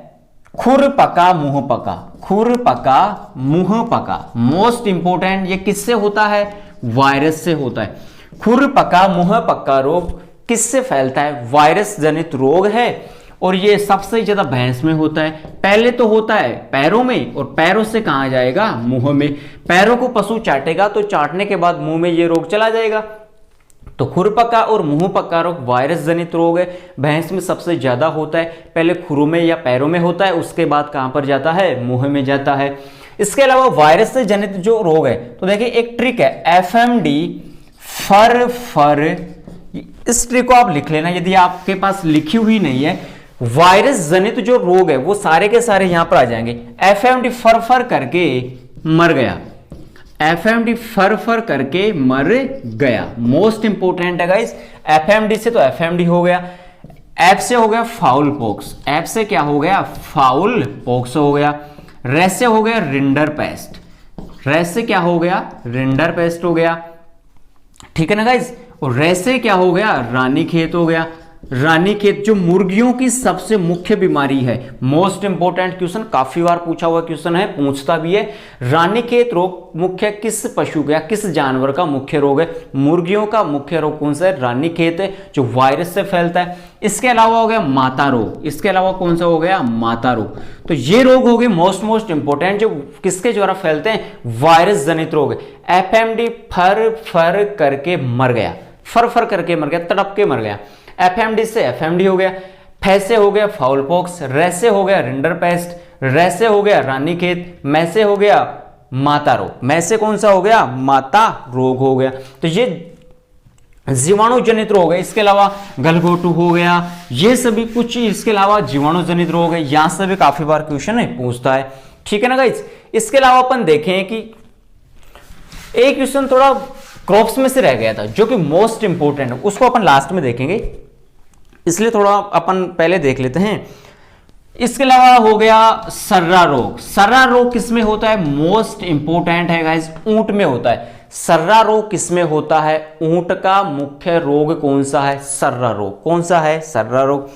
खुर पका मुंह पका, खुर पका मुंह पका, मोस्ट इंपोर्टेंट। ये किससे होता है? वायरस से होता है। खुर पका मुंह पका रोग किससे फैलता है? वायरस जनित रोग है। और ये सबसे ज्यादा भैंस में होता है। पहले तो होता है पैरों में, और पैरों से कहां जाएगा? मुंह में। पैरों को पशु चाटेगा तो चाटने के बाद मुंह में ये रोग चला जाएगा। तो खुरपका और मुंह पका रोग वायरस जनित रोग है। भैंस में सबसे ज्यादा होता है, पहले खुरों में या पैरों में होता है, उसके बाद कहां पर जाता है? मुंह में जाता है। इसके अलावा वायरस से जनित जो रोग है, तो देखिए एक ट्रिक है, FMD फर। इस ट्रिक को आप लिख लेना यदि आपके पास लिखी हुई नहीं है। वायरस जनित जो रोग है वो सारे के सारे यहां पर आ जाएंगे। FMD फर करके मर गया, FMD फर करके मर गया, मोस्ट इंपोर्टेंट है गाइस। FMD से तो FMD हो गया, एफ से हो गया फाउल पॉक्स, एफ से क्या हो गया, फाउल पॉक्स हो गया। रेस से हो गया रिंडर पेस्ट, रेस से क्या हो गया, रिंडर पेस्ट हो गया, ठीक है ना गाइज। और रेस से क्या हो गया, रानीखेत हो गया। रानीखेत जो मुर्गियों की सबसे मुख्य बीमारी है, मोस्ट इंपोर्टेंट क्वेश्चन, काफी बार पूछा हुआ क्वेश्चन है, पूछता भी है। रानीखेत रोग मुख्य किस पशु का, किस जानवर का मुख्य रोग है, मुर्गियों का मुख्य रोग कौन सा है, रानीखेत है, जो वायरस से फैलता है। इसके अलावा हो गया माता रोग, इसके अलावा कौन सा हो गया, माता रोग। तो ये रोग हो गए मोस्ट इंपोर्टेंट, जो किसके द्वारा फैलते हैं, वायरस जनित रोग। एफएमडी फर फर करके मर गया, फर करके मर गया, तड़प के मर गया। एफएमडी से एफएमडी हो गया, फै से हो गया फाउल पॉक्स, रे से हो गया रिंडर पेस्ट, रे से हो गया रानीखेत, मै से हो गया माता रोग। मै से कौन सा हो गया, माता रोग हो गया। तो ये जीवाणु जनित रोग है। इसके अलावा गलघोटू हो गया, ये सभी कुछ इसके अलावा जीवाणु जनित रोग है। यहां से भी काफी बार क्वेश्चन है पूछता है, ठीक है ना गाइस। इसके अलावा अपन देखें कि एक क्वेश्चन थोड़ा क्रॉप्स में से रह गया था, जो कि मोस्ट इंपोर्टेंट है, उसको अपन लास्ट में देखेंगे, इसलिए थोड़ा अपन पहले देख लेते हैं। इसके अलावा हो गया सर्रा रोग। सर्रा रोग किसमें होता है, मोस्ट इंपोर्टेंट है गाइस, ऊंट में होता है। सर्रा रोग किसमें होता है, ऊंट का मुख्य रोग कौन सा है, सर्रा रोग। कौन सा है, सर्रा रोग।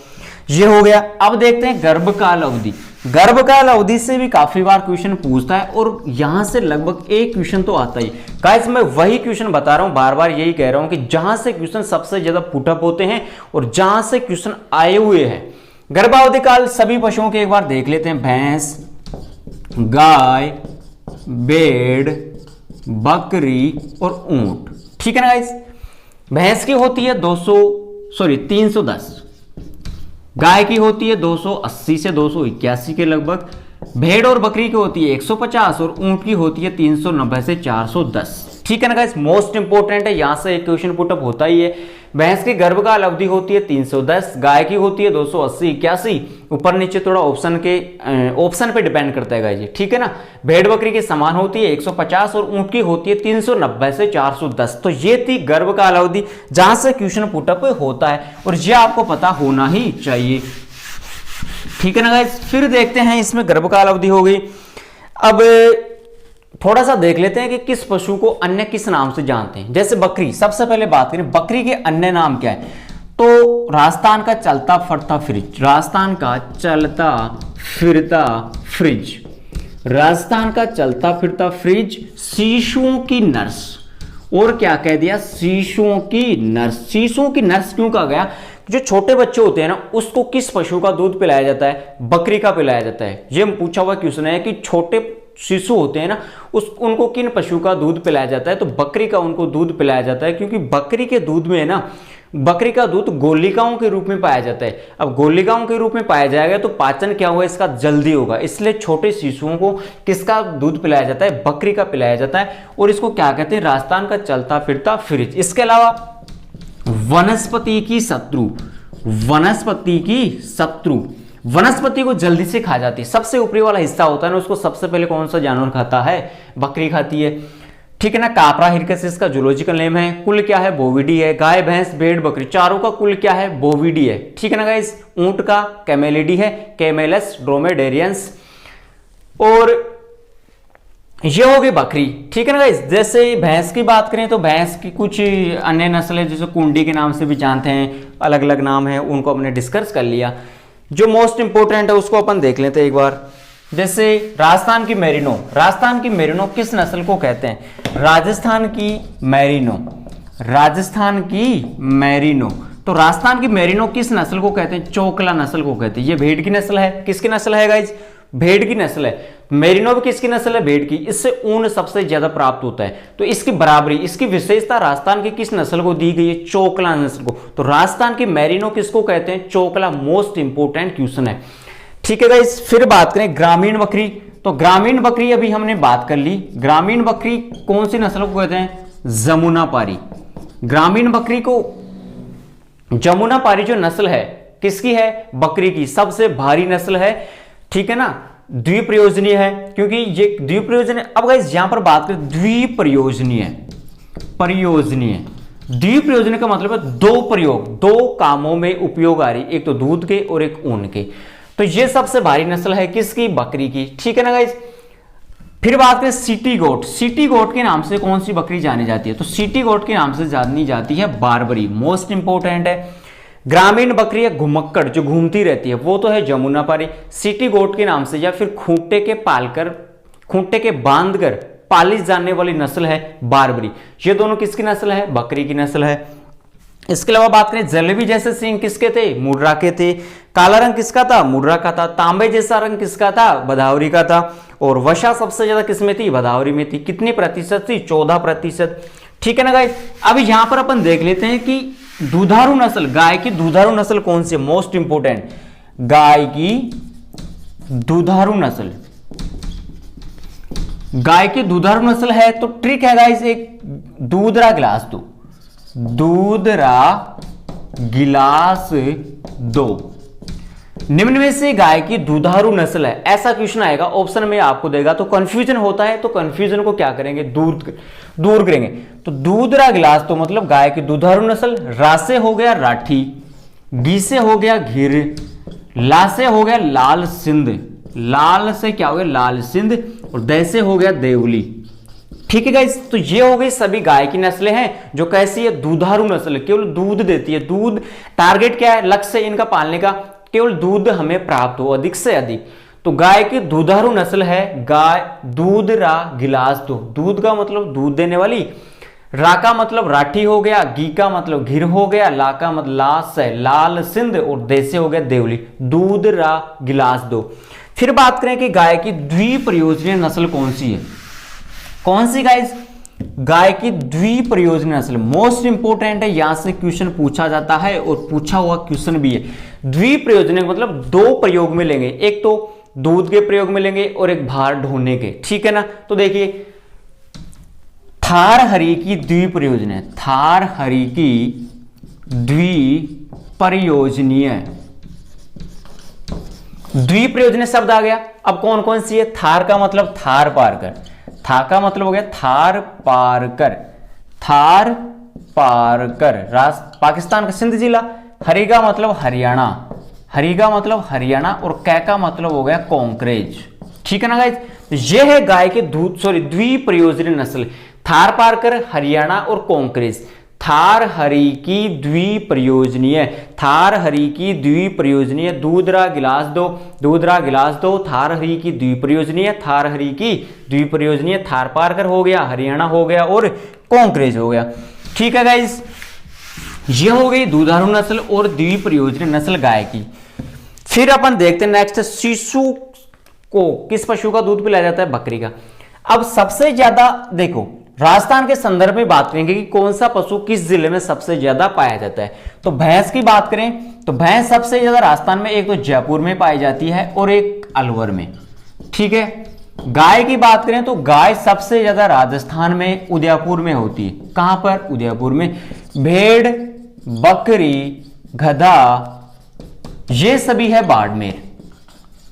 ये हो गया। अब देखते हैं गर्भकाल अवधि। गर्भकाल अवधि से भी काफी बार क्वेश्चन पूछता है, और यहां से लगभग एक क्वेश्चन तो आता ही। गाइस मैं वही क्वेश्चन बता रहा हूं, बार बार यही कह रहा हूं कि जहां से क्वेश्चन सबसे ज्यादा पुटअप होते हैं और जहां से क्वेश्चन आए हुए हैं। गर्भावधि काल सभी पशुओं के एक बार देख लेते हैं, भैंस, गाय, भेड़, बकरी और ऊंट, ठीक है ना गाइस। भैंस की होती है 310, गाय की होती है 280 से 281 के लगभग, भेड़ और बकरी की होती है 150 और ऊंट की होती है 390 से 410, ठीक है ना गाइस। मोस्ट इंपोर्टेंट है, यहां से एक क्वेश्चन पुटअप होता ही है। भैंस की गर्भकाल अवधि होती है 310, गाय की होती है 280 81, ऊपर नीचे थोड़ा ऑप्शन पे डिपेंड करता है गाइस, ठीक है ना। भेड़ बकरी के समान होती है 150 और ऊंट की होती है 390 से 410। तो ये थी गर्भकाल अवधि, जहां से क्वेश्चन पुटअप होता है, और ये आपको पता होना ही चाहिए, ठीक है ना गाइस। फिर देखते हैं, इसमें गर्भकाल अवधि हो गई। अब थोड़ा सा देख लेते हैं कि किस पशु को अन्य किस नाम से जानते हैं। जैसे बकरी, सबसे पहले बात करें बकरी के अन्य नाम क्या है, तो राजस्थान का चलता फिरता फ्रिज, राजस्थान का चलता फिरता फ्रिज, राजस्थान का चलता फिरता फ्रिज, शिशुओं की नर्स, और क्या कह दिया, शिशुओं की नर्स। शिशुओं की नर्स क्यों कहा गया, जो छोटे बच्चे होते हैं ना, उसको किस पशु का दूध पिलाया जाता है, बकरी का पिलाया जाता है। ये पूछा हुआ क्वेश्चन है कि छोटे शिशु होते हैं ना, उनको किन पशु का दूध पिलाया जाता है, तो बकरी का उनको दूध पिलाया जाता है, क्योंकि बकरी के दूध में है ना, बकरी का दूध गोलिकाओं के रूप में पाया जाता है। अब गोलिकाओं के रूप में पाया जाएगा तो पाचन क्या होगा, इसका जल्दी होगा, इसलिए छोटे शिशुओं को किसका दूध पिलाया जाता है, बकरी का पिलाया जाता है, और इसको क्या कहते हैं, राजस्थान का चलता फिरता फ्रिज। इसके अलावा वनस्पति की शत्रु, वनस्पति की शत्रु, वनस्पति को जल्दी से खा जाती है। सबसे ऊपरी वाला हिस्सा होता है ना, उसको सबसे पहले कौन सा जानवर खाता है, बकरी खाती है, ठीक है ना। कापरा हिरकस का जूलॉजिकल नेम है। कुल क्या है, बोविडी है। गाय भैंस भेड़ बकरी चारों का कुल क्या है, बोविडी है, ठीक है ना गाइस। ऊंट का कैमेलिडी है, कैमेलस ड्रोमेडेरियंस, और ये हो गई बकरी, ठीक है ना गाइस। जैसे भैंस की बात करें तो भैंस की कुछ अन्य नस्ल है, जैसे कुंडी के नाम से भी जानते हैं, अलग अलग नाम है, उनको हमने डिस्कस कर लिया। जो मोस्ट इंपोर्टेंट है उसको अपन देख लेते हैं एक बार। जैसे राजस्थान की मेरिनो, राजस्थान की मेरिनो किस नस्ल को कहते हैं, राजस्थान की मेरिनो, राजस्थान की मेरिनो। तो राजस्थान की मेरिनो किस नस्ल को कहते हैं, चोकला नस्ल को कहते हैं। ये भेड़ की नस्ल है, किसकी नस्ल है गाइज, भेड़ की नस्ल है। मेरिनो भी किसकी नस्ल है, भेड़ की। इससे ऊन सबसे ज्यादा प्राप्त होता है, तो इसकी बराबरी, इसकी विशेषता राजस्थान की किस नस्ल को दी गई है, चोकला नस्ल को। तो राजस्थान की मेरिनो किसको कहते हैं, चोकला। मोस्ट इंपोर्टेंट क्वेश्चन है, ठीक है गाइस। फिर बात करें ग्रामीण बकरी, तो ग्रामीण बकरी अभी हमने बात कर ली। ग्रामीण बकरी कौन सी नस्ल को कहते हैं, जमुनापारी। ग्रामीण बकरी को जमुनापारी जो नस्ल है किसकी है, बकरी की, सबसे भारी नस्ल है, ठीक है ना। द्विप्रयोजनीय है, क्योंकि ये द्विप्रयोजनीय। अब गाइस यहां पर बात करें द्विप्रयोजनीय, प्रयोजनीय, द्विप्रयोजन का मतलब है दो प्रयोग, दो कामों में उपयोग आ रही, एक तो दूध के और एक ऊन के। तो ये सबसे भारी नस्ल है किसकी? बकरी की। ठीक है ना गाइस। फिर बात करें सिटी गोट। सिटी गोट के नाम से कौन सी बकरी जानी जाती है? तो सिटी गोट के नाम से जानी जाती है बारबरी, मोस्ट इंपोर्टेंट है। ग्रामीण बकरी है घुमक्कड़, जो घूमती रहती है, वो तो है जमुनापारी। सिटी गोट के नाम से या फिर खूंटे के बांधकर पाली जाने वाली नस्ल है बारबरी। ये दोनों किसकी नस्ल है? बकरी की नस्ल है। इसके अलावा बात करें जलेबी जैसे सींग किसके थे? मुर्रा के थे। काला रंग किसका था? मुर्रा का था। तांबे जैसा रंग किसका था? भदावरी का था। और वसा सबसे ज्यादा किसमें थी? भदावरी में थी। कितनी प्रतिशत थी? 14%। ठीक है ना गाइस। अभी यहां पर अपन देख लेते हैं कि दुधारू नस्ल, गाय की दुधारू नस्ल कौन सी? मोस्ट इंपोर्टेंट, गाय की दुधारू नस्ल। गाय की दुधारू नस्ल है तो ट्रिक है गाइस, एक दूधरा गिलास दो, दूधरा गिलास दो। निम्न में से गाय की दुधारू नस्ल है, ऐसा क्वेश्चन आएगा, ऑप्शन में आपको देगा। तो कंफ्यूजन होता है, तो कंफ्यूजन को क्या करेंगे? दूर करेंगे। तो दूधरा गिलास तो मतलब गाय की दुधारू नस्ल। रा से हो गया राठी, गी से हो गया घिर, ला से हो गया लाल सिंध, लाल से क्या हो गया? लाल सिंध, और दै से हो गया देवली। ठीक है गाइस। तो ये हो गई सभी गाय की नस्लें हैं जो कैसी है? दुधारू नस्ल, केवल दूध देती है। दूध टारगेट क्या है? लक्ष्य इनका पालने का, केवल दूध हमें प्राप्त हो अधिक से अधिक। तो गाय की दुधारू नस्ल है गाय दूध रा गिलास दो। दूध का मतलब दूध देने वाली, रा का मतलब राठी हो गया, गी का मतलब घिर हो गया, ला का मतलब लास है लाल सिंध, और दे से हो गया देवली। दूध रा गिलास दो। फिर बात करें कि गाय की द्विप्रयोजनीय नस्ल कौन सी है? कौन सी गाइस? गाय की द्विप्रयोजनीय नस्ल मोस्ट इंपोर्टेंट है, यहां से क्वेश्चन पूछा जाता है और पूछा हुआ क्वेश्चन भी है। द्विप्रयोजनीय मतलब दो प्रयोग में लेंगे, एक तो दूध के प्रयोग में लेंगे और एक भार ढोने के। ठीक है ना। तो देखिए थार हरी की द्विप्रयोजनीय, थार हरी की द्विप्रयोजनीय, द्विप्रयोजनीय शब्द आ गया। अब कौन कौन सी है? थार का मतलब थार पार कर, था का मतलब हो गया थार पार कर, थार पार कर पाकिस्तान का सिंध जिला। हरी का मतलब हरियाणा, हरी का मतलब हरियाणा, और कै का मतलब हो गया कॉन्करेज। ठीक है ना गाइस। तो ये है गाय के द्विप्रयोजनीय नस्ल, थार पार कर, हरियाणा और कॉन्करेज। थार हरी की द्विप्रयोजनीय, थार हरी की द्विप्रयोजनीय, दूधरा गिलास दो, दूधरा गिलास दो, थार हरी की द्विप्रयोजनीय, थार हरी की द्विप्रयोजनीय, थार पारकर हो गया, हरियाणा हो गया और कॉन्करेज हो गया। ठीक है गाइस। ये हो गई दुधारू नस्ल और द्विप्रयोजनीय नस्ल गाय की। फिर अपन देखते हैं नेक्स्ट, शिशु को किस पशु का दूध पिलाया जाता है? बकरी का। अब सबसे ज्यादा देखो राजस्थान के संदर्भ में बात करेंगे कि कौन सा पशु किस जिले में सबसे ज्यादा पाया जाता है। तो भैंस की बात करें तो भैंस सबसे ज्यादा राजस्थान में एक तो जयपुर में पाई जाती है और एक अलवर में। ठीक है। गाय की बात करें तो गाय सबसे ज्यादा राजस्थान में उदयपुर में होती है। कहां पर? उदयपुर में। भेड़, बकरी, गधा, ये सभी है बाड़मेर।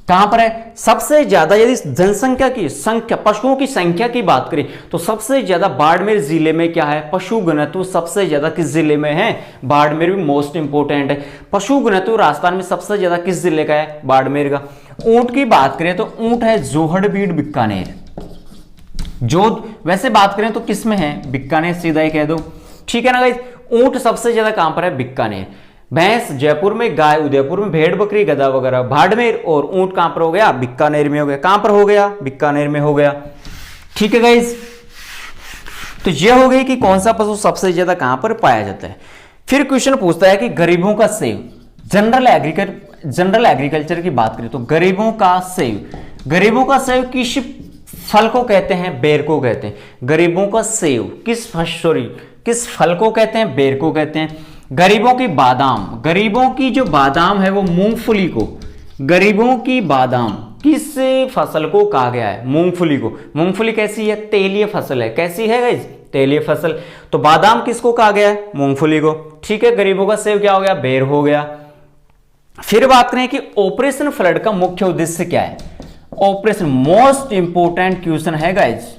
कहां पर है? सबसे ज्यादा यदि जनसंख्या की संख्या, पशुओं की संख्या की बात करें तो सबसे ज्यादा बाड़मेर जिले में क्या है? पशु घनत्व सबसे ज्यादा किस जिले में है? बाड़मेर भी मोस्ट इंपोर्टेंट है। पशु घनत्व राजस्थान में सबसे ज्यादा किस जिले का है? बाड़मेर का। ऊंट की बात करें तो ऊंट है जोहड़बीड़ बीकानेर। जो वैसे बात करें तो किस में है? बीकानेर, सीधा ही कह दो। ठीक है ना गाइस। ऊंट सबसे ज्यादा कहां पर है? बीकानेर। भैंस जयपुर में, गाय उदयपुर में, भेड़ बकरी गधा वगैरह बाड़मेर, और ऊंट कहां पर हो गया? बीकानेर में हो गया। कहां पर हो गया? बीकानेर में हो गया। ठीक है गाइस। तो ये हो गई कि कौन सा पशु सबसे ज्यादा कहां पर पाया जाता है। फिर क्वेश्चन पूछता है कि गरीबों का सेव, जनरल एग्रीकल्चर की बात करें तो गरीबों का सेव, गरीबों का सेव किस फल को कहते हैं? बेर को कहते हैं। गरीबों का सेव किस फल को कहते हैं? बेर को कहते हैं। गरीबों की बादाम, गरीबों की जो बादाम है वो मूंगफली को, गरीबों की बादाम किस फसल को कहा गया है? मूंगफली को। मूंगफली कैसी है? तेलीय फसल है। कैसी है गाइस? तेलीय फसल। तो बादाम किसको कहा गया है? मूंगफली को। ठीक है। गरीबों का सेव क्या हो गया? बेर हो गया। फिर बात करें कि ऑपरेशन फ्लड का मुख्य उद्देश्य क्या है? ऑपरेशन मोस्ट इंपोर्टेंट क्वेश्चन है गाइस।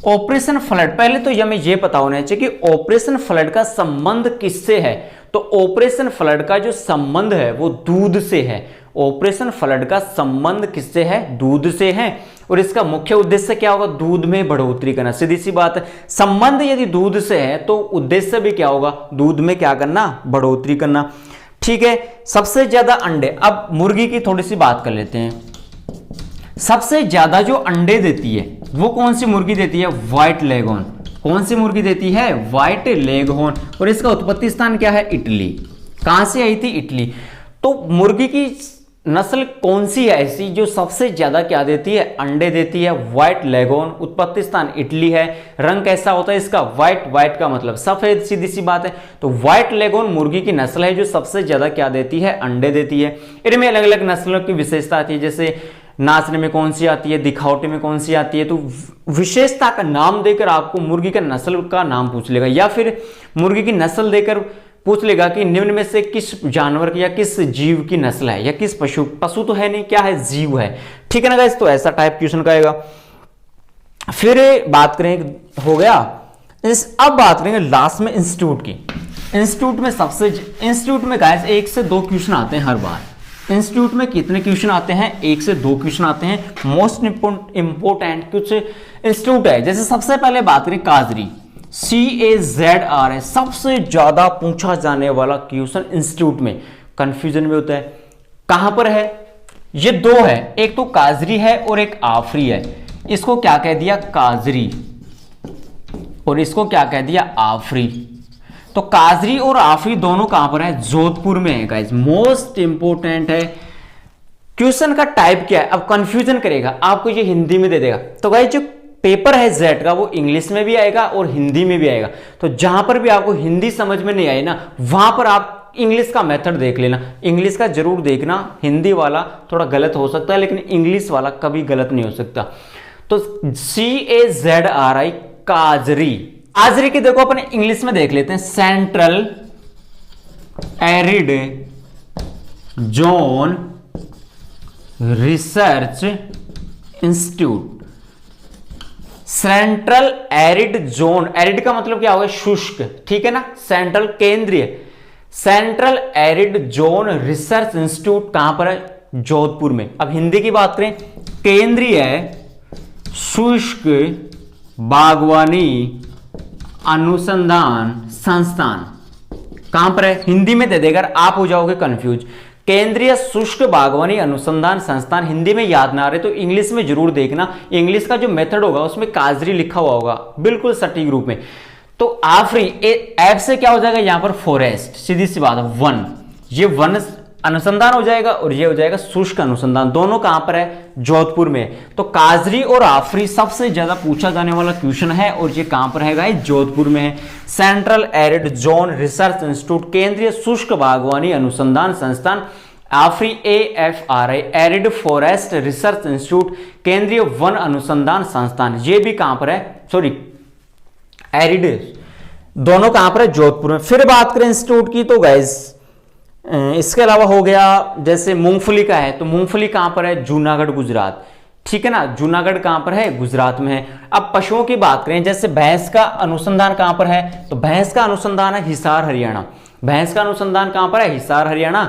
ऑपरेशन फ्लड, पहले तो हमें यह पता होना चाहिए कि ऑपरेशन फ्लड का संबंध किससे है। तो ऑपरेशन फ्लड का जो संबंध है वो दूध से है। ऑपरेशन फ्लड का संबंध किससे है? दूध से है। और इसका मुख्य उद्देश्य क्या होगा? दूध में बढ़ोतरी करना। सीधी सी बात है, संबंध यदि दूध से है तो उद्देश्य भी क्या होगा? दूध में क्या करना? बढ़ोतरी करना। ठीक है, सबसे ज्यादा अंडे, अब मुर्गी की थोड़ी सी बात कर लेते हैं। सबसे ज्यादा जो अंडे देती है वो कौन सी मुर्गी देती है? White leghorn. कौन सी मुर्गी देती है? White leghorn. और इसका उत्पत्ति स्थान क्या है? इटली। कहां से आई थी? इटली। तो मुर्गी की नस्ल कौन सी है ऐसी जो सबसे ज्यादा क्या देती है? अंडे देती है? White leghorn. उत्पत्ति स्थान इटली है। रंग कैसा होता है इसका? व्हाइट। व्हाइट का मतलब सफेद, सीधी सी बात है। तो व्हाइट लेगहॉर्न मुर्गी की नस्ल है जो सबसे ज्यादा क्या देती है? अंडे देती है। इनमें अलग अलग नस्लों की विशेषता आती है, जैसे नाचने में कौन सी आती है, दिखावटी में कौन सी आती है। तो विशेषता का नाम देकर आपको मुर्गी का नस्ल का नाम पूछ लेगा, या फिर मुर्गी की नस्ल देकर पूछ लेगा कि निम्न में से किस जानवर की या किस जीव की नस्ल है, या किस पशु तो है नहीं, क्या है? जीव है। ठीक है ना गाइस, तो ऐसा टाइप क्वेश्चन का आएगा। फिर बात करें, हो गया। अब बात करेंगे लास्ट में इंस्टीट्यूट की। इंस्टीट्यूट में गाइस 1 से 2 क्वेश्चन आते हैं हर बार। इंस्टीट्यूट में कितने क्वेश्चन आते हैं? 1 से 2 क्वेश्चन आते हैं। मोस्ट इंपोर्टेंट कुछ इंस्टीट्यूट है, जैसे सबसे पहले बात करें काजरी, CAZR है, सबसे ज्यादा पूछा जाने वाला क्वेश्चन इंस्टीट्यूट में। कंफ्यूजन में होता है, कहां पर है? ये 2 है, एक तो काजरी है और एक आफरी है। इसको क्या कह दिया? काजरी, और इसको क्या कह दिया? आफरी। तो काजरी और आफरी दोनों कहां पर है? जोधपुर में है गाइस। मोस्ट इंपोर्टेंट है। क्वेश्चन का टाइप क्या है? अब कंफ्यूजन करेगा, आपको ये हिंदी में दे देगा। तो गाइस जो पेपर है जेट का वो इंग्लिश में भी आएगा और हिंदी में भी आएगा। तो जहां पर भी आपको हिंदी समझ में नहीं आए ना, वहां पर आप इंग्लिश का मेथड देख लेना। इंग्लिश का जरूर देखना, हिंदी वाला थोड़ा गलत हो सकता है लेकिन इंग्लिश वाला कभी गलत नहीं हो सकता। तो CAZRI, काजरी। काजरी की देखो अपने इंग्लिश में देख लेते हैं, central arid zone research institute. Central arid zone, arid का मतलब क्या होगा? शुष्क। ठीक है ना। सेंट्रल केंद्रीय, central arid zone research institute कहां पर है? जोधपुर में। अब हिंदी की बात करें, केंद्रीय शुष्क बागवानी अनुसंधान संस्थान कहां पर है? हिंदी में दे देगा, आप हो जाओगे कंफ्यूज। केंद्रीय शुष्क बागवानी अनुसंधान संस्थान, हिंदी में याद ना आ रहे तो इंग्लिश में जरूर देखना। इंग्लिश का जो मेथड होगा उसमें काजरी लिखा हुआ होगा बिल्कुल सटीक रूप में। तो आफरी एफ से क्या हो जाएगा? यहां पर फॉरेस्ट, सीधी सी बात है, वन। ये वन अनुसंधान हो जाएगा और ये हो जाएगा शुष्क अनुसंधान। दोनों कहां पर है? जोधपुर में। तो काजरी और आफरी सबसे ज्यादा पूछा जाने वाला क्वेश्चन है और ये कहां पर है गाइस? जोधपुर में है। Central arid zone research institute, केंद्रीय शुष्क बागवानी अनुसंधान संस्थान। आफरी AFRI, arid forest research institute, केंद्रीय वन अनुसंधान संस्थान। ये भी कहां पर है? सॉरी, एरिड दोनों कहां पर है? जोधपुर में। फिर बात करें इंस्टीट्यूट की तो गाइस इसके अलावा हो गया, जैसे मूंगफली का है तो मूंगफली कहां पर है? जूनागढ़ गुजरात। ठीक है ना। जूनागढ़ कहां पर है? गुजरात में है। अब पशुओं की बात करें, जैसे भैंस का अनुसंधान कहां पर है? तो भैंस का अनुसंधान है हिसार हरियाणा। भैंस का अनुसंधान कहां पर है? हिसार हरियाणा।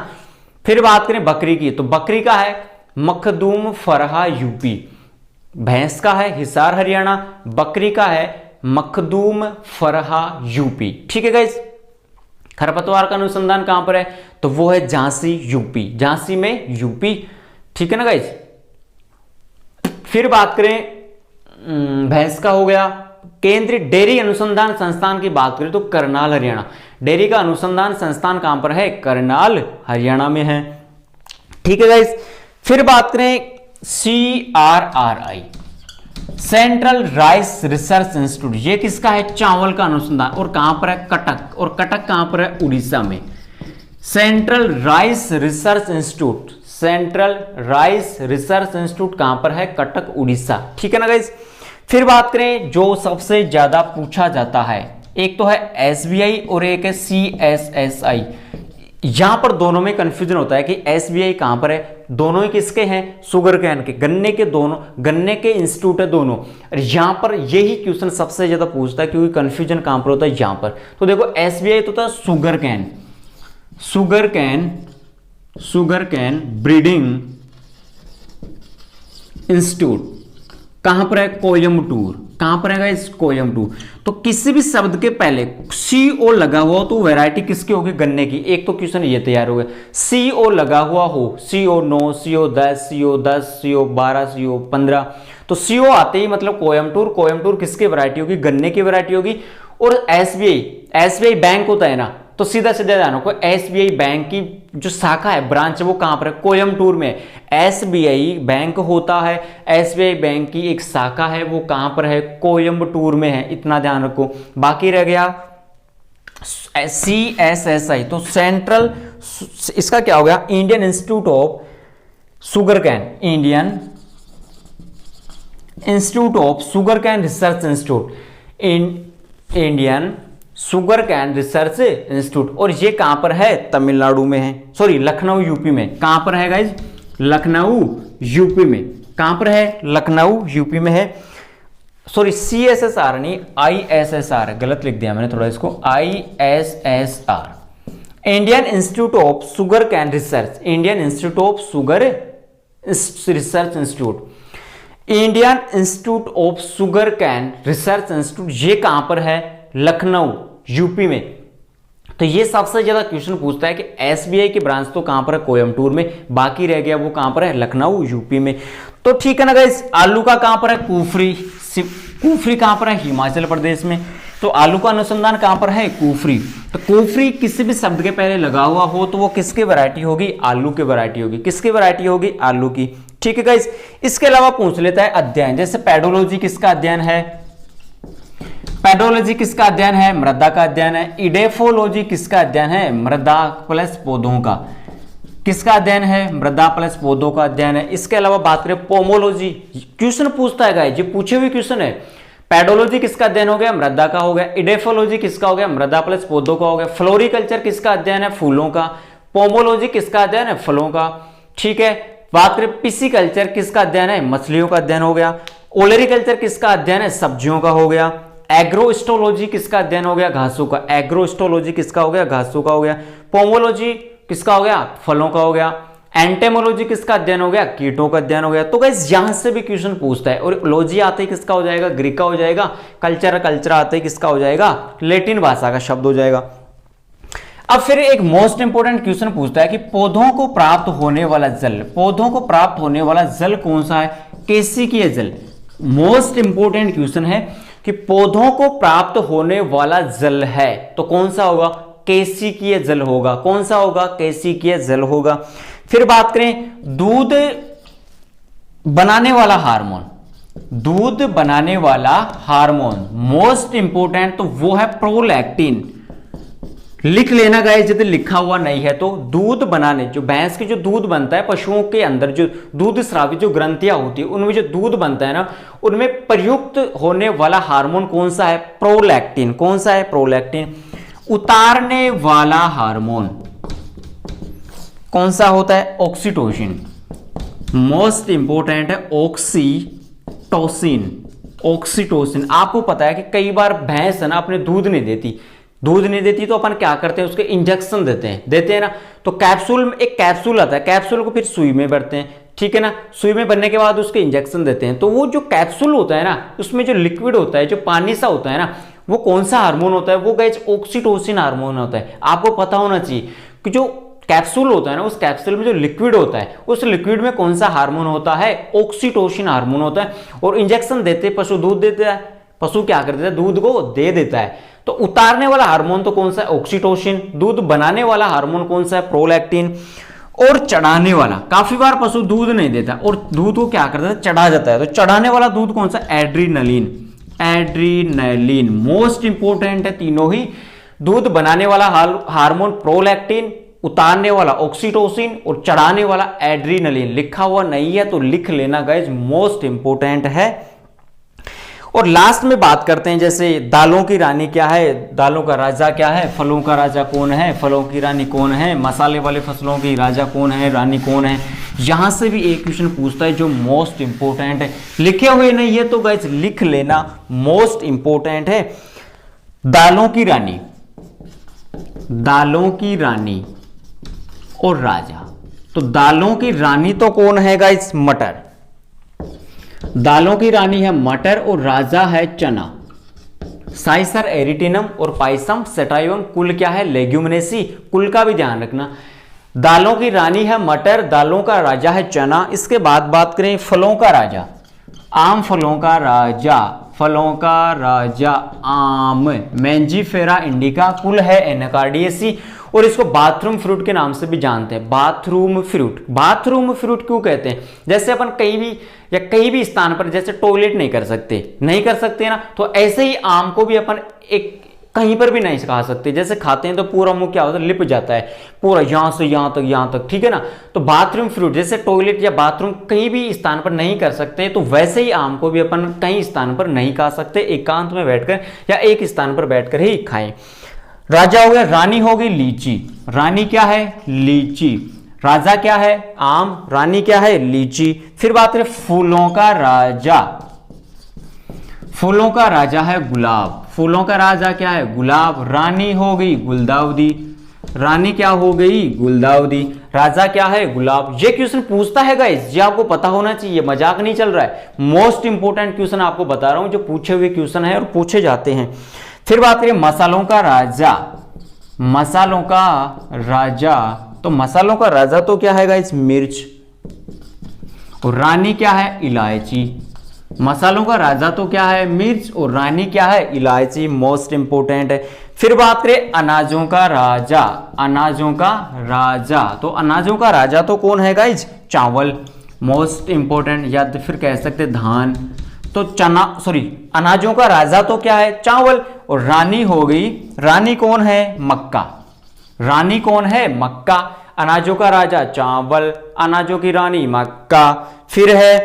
फिर बात करें बकरी की, तो बकरी का है मखदूम फरहा यूपी। भैंस का है हिसार हरियाणा, बकरी का है मखदूम फरहा यूपी। ठीक है गाइस। खरपतवार का अनुसंधान कहां पर है? तो वो है झांसी यूपी, झांसी में यूपी। ठीक है ना गाइस। फिर बात करें भैंस का हो गया। केंद्रीय डेयरी अनुसंधान संस्थान की बात करें तो करनाल हरियाणा। डेयरी का अनुसंधान संस्थान कहां पर है? करनाल हरियाणा में है। ठीक है गाइस। फिर बात करें CRRI, central rice research institute. ये किसका है? चावल का अनुसंधान। और कहां पर है? कटक। और कटक कहां पर है? उड़ीसा में। Central rice research institute, central rice research institute कहां पर है? कटक, उड़ीसा। ठीक है ना गाइस। फिर बात करें जो सबसे ज्यादा पूछा जाता है, एक तो है SBI और एक है CSSI। यहां पर दोनों में कंफ्यूजन होता है कि एसबीआई कहां पर है, दोनों ही किसके हैं, शुगर कैन के, गन्ने के, दोनों गन्ने के इंस्टीट्यूट है दोनों। और यहां पर यही क्वेश्चन सबसे ज्यादा पूछता है क्योंकि कंफ्यूजन कहां पर होता है, यहां पर। तो देखो एसबीआई तो था sugar cane, sugar cane, sugar cane breeding institute कहां पर है, कोयम्बटूर। कहां पर है गाइस, कोयम्बटूर। तो किसी भी शब्द के पहले CO लगा हुआ तो वैरायटी किसकी होगी, गन्ने की। एक तो क्वेश्चन ये तैयार हो गया, CO लगा हुआ हो, CO 9, CO 10, CO 10, CO 12, CO 15, तो CO आते ही मतलब कोयम्बटूर। कोयम्बटूर किसकी वैरायटी होगी, गन्ने की वैरायटी होगी। और एसबीआई बैंक होता है ना, तो सीधा सीधा जानो को एसबीआई बैंक की जो शाखा है, ब्रांच, वो कहां पर है, कोयम्बटूर में। एसबीआई बैंक होता है, एसबीआई बैंक की एक शाखा है, वो कहां पर है, कोयम्बटूर में है, इतना ध्यान रखो। बाकी रह गया CSSI, तो सेंट्रल, इसका क्या हो गया, Indian institute of sugar cane, Indian institute of sugar cane research institute, Indian sugar cane research institute. और ये कहां पर है, तमिलनाडु में है, सॉरी लखनऊ यूपी में। कहां पर है गाइज, लखनऊ यूपी में। कहां पर है, लखनऊ यूपी में है। सॉरी CSSR नहीं, ISSR, गलत लिख दिया मैंने थोड़ा इसको, ISSR, Indian institute of sugar cane research, Indian institute of sugar research institute, Indian institute of sugar cane research institute. ये कहां पर है, लखनऊ यूपी में। तो ये सबसे ज्यादा क्वेश्चन पूछता है कि एसबीआई की ब्रांच तो कहां पर है, कोयम्बटूर में, बाकी रह गया वो कहां पर है, लखनऊ यूपी में। तो ठीक है ना गाइस, आलू का कहां पर है, कुफरी। कुफरी कहां पर है, हिमाचल प्रदेश में। तो आलू का अनुसंधान कहां पर है, कुफरी। तो कुफरी किसी भी शब्द के पहले लगा हुआ हो तो वो किसकी वैरायटी होगी, आलू की वैरायटी होगी। किसकी वैरायटी होगी, आलू की। ठीक है गाइस, इसके अलावा पूछ लेता है अध्ययन, जैसे पेडोलॉजी किसका अध्ययन है, पेडोलॉजी किसका अध्ययन है, मृदा का अध्ययन है। इडेफोलॉजी किसका अध्ययन है, मृदा प्लस पौधों का। किसका अध्ययन है, मृदा प्लस पौधों का अध्ययन है। इसके अलावा बात करें पोमोलॉजी, क्वेश्चन पूछता है गाइस, ये पूछे हुए क्वेश्चन है। पेडोलॉजी किसका अध्ययन हो गया, मृदा का हो गया। इडेफोलॉजी किसका हो गया, मृदा प्लस पौधों का हो गया। फ्लोरिकल्चर किसका अध्ययन है, फूलों का। पोमोलॉजी किसका अध्ययन है, फलों का। ठीक है, बात करें पिसिकल्चर किसका अध्ययन है, मछलियों का अध्ययन हो गया। ओलेरिकल्चर किसका अध्ययन है, सब्जियों का हो गया। एग्रोस्टोलॉजी किसका अध्ययन हो गया, घासों का। एग्रोस्टोलॉजी किसका हो गया, घासों का हो गया। पोमोलॉजी किसका हो गया, फलों का हो गया। एंटेमोलॉजी किसका अध्ययन हो गया, कीटों का अध्ययन हो गया। तो गाइस यहां से भी क्वेश्चन पूछता है। और लॉजी आते ही किसका हो जाएगा, ग्रीक का हो जाएगा। कल्चर आते ही किसका हो जाएगा, लैटिन भाषा का शब्द हो जाएगा। अब फिर एक मोस्ट इंपोर्टेंट क्वेश्चन पूछता है कि पौधों को प्राप्त होने वाला जल, पौधों को प्राप्त होने वाला जल कौन सा है, केशिकीय जल। मोस्ट इंपोर्टेंट क्वेश्चन है कि पौधों को प्राप्त होने वाला जल है तो कौन सा होगा, केशिकीय जल होगा। कौन सा होगा, केशिकीय जल होगा। फिर बात करें दूध बनाने वाला हार्मोन, दूध बनाने वाला हार्मोन मोस्ट इंपोर्टेंट तो वो है प्रोलैक्टिन। लिख लेना गाइस, यदि लिखा हुआ नहीं है तो दूध बनाने, जो भैंस की जो दूध बनता है, पशुओं के अंदर जो दूध स्रावी जो ग्रंथियां होती है उनमें जो दूध बनता है ना, उनमें प्रयुक्त होने वाला हार्मोन कौन सा है, प्रोलैक्टिन। कौन सा है, प्रोलैक्टिन। उतारने वाला हार्मोन कौन सा होता है, ऑक्सीटोसिन। मोस्ट इंपोर्टेंट है ऑक्सीटोसिन। ऑक्सीटोसिन, आपको पता है कि कई बार भैंस है ना अपने दूध नहीं देती तो अपन क्या करते हैं, उसके इंजेक्शन देते हैं ना। तो कैप्सूल, एक कैप्सूल आता है, कैप्सूल को फिर सुई में भरते हैं। ठीक है ना, सुई में भरने के बाद उसके इंजेक्शन देते हैं। तो वो जो कैप्सूल होता है ना, उसमें जो लिक्विड होता है, जो पानी सा होता है ना, वो कौन सा हार्मोन होता है, वो गाइस ऑक्सीटोसिन हार्मोन होता है। आपको पता होना चाहिए कि जो कैप्सूल होता है ना, उस कैप्सूल में जो लिक्विड होता है, उस लिक्विड में कौन सा हार्मोन होता है, ऑक्सीटोसिन हार्मोन होता है। और इंजेक्शन देते पशु दूध देता है, पशु क्या कर देता है, दूध को दे देता है। तो उतारने वाला हार्मोन तो कौन सा है, ऑक्सीटोसिन। दूध बनाने वाला हार्मोन कौन सा है, प्रोलैक्टिन। और चढ़ाने वाला, काफी बार पशु दूध नहीं देता और दूध को क्या करता है, चढ़ा जाता है। तो चढ़ाने वाला दूध कौन सा, एड्रीनलिन। एड्रीनलिन मोस्ट इंपोर्टेंट है तीनों ही। दूध बनाने वाला हार्मोन प्रोलैक्टिन, उतारने वाला ऑक्सीटोसिन और चढ़ाने वाला एड्रीनलिन। लिखा हुआ नहीं है तो लिख लेना गाइस, मोस्ट इंपोर्टेंट है। और लास्ट में बात करते हैं जैसे दालों की रानी क्या है, दालों का राजा क्या है, फलों का राजा कौन है, फलों की रानी कौन है, मसाले वाले फसलों की राजा कौन है, रानी कौन है। यहां से भी एक क्वेश्चन पूछता है जो मोस्ट इंपोर्टेंट है, लिखे हुए नहीं है तो गाइस लिख लेना, मोस्ट इंपोर्टेंट है। दालों की रानी, दालों की रानी और राजा। तो दालों की रानी तो कौन है गाइस, मटर। दालों की रानी है मटर और राजा है चना। साइसर एरिटिनम और पाइसम सेटाइवम, कुल क्या है, लेग्यूमिनेसी। कुल का भी ध्यान रखना। दालों की रानी है मटर, दालों का राजा है चना। इसके बाद बात करें फलों का राजा, आम फलों का राजा, फलों का राजा आम, मैंजीफेरा इंडिका, कुल है एनाकार्डियेसी। और इसको बाथरूम फ्रूट के नाम से भी जानते हैं, बाथरूम फ्रूट। बाथरूम फ्रूट क्यों कहते हैं, जैसे अपन कहीं भी या कहीं भी स्थान पर जैसे टॉयलेट नहीं कर सकते ना, तो ऐसे ही आम को भी अपन एक कहीं पर भी नहीं खा सकते। जैसे खाते हैं तो पूरा मुंह क्या होता है, लिप जाता है पूरा, यहां से यहां तक, ठीक है ना। तो बाथरूम फ्रूट, जैसे टॉयलेट या बाथरूम कहीं भी स्थान पर नहीं कर सकते, तो वैसे ही आम को भी अपन कहीं स्थान पर नहीं खा सकते, एकांत में बैठकर या एक स्थान पर बैठकर ही खाएं। राजा हो गया, रानी हो गई लीची। रानी क्या है, लीची। राजा क्या है, आम। रानी क्या है, लीची। फिर बात करें फूलों का राजा, फूलों का राजा है गुलाब। फूलों का राजा क्या है, गुलाब। रानी हो गई गुलदाउदी, रानी क्या हो गई, गुलदाउदी। राजा क्या है, गुलाब। ये क्वेश्चन पूछता है गाइस, ये आपको पता होना चाहिए, मजाक नहीं चल रहा है। मोस्ट इंपोर्टेंट क्वेश्चन आपको बता रहा हूं, जो पूछे हुए क्वेश्चन है और पूछे जाते हैं। फिर बात करें मसालों का राजा, मसालों का राजा। तो मसालों का राजा तो क्या है गाइस, मिर्च। और रानी क्या है, इलायची। मसालों का राजा तो क्या है, मिर्च, और रानी क्या है, इलायची। मोस्ट इंपोर्टेंट है। फिर बात करें अनाजों का राजा, अनाजों का राजा। तो अनाजों का राजा तो कौन है गाइस, चावल। मोस्ट इंपोर्टेंट, या तो फिर कह सकते धान। तो अनाजों का राजा तो क्या है, चावल। और रानी हो गई, रानी कौन है, मक्का। रानी कौन है, मक्का। अनाजों का राजा चावल, अनाजों की रानी मक्का। फिर है,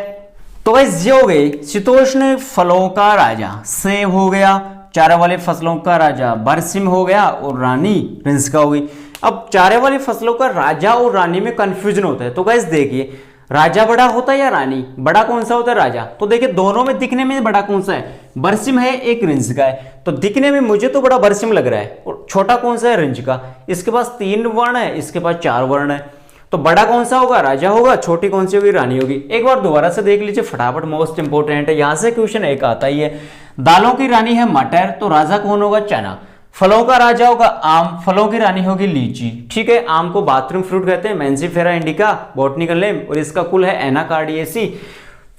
तो गाइस ये हो गई शीतोष्ण फलों का राजा, सेब हो गया। चारे वाले फसलों का राजा बरसिम हो गया, और रानी रिंस्का हो गई। अब चारे वाली फसलों का राजा और रानी में कंफ्यूजन होता है। तो गाइस देखिए, राजा बड़ा होता है या रानी, बड़ा कौन सा होता है, राजा। तो देखिए दोनों में दिखने में बड़ा कौन सा है, बरसिम है, एक रिंस्का है। तो दिखने में मुझे तो बड़ा बरसिम लग रहा है, और छोटा कौन सा है, रिंस्का। इसके पास 3 वर्ण है, इसके पास 4 वर्ण है। तो बड़ा कौन सा होगा, राजा होगा। छोटी कौन सी होगी, रानी होगी। एक बार दोबारा से देख लीजिए फटाफट, मोस्ट इंपोर्टेंट है, यहां से क्वेश्चन एक आता ही है। दालों की रानी है मटर, तो राजा कौन होगा, चना। फलों का राजा होगा आम, फलों की रानी होगी लीची। ठीक है, आम को बाथरूम फ्रूट कहते हैं, मैंजीफेरा इंडिका बॉटनिकल नेम, और इसका कुल है एनाकार्डियेसी।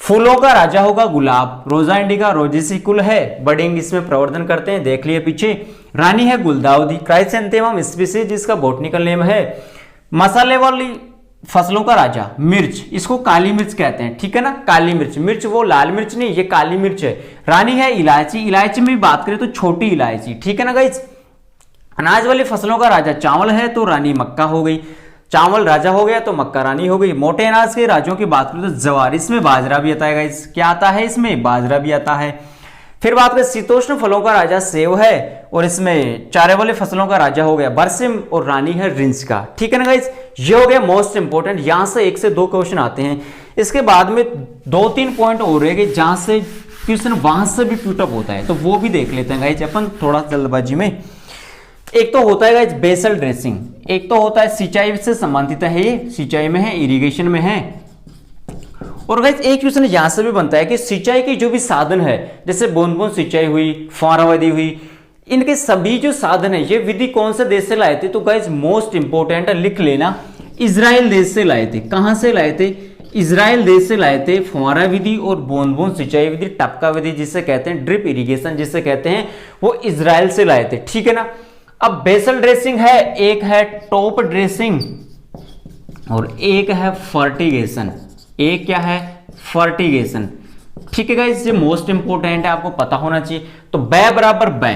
फूलों का राजा होगा गुलाब, रोजा इंडिका रोजेसी कुल है, बडिंग इसमें प्रवर्धन करते हैं, देख लिए पीछे। रानी है गुलदाउदी, क्राइसेंथेमम स्पीसीज, जिसका बॉटनिकल नेम है। मसाले वाली फसलों का राजा मिर्च, इसको काली मिर्च कहते हैं, ठीक है ना, काली मिर्च। मिर्च वो लाल मिर्च नहीं, ये काली मिर्च है। रानी है इलायची, इलायची में बात करें तो छोटी इलायची, ठीक है ना गाइस। अनाज वाली फसलों का राजा चावल है, तो रानी मक्का हो गई। चावल राजा हो गया तो मक्का रानी हो गई। मोटे अनाज के राज्यों की बात करें तो जवार, इसमें बाजरा भी आता है गाइस। क्या आता है इसमें, बाजरा भी आता है। फिर बात करें शीतोष्ण फलों का राजा सेब है, और इसमें चारे वाले फसलों का राजा हो गया बरसिम, और रानी है रिंस्का। ठीक है ना गाइस, ये हो गया मोस्ट इंपोर्टेंट। यहां से 1 से 2 क्वेश्चन आते हैं। इसके बाद में 2-3 पॉइंट और रहेंगे जहां से क्वेश्चन वहां से भी पुटअप होता है, तो वो भी देख लेते हैं गाइस अपन थोड़ा जल्दबाजी में। एक तो होता है गाइस बेसल ड्रेसिंग, एक तो होता है सिंचाई से संबंधित है, ये सिंचाई में है, इरिगेशन में है। और गाइस एक क्वेश्चन यहां से भी बनता है कि सिंचाई के जो भी साधन है, जैसे बूंद बूंद सिंचाई हुई, फुहारा विधि हुई, इनके सभी जो साधन है ये विधि कौन से देश से लाए थे। तो गाइस मोस्ट इंपोर्टेंट है, लिख लेना, इजराइल देश से लाए थे। कहां से लाए थे, इजराइल देश से लाए थे। फुहारा विधि और बूंद बूंद सिंचाई विधि, टपका विधि जिसे कहते हैं, ड्रिप इरिगेशन जिसे कहते हैं, वो इजराइल से लाए थे। ठीक है ना। अब बेसल ड्रेसिंग है, एक है टॉप ड्रेसिंग और एक है फर्टिगेशन। एक क्या है, फर्टिगेशन। ठीक है गाइस, ये मोस्ट इंपोर्टेंट है, आपको पता होना चाहिए। तो बै बराबर बै,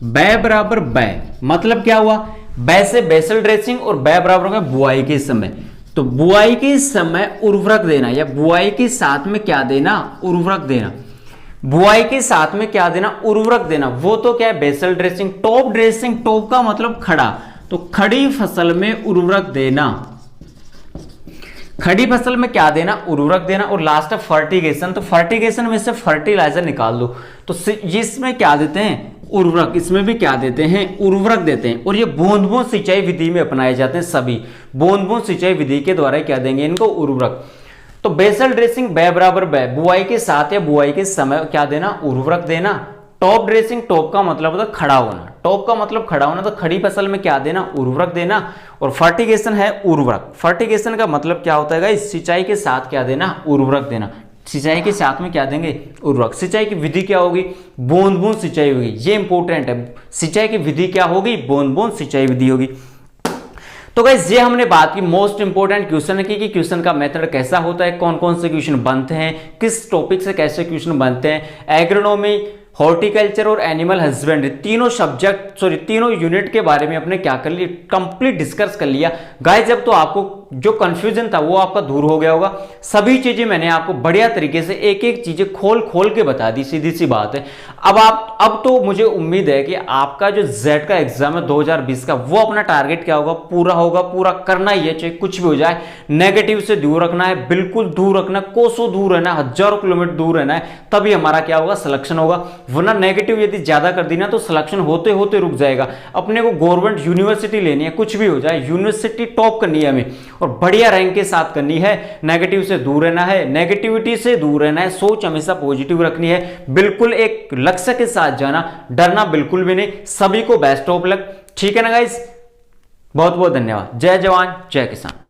बै बराबर बै मतलब क्या हुआ, बै से बेसल ड्रेसिंग और बै बराबर होगा बुआई के समय। तो बुआई के समय उर्वरक देना, या बुआई के साथ में क्या देना, उर्वरक देना। बुआई के साथ में क्या देना, उर्वरक देना, वो तो क्या है basal dressing. Top dressing, top का मतलब खड़ा, तो खड़ी फसल में उर्वरक देना, खड़ी फसल में क्या देना, उर्वरक देना। और लास्ट है फर्टिगेशन, तो फर्टिगेशन में से फर्टिलाइजर निकाल दो, तो इसमें क्या देते हैं, उर्वरक, इसमें भी क्या देते हैं, उर्वरक देते हैं। और ये बूंद बूंद सिंचाई विधि में अपनाए जाते हैं सभी, बूंद बूंद सिंचाई विधि के द्वारा क्या देंगे इनको, उर्वरक। तो बेसल ड्रेसिंग बै बराबर बै, बुआई के साथ या बुआई के समय क्या देना, उर्वरक देना। टॉप ड्रेसिंग, टॉप का मतलब होता है खड़ा होना, टॉप का मतलब खड़ा होना, तो खड़ी फसल में क्या देना, उर्वरक देना। और फर्टिगेशन है उर्वरक, फर्टिगेशन का मतलब क्या होता है, सिंचाई के साथ क्या देना, उर्वरक देना। सिंचाई के साथ में क्या देंगे, उर्वरक। सिंचाई की विधि क्या होगी, बूंद बूंद सिंचाई होगी, ये इंपॉर्टेंट है। सिंचाई की विधि क्या होगी, बूंद बूंद सिंचाई विधि होगी। तो गाइस ये हमने बात की मोस्ट इंपोर्टेंट क्वेश्चन की कि क्वेश्चन का मेथड कैसा होता है, कौन कौन से क्वेश्चन बनते हैं, किस टॉपिक से कैसे क्वेश्चन बनते हैं। एग्रोनॉमी, हॉर्टिकल्चर और एनिमल हस्बेंड्री तीनों सब्जेक्ट तीनों यूनिट के बारे में अपने क्या कर लिया, कंप्लीट डिस्कस कर लिया। गाइस जब तो आपको जो कंफ्यूजन था वो आपका दूर हो गया होगा। सभी चीजें मैंने आपको बढ़िया तरीके से एक एक चीजें खोल खोल के बता दी, सीधी सी बात है। अब तो मुझे उम्मीद है कि आपका जो जेड का एग्जाम है 2020 का, वो अपना टारगेट क्या होगा, पूरा होगा, पूरा करना ही है, चाहे कुछ भी हो जाए। नेगेटिव से दूर रखना है, बिल्कुल दूर रखना, कोसों दूर रहना है, हजारों किलोमीटर दूर रहना है, तभी हमारा क्या होगा, सिलेक्शन होगा। वरना नेगेटिव यदि ज्यादा कर दी ना तो सिलेक्शन होते होते रुक जाएगा। अपने को गवर्नमेंट यूनिवर्सिटी लेनी है, कुछ भी हो जाए यूनिवर्सिटी टॉप करनी है हमें, और बढ़िया रैंक के साथ करनी है। नेगेटिव से दूर रहना है, नेगेटिविटी से दूर रहना है, सोच हमेशा पॉजिटिव रखनी है, बिल्कुल एक लक्ष्य के साथ जाना, डरना बिल्कुल भी नहीं। सभी को बेस्ट ऑफ लक, ठीक है ना गाइस, बहुत बहुत धन्यवाद। जय जवान जय किसान।